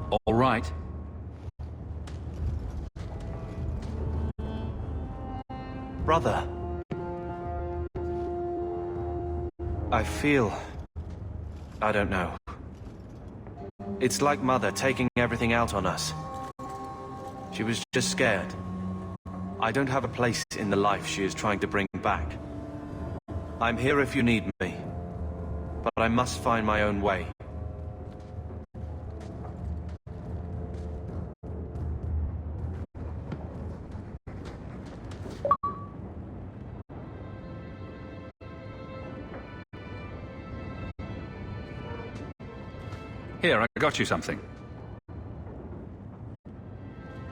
All right. Brother. I feel... I don't know. It's like Mother taking everything out on us. She was just scared. I don't have a place in the life she is trying to bring back. I'm here if you need me. But I must find my own way. Here, I got you something.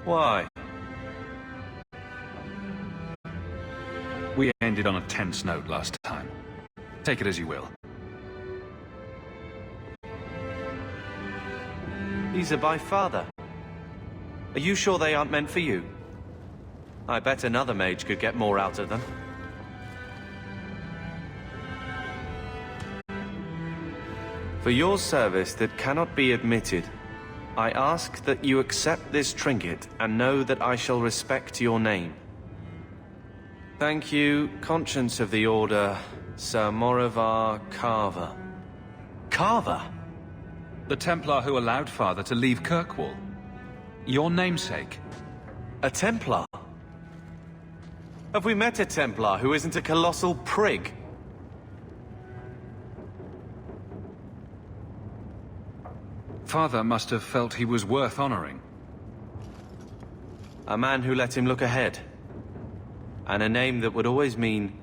Why? We ended on a tense note last time. Take it as you will. These are by Father. Are you sure they aren't meant for you? I bet another mage could get more out of them. For your service that cannot be admitted, I ask that you accept this trinket and know that I shall respect your name. Thank you, Conscience of the Order, Sir Morivar Carver. Carver? The Templar who allowed Father to leave Kirkwall. Your namesake. A Templar? Have we met a Templar who isn't a colossal prig? Father must have felt he was worth honoring. A man who let him look ahead. And a name that would always mean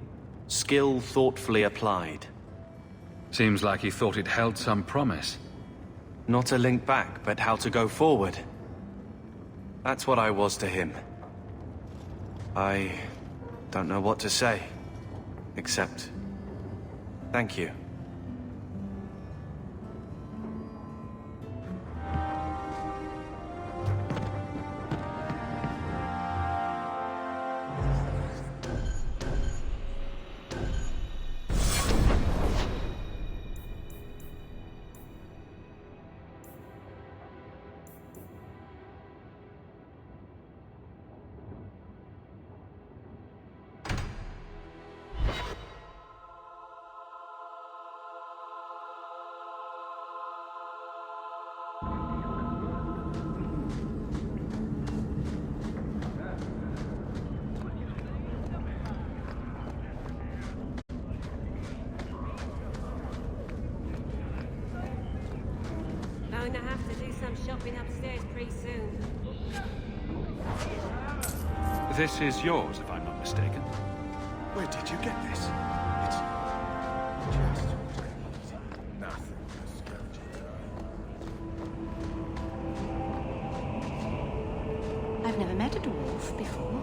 skill thoughtfully applied. Seems like he thought it held some promise. Not a link back, but how to go forward. That's what I was to him. I don't know what to say, except thank you. Going to have to do some shopping upstairs pretty soon. This is yours, if I'm not mistaken. Where did you get this? It's just nothing. I've never met a dwarf before.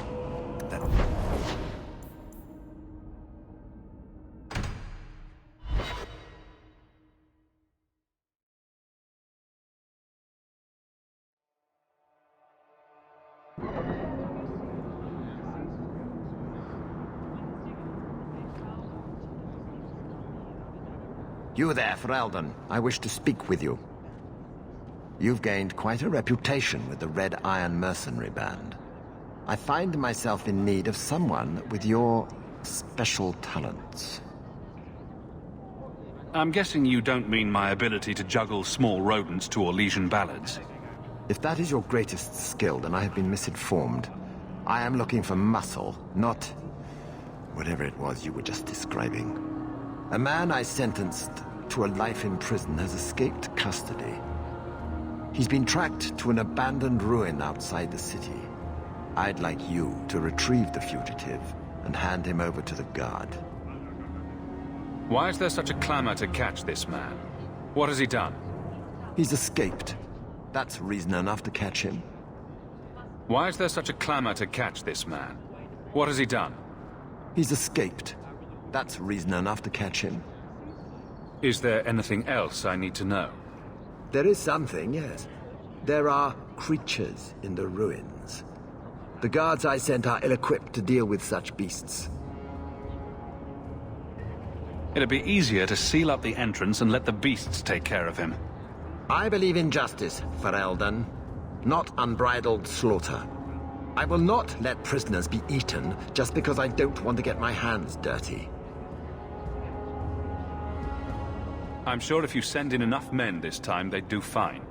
You there, Ferelden. I wish to speak with you. You've gained quite a reputation with the Red Iron Mercenary Band. I find myself in need of someone with your special talents. I'm guessing you don't mean my ability to juggle small rodents to Orlesian ballads. If that is your greatest skill, then I have been misinformed. I am looking for muscle, not whatever it was you were just describing. A man I sentenced to a life in prison has escaped custody. He's been tracked to an abandoned ruin outside the city. I'd like you to retrieve the fugitive and hand him over to the guard. Why is there such a clamor to catch this man? What has he done? He's escaped. That's reason enough to catch him. Why is there such a clamor to catch this man? What has he done? He's escaped. That's reason enough to catch him. Is there anything else I need to know? There is something, yes. There are creatures in the ruins. The guards I sent are ill-equipped to deal with such beasts. It'd be easier to seal up the entrance and let the beasts take care of him. I believe in justice, Ferelden, not unbridled slaughter. I will not let prisoners be eaten just because I don't want to get my hands dirty. I'm sure if you send in enough men this time, they'd do fine.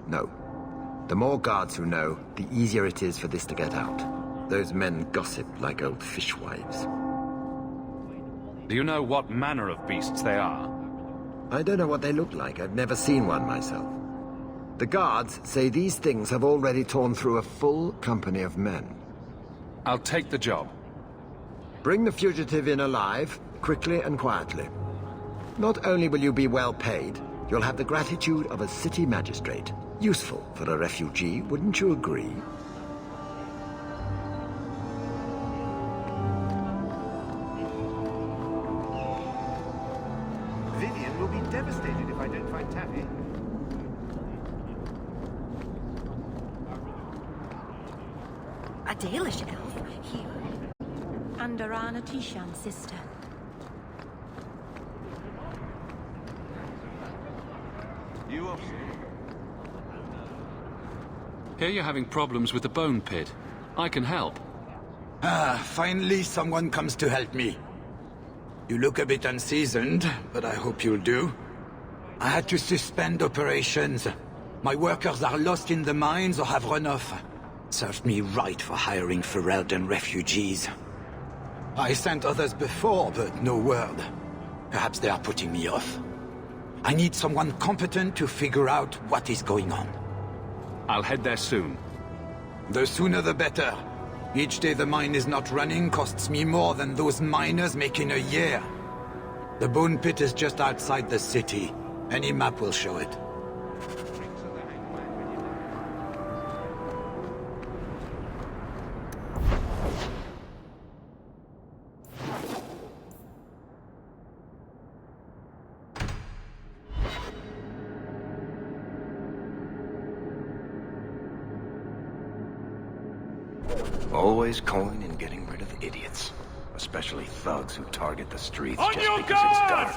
No. The more guards who know, the easier it is for this to get out. Those men gossip like old fishwives. Do you know what manner of beasts they are? I don't know what they look like. I've never seen one myself. The guards say these things have already torn through a full company of men. I'll take the job. Bring the fugitive in alive, quickly and quietly. Not only will you be well paid, you'll have the gratitude of a city magistrate. Useful for a refugee, wouldn't you agree? Vivian will be devastated if I don't find Taffy. A Dalish elf here. And Arana Tishan's sister. Hear you're having problems with the bone pit. I can help. Finally someone comes to help me. You look a bit unseasoned, but I hope you'll do. I had to suspend operations. My workers are lost in the mines or have run off. Served me right for hiring Ferelden refugees. I sent others before, but no word. Perhaps they are putting me off. I need someone competent to figure out what is going on. I'll head there soon. The sooner the better. Each day the mine is not running costs me more than those miners make in a year. The bone pit is just outside the city. Any map will show it. Always coin and getting rid of idiots. Especially thugs who target the streets On just your because it's dark.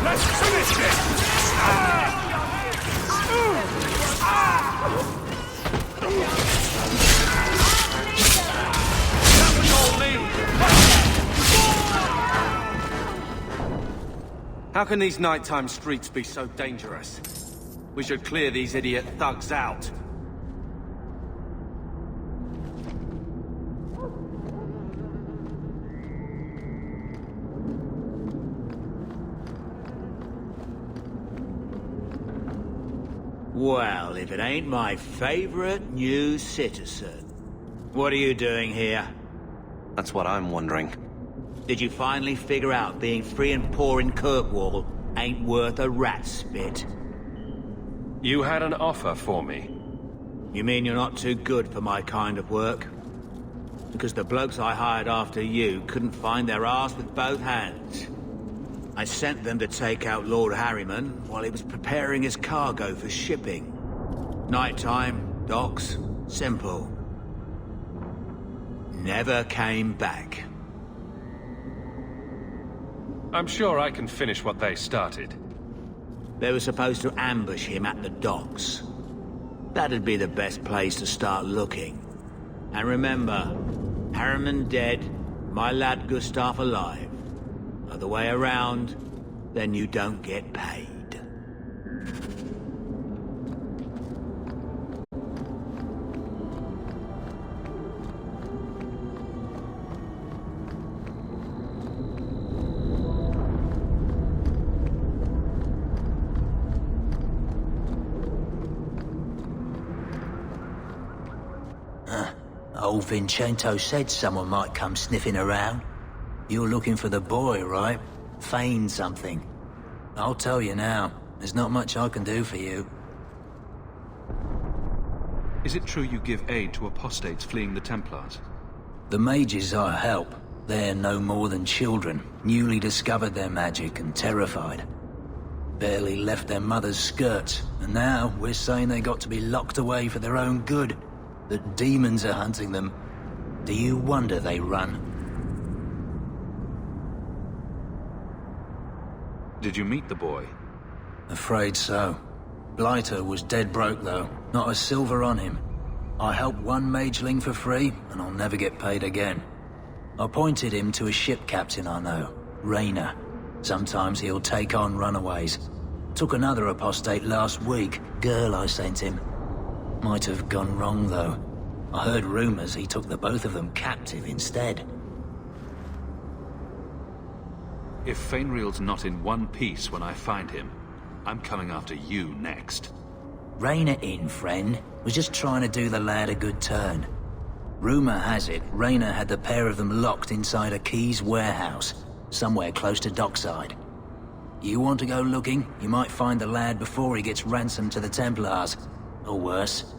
Let's finish this! How can these nighttime streets be so dangerous? We should clear these idiot thugs out. Well, if it ain't my favorite new citizen. What are you doing here? That's what I'm wondering. Did you finally figure out being free and poor in Kirkwall ain't worth a rat's spit? You had an offer for me. You mean you're not too good for my kind of work? Because the blokes I hired after you couldn't find their arse with both hands. I sent them to take out Lord Harriman while he was preparing his cargo for shipping. Nighttime, docks, simple. Never came back. I'm sure I can finish what they started. They were supposed to ambush him at the docks. That'd be the best place to start looking. And remember, Harriman dead, my lad Gustav alive. Other way around, then you don't get paid. Old Vincento said someone might come sniffing around. You're looking for the boy, right? Feign something. I'll tell you now, there's not much I can do for you. Is it true you give aid to apostates fleeing the Templars? The mages I help, they're no more than children, newly discovered their magic and terrified. Barely left their mother's skirts, and now we're saying they got to be locked away for their own good. That demons are hunting them. Do you wonder they run? Did you meet the boy? Afraid so. Blighter was dead broke though, not a silver on him. I helped one mageling for free, and I'll never get paid again. I pointed him to a ship captain I know, Rayner. Sometimes he'll take on runaways. Took another apostate last week, girl I sent him. Might have gone wrong, though. I heard rumors he took the both of them captive instead. If Fainriel's not in one piece when I find him, I'm coming after you next. Rein it in, friend. Was just trying to do the lad a good turn. Rumor has it, Rayner had the pair of them locked inside a Keys warehouse, somewhere close to Dockside. You want to go looking? You might find the lad before he gets ransomed to the Templars. Or worse.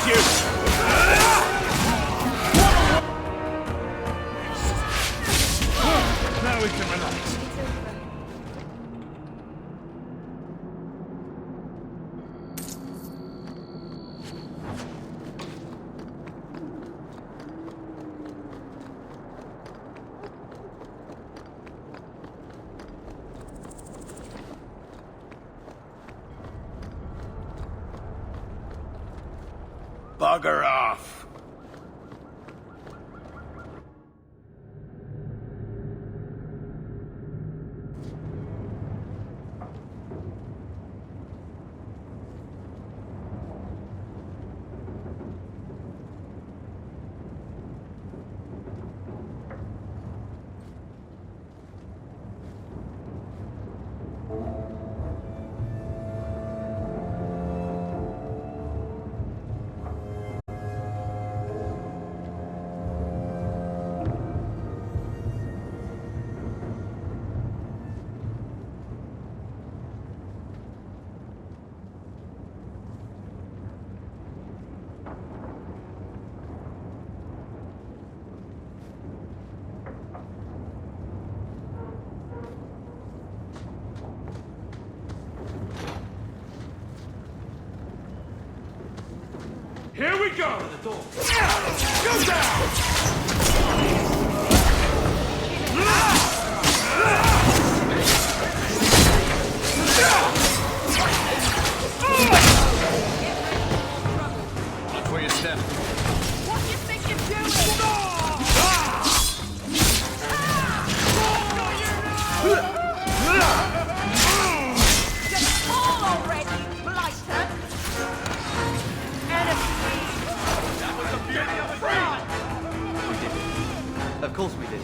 got you! Now we can relax. Bugger off! Here we go! Go down! Watch where you step. What do you think you're doing? Just fall already, blighter! Of course we did.